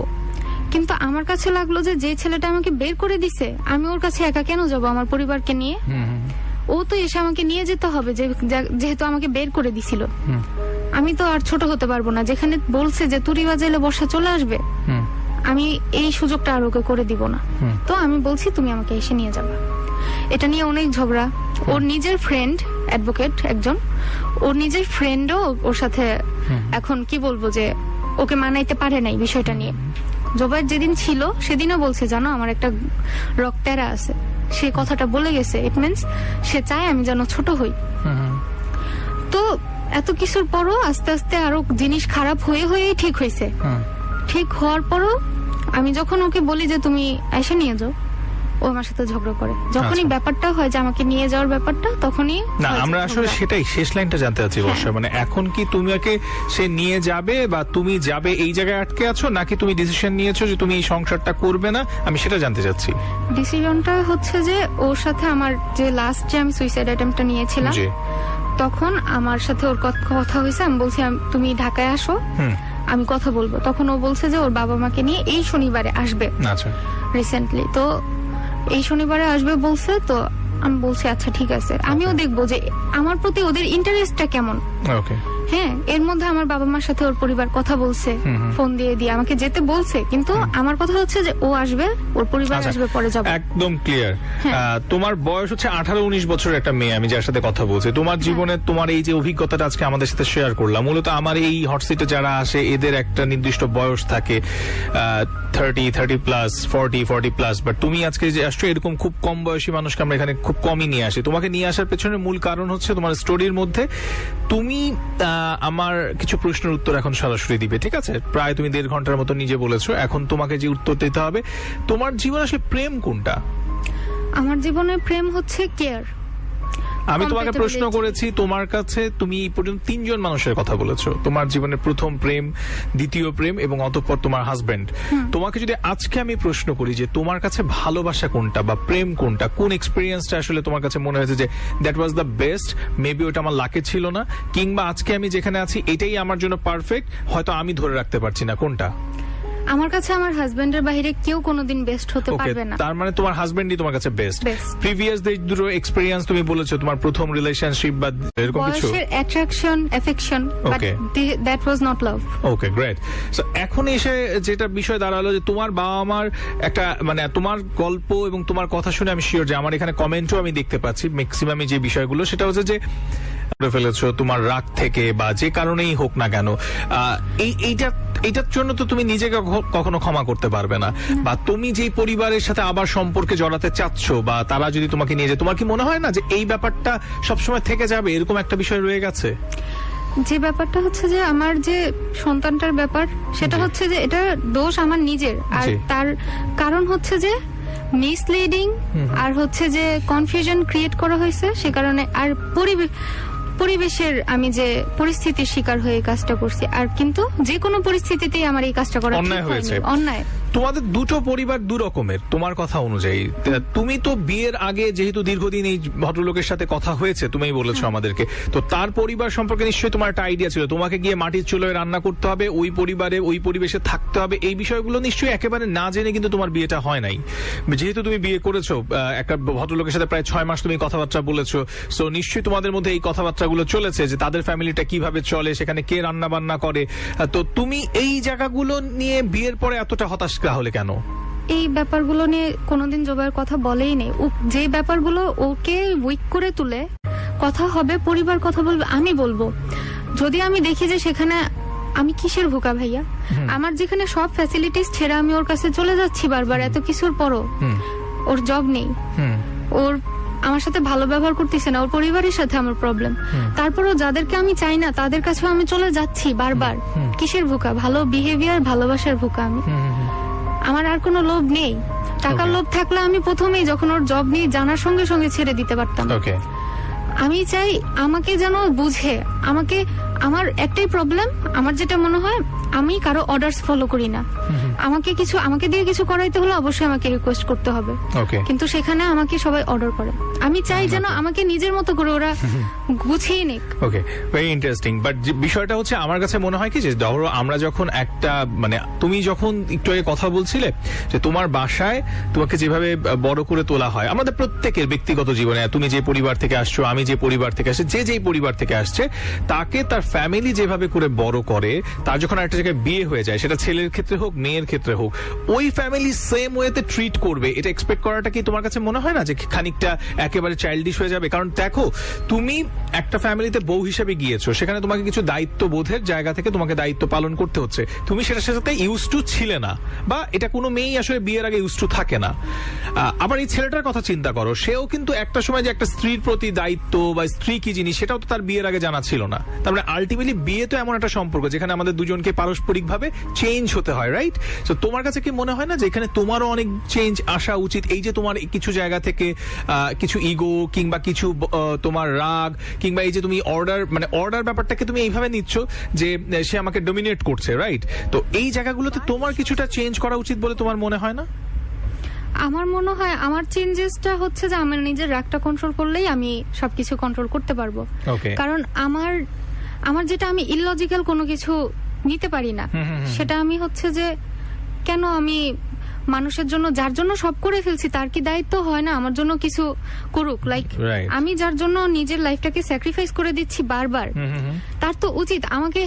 কিন্তু আমার কাছে লাগলো যে ছেলেটা আমাকে বের করে দিছে, আমি ওর কাছে একা কেন যাব আমার পরিবারকে নিয়ে? ও তো এসে আমাকে নিয়ে যেতে হবে, যেহেতু আমাকে বের করে দিছিল। আমি তো আর ছোট হতে পারবো না, যেখানে বলছে যে তুড়ি বাজাইলে বর্ষা চলে আসবে, আমি এই সুযোগটা আর ওকে করে দিব না। তো আমি বলছি তুমি আমাকে এসে নিয়ে যাবা। এটা নিয়ে অনেক ঝগড়া। ওর নিজের ফ্রেন্ড অ্যাডভোকেট একজন, ওর নিজের ফ্রেন্ডও ওর সাথে এখন কি বলবো যে ওকে মানাইতে পারে নাই বিষয়টা নিয়ে। জবাইয়ের যেদিন ছিল সেদিনও বলছে, জানো আমার একটা রক্তেরা আছে, সে কথাটা বলে গেছে। ইট মিনস সে চায় আমি যেন ছোট হই। তো এত কিছুর পরও আস্তে আস্তে আরো জিনিস খারাপ হয়েই ঠিক হয়েছে। ঠিক হওয়ার পরও আমি যখন ওকে বলি যে তুমি এসে নিয়ে যাও, ও আমার সাথে ঝগড়া করে। যখনই ব্যাপারটা হয় যে আমাকে নিয়ে যাওয়ার ব্যাপারটা, তখনই না, আমরা আসলে সেটাই শেষ লাইনটা জানতে চাচ্ছি বর্ষা। মানে এখন কি তোমাকে সে নিয়ে যাবে, বা তুমি যাবে এই জায়গায় আটকে আছো, নাকি তুমি ডিসিশন নিয়েছো যে তুমি এই সংসারটা করবে না? আমি সেটা জানতে চাচ্ছি। ডিসিশনটা হচ্ছে যে ওর সাথে আমার যে লাস্ট যে আমি সুইসাইড অ্যাটেম্পটটা নিয়েছিলাম, তখন আমার সাথে ওর কথা হয়েছে। আমি বলছি তুমি ঢাকায় আসো, আমি কথা বলবো। তখন ও বলছে যে ওর বাবা মাকে নিয়ে এই শনিবারে আসবে, আচ্ছা রিসেন্টলি। তো এই শনিবারে আসবে বলছে। তো আমি বলছি আচ্ছা ঠিক আছে, আমিও দেখবো যে আমার প্রতি ওদের ইন্টারেস্টটা কেমন। হ্যাঁ, এর মধ্যে আমার বাবা মার সাথে ওর পরিবার কথা বলছে, ফোন দিয়ে আমাকে যেতে বলছে। কিন্তু আমার কথা হচ্ছে যে ও আসবে, ওর পরিবার আসবে, পরে যাবো। একদম ক্লিয়ার। তোমার বয়স হচ্ছে 18-19 বছরের একটা মেয়ে, আমি যার সাথে কথা বলছি। তোমার জীবনে তোমার এই যে অভিজ্ঞতাটা আজকে আমাদের সাথে শেয়ার করলাম, মূলত আমার এই হটসিটে যারা আসে এদের একটা নির্দিষ্ট বয়স থাকে, 30+ 40+। বাট তুমি আজকে যে আসছো, এরকম খুব কম বয়সী মানুষকে আমরা এখানে খুব কমই নিয়ে আসি। তোমাকে নিয়ে আসার পেছনে মূল কারণ হচ্ছে তোমার স্টোরির মধ্যে তুমি আমার কিছু প্রশ্নের উত্তর এখন সরাসরি দিবে, ঠিক আছে? প্রায় তুমি 1.5 ঘন্টার মতো নিজে বলেছো। এখন তোমাকে যে উত্তর দিতে হবে, তোমার জীবনে আসলে প্রেম কোনটা? আমার জীবনে প্রেম হচ্ছে কেয়ার। আমি তোমাকে প্রশ্ন করেছি, তোমার কাছে তুমি এই পর্যন্ত 3 জন মানুষের কথা বলেছো। তোমার জীবনের প্রথম প্রেম, দ্বিতীয় প্রেম, এবং অতঃপর তোমার হাজবেন্ড। তোমাকে যদি আজকে আমি প্রশ্ন করি যে তোমার কাছে ভালোবাসা কোনটা বা প্রেম কোনটা, কোন এক্সপিরিয়েন্সটা আসলে তোমার কাছে মনে হয়েছে যে that was the best, maybe ওটা আমার লাকে ছিল না, কিংবা আজকে আমি যেখানে আছি এটাই আমার জন্য পারফেক্ট, হয়তো আমি ধরে রাখতে পারছি না, কোনটা? আমার কাছে আমার হাজবেন্ডের বাইরে কেউ কোনোদিন বেস্ট হতে ওকে, পারবে না। তার মানে তোমার হাজবেন্ডই তোমার কাছে বেস্ট। Best. প্রিভিয়াস যে দুটো এক্সপেরিয়েন্স তুমি বলেছো, তোমার প্রথম রিলেশনশিপ বা এরকম কিছু? বয়সের attraction, affection, but Okay. That was not love. Okay, great. So এখন এসে যেটা বিষয় দাঁড়ালো যে তোমার বাবা মার একটা মানে তোমার গল্প এবং তোমার কথা শুনে আমি শিওর যে আমার এখানে কমেন্টও আমি দেখতে পাচ্ছি ম্যাক্সিমামই যে বিষয়গুলো সেটা হচ্ছে যে করে ফেলেছো তোমার রাগ থেকে বা যে কারণেই হোক না কেন, এইটার জন্য তো তুমি নিজেকে কখনো ক্ষমা করতে পারবে না, বা তুমি যেই পরিবারের সাথে আবার সম্পর্কে জড়াতে চাচ্ছ বা তারা যদি তোমাকে নিয়ে যায়, তোমার কি মনে হয় না যে এই ব্যাপারটা সবসময় থেকে যাবে, এরকম একটা বিষয় রয়ে গেছে? যে ব্যাপারটা হচ্ছে যে আমার যে সন্তানটার ব্যাপার, সেটা জি। হচ্ছে যে এটা দোষ আমার নিজের, আর জি। তার কারণ হচ্ছে যে মিসলিডিং, আর হচ্ছে যে কনফিউশন ক্রিয়েট করা হয়েছে, সে কারণে আর পরিবেশের আমি যে পরিস্থিতির শিকার হয়ে এই কাজটা করছি। আর কিন্তু যে কোনো পরিস্থিতিতেই আমার এই কাজটা করা অন্যায় ঠিক হয়নি, হয়েছে। অন্যায়। তোমাদের দুটো পরিবার দু রকমের তোমার কথা অনুযায়ী। তুমি তো বিয়ের আগে যেহেতু দীর্ঘদিন এই ভদ্রলোকের সাথে কথা হয়েছে, তুমিই বলেছো আমাদেরকে, তো তার পরিবার সম্পর্কে নিশ্চয়ই তোমার একটা আইডিয়া ছিল, তোমাকে গিয়ে মাটির চুলোয় রান্না করতে হবে, ওই পরিবারে ওই পরিবেশে থাকতে হবে, এই বিষয়গুলো নিশ্চয়ই একেবারে না জেনে কিন্তু তোমার বিয়েটা হয় নাই। যেহেতু তুমি বিয়ে করেছো একটা ভদ্রলোকের সাথে প্রায় 6 মাস তুমি কথাবার্তা বলেছো, সো নিশ্চয়ই তোমাদের মধ্যে এই কথাবার্তাগুলো চলেছে যে তাদের ফ্যামিলিটা কিভাবে চলে, সেখানে কে রান্না বান্না করে। তো তুমি এই জায়গাগুলো নিয়ে বিয়ের পরে এতটা হতাশ হলে কেন? এই ব্যাপারগুলো নিয়ে কোনোদিন জোবাইয়ের কথা বলেই নেই। যে ব্যাপারগুলো ওকে উইক করে তুলে কথা হবে, পরিবার কথা বলবে, আমি বলবো। যদি আমি দেখি যে সেখানে আমি কিসের ভুকা ভাইয়া, আমার যেখানে সব ফ্যাসিলিটিস ছেড়ে আমি ওর কাছে চলে যাচ্ছি বারবার, এত কিছুর পরও ওর জব নেই, ওর আমার সাথে ভালো ব্যবহার করতেছে না, ওর পরিবারের সাথে আমার প্রবলেম, তারপরও যাদেরকে আমি চাই না তাদের কাছেও আমি চলে যাচ্ছি বারবার, কিসের ভুকা? ভালো বিহেভিয়ার, ভালোবাসার ভুকা আমি। আমার আর কোনো লোভ নেই। টাকার Okay. লোভ থাকলে আমি প্রথমেই যখন ওর জব নেই জানার সঙ্গে সঙ্গে ছেড়ে দিতে পারতাম। ওকে, আমি চাই আমাকে যেন বুঝে, আমাকে, আমার একটাই প্রবলেম, আমার যেটা মনে হয় আমি কারো অর্ডারস ফলো করি না। আমাকে দিয়ে কিছু করাইতে হলে অবশ্যই আমাকে রিকোয়েস্ট করতে হবে, ওকে, কিন্তু সেখানে আমাকে সবাই অর্ডার করে। আমি চাই যেন আমাকে নিজের মতো করে ওরা গুছিয়ে নিক। ওকে, ভেরি ইন্টারেস্টিং। বাট বিষয়টা হচ্ছে আমার কাছে মনে হয় কি যে ধরো আমরা যখন একটা মানে তুমি যখন একটু আগে কথা বলছিলে যে তোমার বাসায় তোমাকে যেভাবে বড় করে তোলা হয়, আমাদের প্রত্যেকের ব্যক্তিগত জীবনে, তুমি যে পরিবার থেকে আসছো, আমি যে পরিবার থেকে আসছি, যে যেই পরিবার থেকে আসছে, তাকে তার ফ্যামিলি যেভাবে করে বড় করে, তার যখন একটা জায়গায় বিয়ে হয়ে যায়, সেটা ছেলের ক্ষেত্রে হোক মেয়ের ক্ষেত্রে হোক, ওই ফ্যামিলি সেম ওয়েতে ট্রিট করবে, এটা এক্সপেক্ট করাটা কি তোমার কাছে মনে হয় না যে খানিকটা একেবারে চাইল্ডিশ হয়ে যাবে? কারণ দেখো, তুমি একটা ফ্যামিলিতে বউ হিসেবে গিয়েছো, সেখানে তোমাকে কিছু দায়িত্ববোধের জায়গা থেকে তোমাকে দায়িত্ব পালন করতে হচ্ছে, তুমি সেটার সাথে ইউজ টু ছিলে না, বা এটা কোনো মেয়েই আসলে বিয়ের আগে ইউজ টু থাকে না। আবার এই ছেলেটার কথা চিন্তা করো, সেও কিন্তু একটা সময় যে একটা স্ত্রীর প্রতি দায়িত্ব বা স্ত্রী কি জিনিস সেটাও তো তার বিয়ের আগে জানা ছিল না। তার মানে আলটিমেটলি বিয়ে তো এমন একটা সম্পর্ক যেখানে আমাদের দুজনকে পারস্পরিক ভাবে চেঞ্জ হতে হয়, রাইট? তো তোমার কাছে কি মনে হয় না যে এখানে তোমারও অনেক চেঞ্জ আসা উচিত? এই যে তোমার কিছু জায়গা থেকে কিছু ইগো কিংবা কিছু তোমার রাগ কিংবা এই যে তুমি অর্ডার ব্যাপারটাকে তুমি এইভাবে নিচ্ছ যে সে আমাকে ডমিনেট করছে, রাইট? তো এই জায়গাগুলোতে তোমার কিছুটা চেঞ্জ করা উচিত বলে তোমার মনে হয় না? আমার মনে হয় আমার চেঞ্জেসটা হচ্ছে যে আমার নিজের রাগটা কন্ট্রোল করলেই আমি সবকিছু কন্ট্রোল করতে পারবো। ওকে, কারণ আমার যেটা আমি ইললজিক্যাল কোনো কিছু নিতে পারি না, সেটা আমি হচ্ছে যে কেন আমি মানুষের জন্য, যার জন্য সব করে ফেলছি, তার কি দায়িত্ব হয় না আমার জন্য কিছু করুক? Like Right. আমি যার জন্য নিজের লাইফটাকে স্যাক্রিফাইস করে দিচ্ছি বারবার, তার তো উচিত আমাকে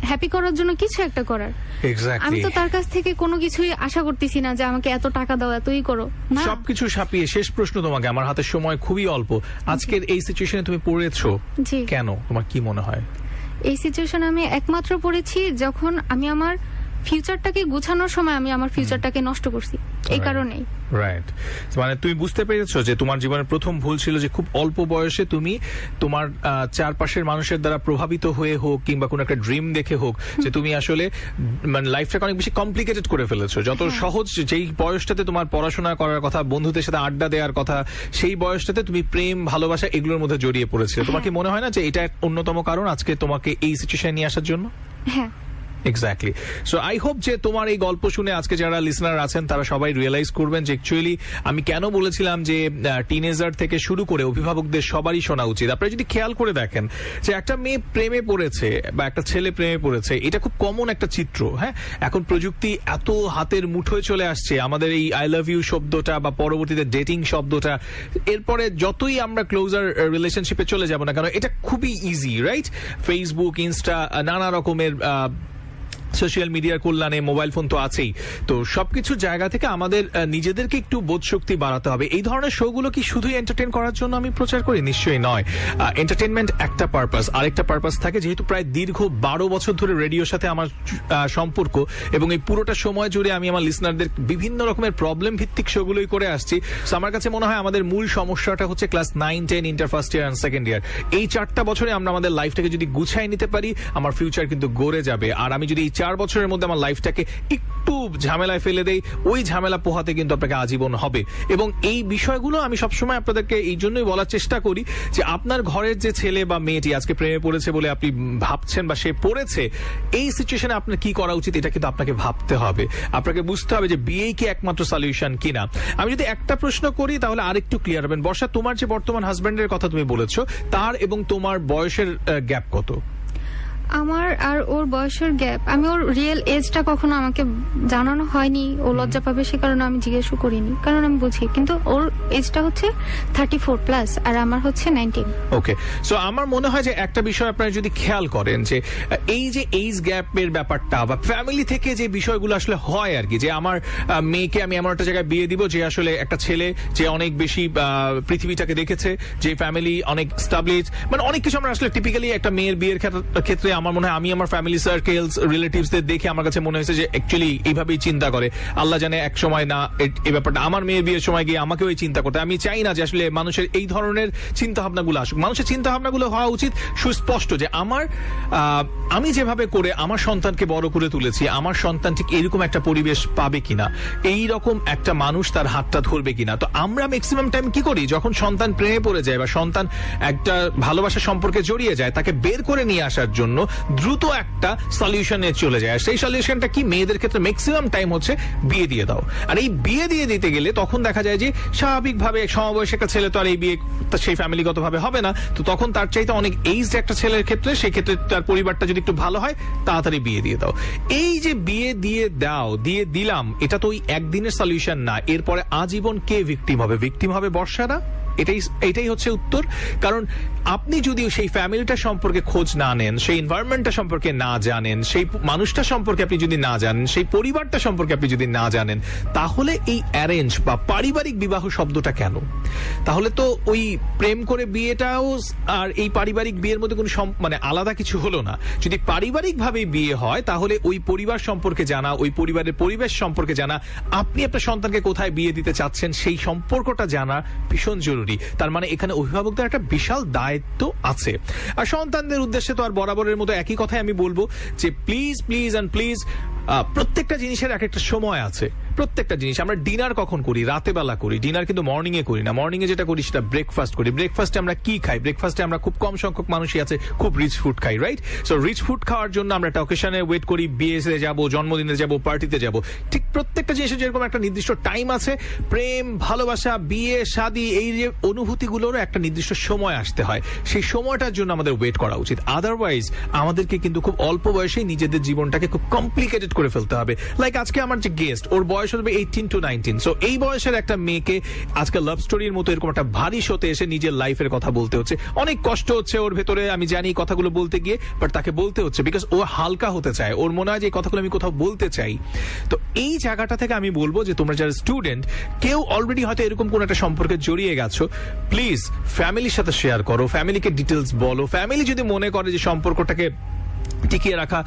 হ্যাপি করার জন্য কিছু একটা করার। আমি এক্স্যাক্টলি। তো তার কাছ থেকে কোনো কিছুই আশা করতেছি না যে আমাকে এত টাকা দাও, এতই করো না। সবকিছু ছাপিয়ে শেষ প্রশ্ন তোমাকে, আমার হাতে সময় খুবই অল্প, আজকের এই সিচুয়েশনে তুমি পড়েছো জি, কেন? তোমার কি মনে হয়? এই সিচুয়েশনে আমি একমাত্র পড়েছি যখন আমি আমার ফিউচারটাকে গুছানোর সময় আমি আমার ফিউচারটাকে নষ্ট করছি, এই কারণেই। রাইট, মানে তুমি বুঝতে পেরেছো যে তোমার জীবনের প্রথম ভুল ছিল যে খুব অল্প বয়সে তুমি তোমার চারপাশের মানুষের দ্বারা প্রভাবিত হয়ে হোক কিংবা কোনো একটা ড্রিম দেখে হোক, যে তুমি আসলে মানে লাইফটাকে অনেক বেশি কমপ্লিকেটেড করে ফেলেছো। যত সহজ যেই বয়সটাতে তোমার পড়াশোনা করার কথা, বন্ধুদের সাথে আড্ডা দেওয়ার কথা, সেই বয়সটাতে তুমি প্রেম ভালোবাসা এগুলোর মধ্যে জড়িয়ে পড়েছিলে। তোমার কি মনে হয় না যে এটা অন্যতম কারণ আজকে তোমাকে এই সিচুয়েশনে নিয়ে আসার জন্য? হ্যাঁ, এক্স্যাক্টলি। সো আই হোপ যে তোমার এই গল্প শুনে আজকে যারা লিসনার আছেন তারা সবাই রিয়েলাইজ করবেন যে অ্যাকচুয়ালি আমি কেন বলেছিলাম যে টিনেজার থেকে শুরু করে অভিভাবকদের সবারই শোনা উচিত। আপনারা যদি খেয়াল করে দেখেন যে একটা মেয়ে প্রেমে পড়েছে বা একটা ছেলে প্রেমে পড়েছে, এটা খুব কমন একটা চিত্র। হ্যাঁ, এখন প্রযুক্তি এত হাতের মুঠোয় চলে আসছে, আমাদের এই আই লাভ ইউ শব্দটা বা পরবর্তীতে ডেটিং শব্দটা, এরপরে যতই আমরা ক্লোজার রিলেশনশিপে চলে যাব না কেন, এটা খুবই ইজি, রাইট? ফেসবুক, ইনস্টা, নানা রকমের সোশ্যাল মিডিয়ার কল্যাণে মোবাইল ফোন তো আছেই। তো সবকিছু জায়গা থেকে আমাদের নিজেদেরকে একটু বোধ শক্তি বাড়াতে হবে। এই ধরনের শোগুলো কি শুধুই এন্টারটেইন করার জন্য আমি প্রচার করি? নিশ্চয়ই নয়। এন্টারটেইনমেন্ট একটা পারপাস, আরেকটা পারপাস থাকে, যেহেতু প্রায় দীর্ঘ 12 বছর ধরে রেডিওর সাথে আমার সম্পর্ক এবং এই পুরোটা সময় জুড়ে আমি আমার লিসনারদের বিভিন্ন রকমের প্রবলেম ভিত্তিক শোগুলোই করে আসছি। তো আমার কাছে মনে হয় আমাদের মূল সমস্যাটা হচ্ছে class 9, 10, inter first year and second year. এই 4টা বছরে আমরা আমাদের লাইফটাকে যদি গুছাই নিতে পারি, আমার ফিউচার কিন্তু গড়ে যাবে। আর আমি যদি 4 বছরের মধ্যে আমার লাইফটাকে একটু ঝামেলায় ফেলে দেই, ওই ঝামেলা পোহাতে কিন্তু আপনাকে আজীবন হবে। এবং এই বিষয়গুলো আমি সবসময় আপনাদেরকে এই জন্যই বলার চেষ্টা করি যে আপনার ঘরের যে ছেলে বা মেয়েটি আজকে প্রেমে পড়েছে বলে আপনি ভাবছেন বা সে পড়েছে, এই সিচুয়েশনে আপনার কি করা উচিত এটা কিন্তু আপনাকে ভাবতে হবে। আপনাকে বুঝতে হবে যে বিয়েই কি একমাত্র সলিউশন কিনা। আমি যদি একটা প্রশ্ন করি তাহলে আরেকটু ক্লিয়ার হবেন। বর্ষা, তোমার যে বর্তমান হাজবেন্ডের কথা তুমি বলেছো, তার এবং তোমার বয়সের গ্যাপ কত? আমার আর ওর বয়সের গ্যাপ, আমি ওর রিয়েল এজটা কখনো আমাকে জানানো হয়নি। ও লজ্জা পাবে সে কারণে আমি জিজ্ঞেসও করিনি, কারণ আমি বুঝি। কিন্তু ওর এজটা হচ্ছে 34+ আর আমার হচ্ছে 19। ওকে, সো আমার মনে হয় যে একটা বিষয় আপনারা যদি খেয়াল করেন যে এই যে এইজ গ্যাপের ব্যাপারটা বা ফ্যামিলি থেকে যে বিষয়গুলো আসলে হয় আর কি, যে আমার মেয়েকে আমি এমন একটা জায়গায় বিয়ে দিব যে আসলে একটা ছেলে যে অনেক বেশি পৃথিবীটাকে দেখেছে, যে ফ্যামিলি অনেক স্টাবলিশ, মানে অনেক কিছু আমরা আসলে টিপিক্যালি একটা মেয়ের বিয়ের ক্ষেত্রে আমার মনে হয় আমি আমার ফ্যামিলি সার্কেলস, রিলেটিভসদের দেখে আমার কাছে মনে হয়েছে যে অ্যাকচুয়ালি এইভাবেই চিন্তা করে। আল্লাহ জানে এক সময় না এই ব্যাপারটা আমার মেয়ের বিয়ের সময় গিয়ে আমাকেও এই চিন্তা করতে। আমি চাই না যে আসলে মানুষের এই ধরনের চিন্তা ভাবনাগুলো আসুক। মানুষের চিন্তা ভাবনাগুলো হওয়া উচিত সুস্পষ্ট যে আমি যেভাবে করে আমার সন্তানকে বড় করে তুলেছি, আমার সন্তান ঠিক এরকম একটা পরিবেশ পাবে কিনা, এই রকম একটা মানুষ তার হাতটা ধরবে কিনা। তো আমরা ম্যাক্সিমাম টাইম কি করি, যখন সন্তান প্রেমে পড়ে যায় বা সন্তান একটা ভালোবাসা সম্পর্কে জড়িয়ে যায়, তাকে বের করে নিয়ে আসার জন্য দ্রুত একটা সলিউশনে চলে যায়। সেই সলিউশনটা কি? মেয়েদের ক্ষেত্রে ম্যাক্সিমাম টাইম হচ্ছে বিয়ে দিয়ে দাও। আর এই বিয়ে দিয়ে দিতে গেলে তখন দেখা যায় যে স্বাভাবিকভাবে সমবয়সী একটা ছেলে তো আর এই বিয়ে সেই ফ্যামিলিগত ভাবে হবে না। তো তখন তার চাইতে অনেক এইজড একটা ছেলের ক্ষেত্রে, সেই ক্ষেত্রে তার পরিবারটা যদি একটু ভালো হয়, তাড়াতাড়ি বিয়ে দিয়ে দাও। এই যে বিয়ে দিয়ে দাও, দিয়ে দিলাম, এটা তো ওই একদিনের সলিউশন না। এরপরে আজীবন কে ভিকটিম হবে? ভিকটিম হবে বর্ষারা। এটাই হচ্ছে উত্তর। কারণ আপনি যদি সেই ফ্যামিলিটা সম্পর্কে খোঁজ না নেন, সেই এনভায়রনমেন্টটা সম্পর্কে না জানেন, সেই মানুষটা সম্পর্কে আপনি যদি না জানেন, সেই পরিবারটা সম্পর্কে আপনি যদি না জানেন, তাহলে এই অ্যারেঞ্জ বা পারিবারিক বিবাহ শব্দটা কেন? তাহলে তো ওই প্রেম করে বিয়েটাও আর এই পারিবারিক বিয়ের মধ্যে কোনো মানে আলাদা কিছু হলো না। যদি পারিবারিক ভাবে বিয়ে হয়, তাহলে ওই পরিবার সম্পর্কে জানা, ওই পরিবারের পরিবেশ সম্পর্কে জানা, আপনি আপনার সন্তানকে কোথায় বিয়ে দিতে চাচ্ছেন সেই সম্পর্কটা জানা ভীষণ জরুরি। তার মানে এখানে অভিভাবকদের একটা বিশাল দায়িত্ব আছে। আর সন্তানদের উদ্দেশ্যে তো আর বরাবরের মতো একই কথাই আমি বলবো যে প্লিজ প্লিজ অ্যান্ড প্লিজ, প্রত্যেকটা জিনিসের এক একটা সময় আছে। প্রত্যেকটা জিনিস আমরা ডিনার কখন করি? রাতে বেলা করি। ডিনার কিন্তু মর্নিং এ করি না। মর্নিং এ যেটা করি সেটা ব্রেকফাস্ট করি। ব্রেকফাস্টে আমরা কি খাই? ব্রেকফাস্টে আমরা খুব কম সংখ্যক মানুষই আছে খুব রিচ ফুড খাই, রাইট? সো রিচ ফুড খাওয়ার জন্য আমরা একটা অকেশনে ওয়েট করি, বিয়েতে যাব, জন্মদিনে যাব, পার্টিতে যাব। ঠিক প্রত্যেকটা জিনিসের যেরকম একটা নির্দিষ্ট টাইম আছে, প্রেম, ভালোবাসা, বিয়ে, শাদী, এই যে অনুভূতিগুলোরও একটা নির্দিষ্ট সময় আসতে হয়। সেই সময়টার জন্য আমাদের ওয়েট করা উচিত। আদারওয়াইজ আমাদেরকে কিন্তু খুব অল্প বয়সেই নিজেদের জীবনটাকে খুব কমপ্লিকেটেড করে ফেলতে হবে। লাইক আজকে আমার যে গেস্ট, ওর বয়স হবে 18 to 19। সো এই বয়সের একটা মেয়েকে আজকে লাভ স্টোরির মতো এরকম একটা ভারী শোতে এসে নিজের লাইফের কথা বলতে হচ্ছে। অনেক কষ্ট হচ্ছে ওর ভেতরে, আমি জানি কথাগুলো বলতে গিয়ে, বাট তাকে বলতে হচ্ছে বিকজ ও হালকা হতে চায়। ওর মনে হয় যে এই কথাগুলো আমি কোথাও বলতে চাই। তো এই জায়গাটা থেকে আমি বলবো যে তোমরা যারা স্টুডেন্ট, কেউ অলরেডি হয়তো এরকম কোন একটা সম্পর্কে জড়িয়ে গেছো, প্লিজ ফ্যামিলির সাথে শেয়ার করো, ফ্যামিলিকে ডিটেলস বলো। ফ্যামিলি যদি মনে করে যে সম্পর্কটাকে টিকিয়ে রাখা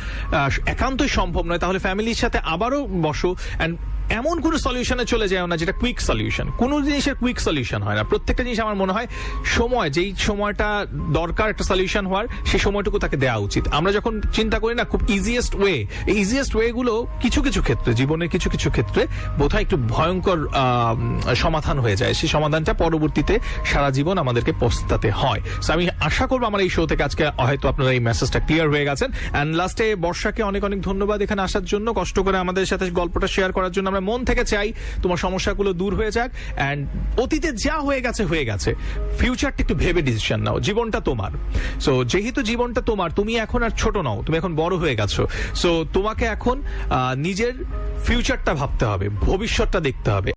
একান্তই সম্ভব নয়, তাহলে ফ্যামিলির সাথে আবারও বসো অ্যান্ড এমন কোন সলিউশনে চলে যায় না যেটা কুইক সলিউশন। কোন জিনিসের কুইক সলিউশন হয় না। প্রত্যেকটা জিনিস আমার মনে হয় সময়, যেই সময়টা দরকার একটা সলিউশন হওয়ার, সেই সময়টুকু তাকে দেওয়া উচিত। আমরা যখন চিন্তা করি না খুব ইজিয়েস্ট ওয়ে, এই ইজিয়েস্ট ওয়ে গুলো কিছু কিছু ক্ষেত্রে, জীবনের কিছু কিছু ক্ষেত্রে বোধহয় একটু ভয়ঙ্কর সমাধান হয়ে যায়। সেই সমাধানটা পরবর্তীতে সারা জীবন আমাদেরকে পস্তাতে হয়। So আমি আশা করবো আমার এই শো থেকে আজকে হয়তো আপনারা এই মেসেজটা ক্লিয়ার হয়ে গেছেন। এন্ড লাস্টে বর্ষাকে অনেক অনেক ধন্যবাদ এখানে আসার জন্য, কষ্ট করে আমাদের সাথে গল্পটা শেয়ার করার জন্য। আমরা মন থেকে চাই তোমার সমস্যাগুলো দূর হয়ে যাক। এন্ড অতীতে যা হয়ে গেছে হয়ে গেছে, ফিউচারটা একটু ভেবে ডিসিশন নাও। জীবনটা তোমার। সো যেহেতু জীবনটা তোমার, তুমি এখন আর ছোট নও, তুমি এখন বড় হয়ে গেছো। সো তোমাকে এখন নিজের ফিউচারটা ভাবতে হবে, ভবিষ্যৎটা দেখতে হবে।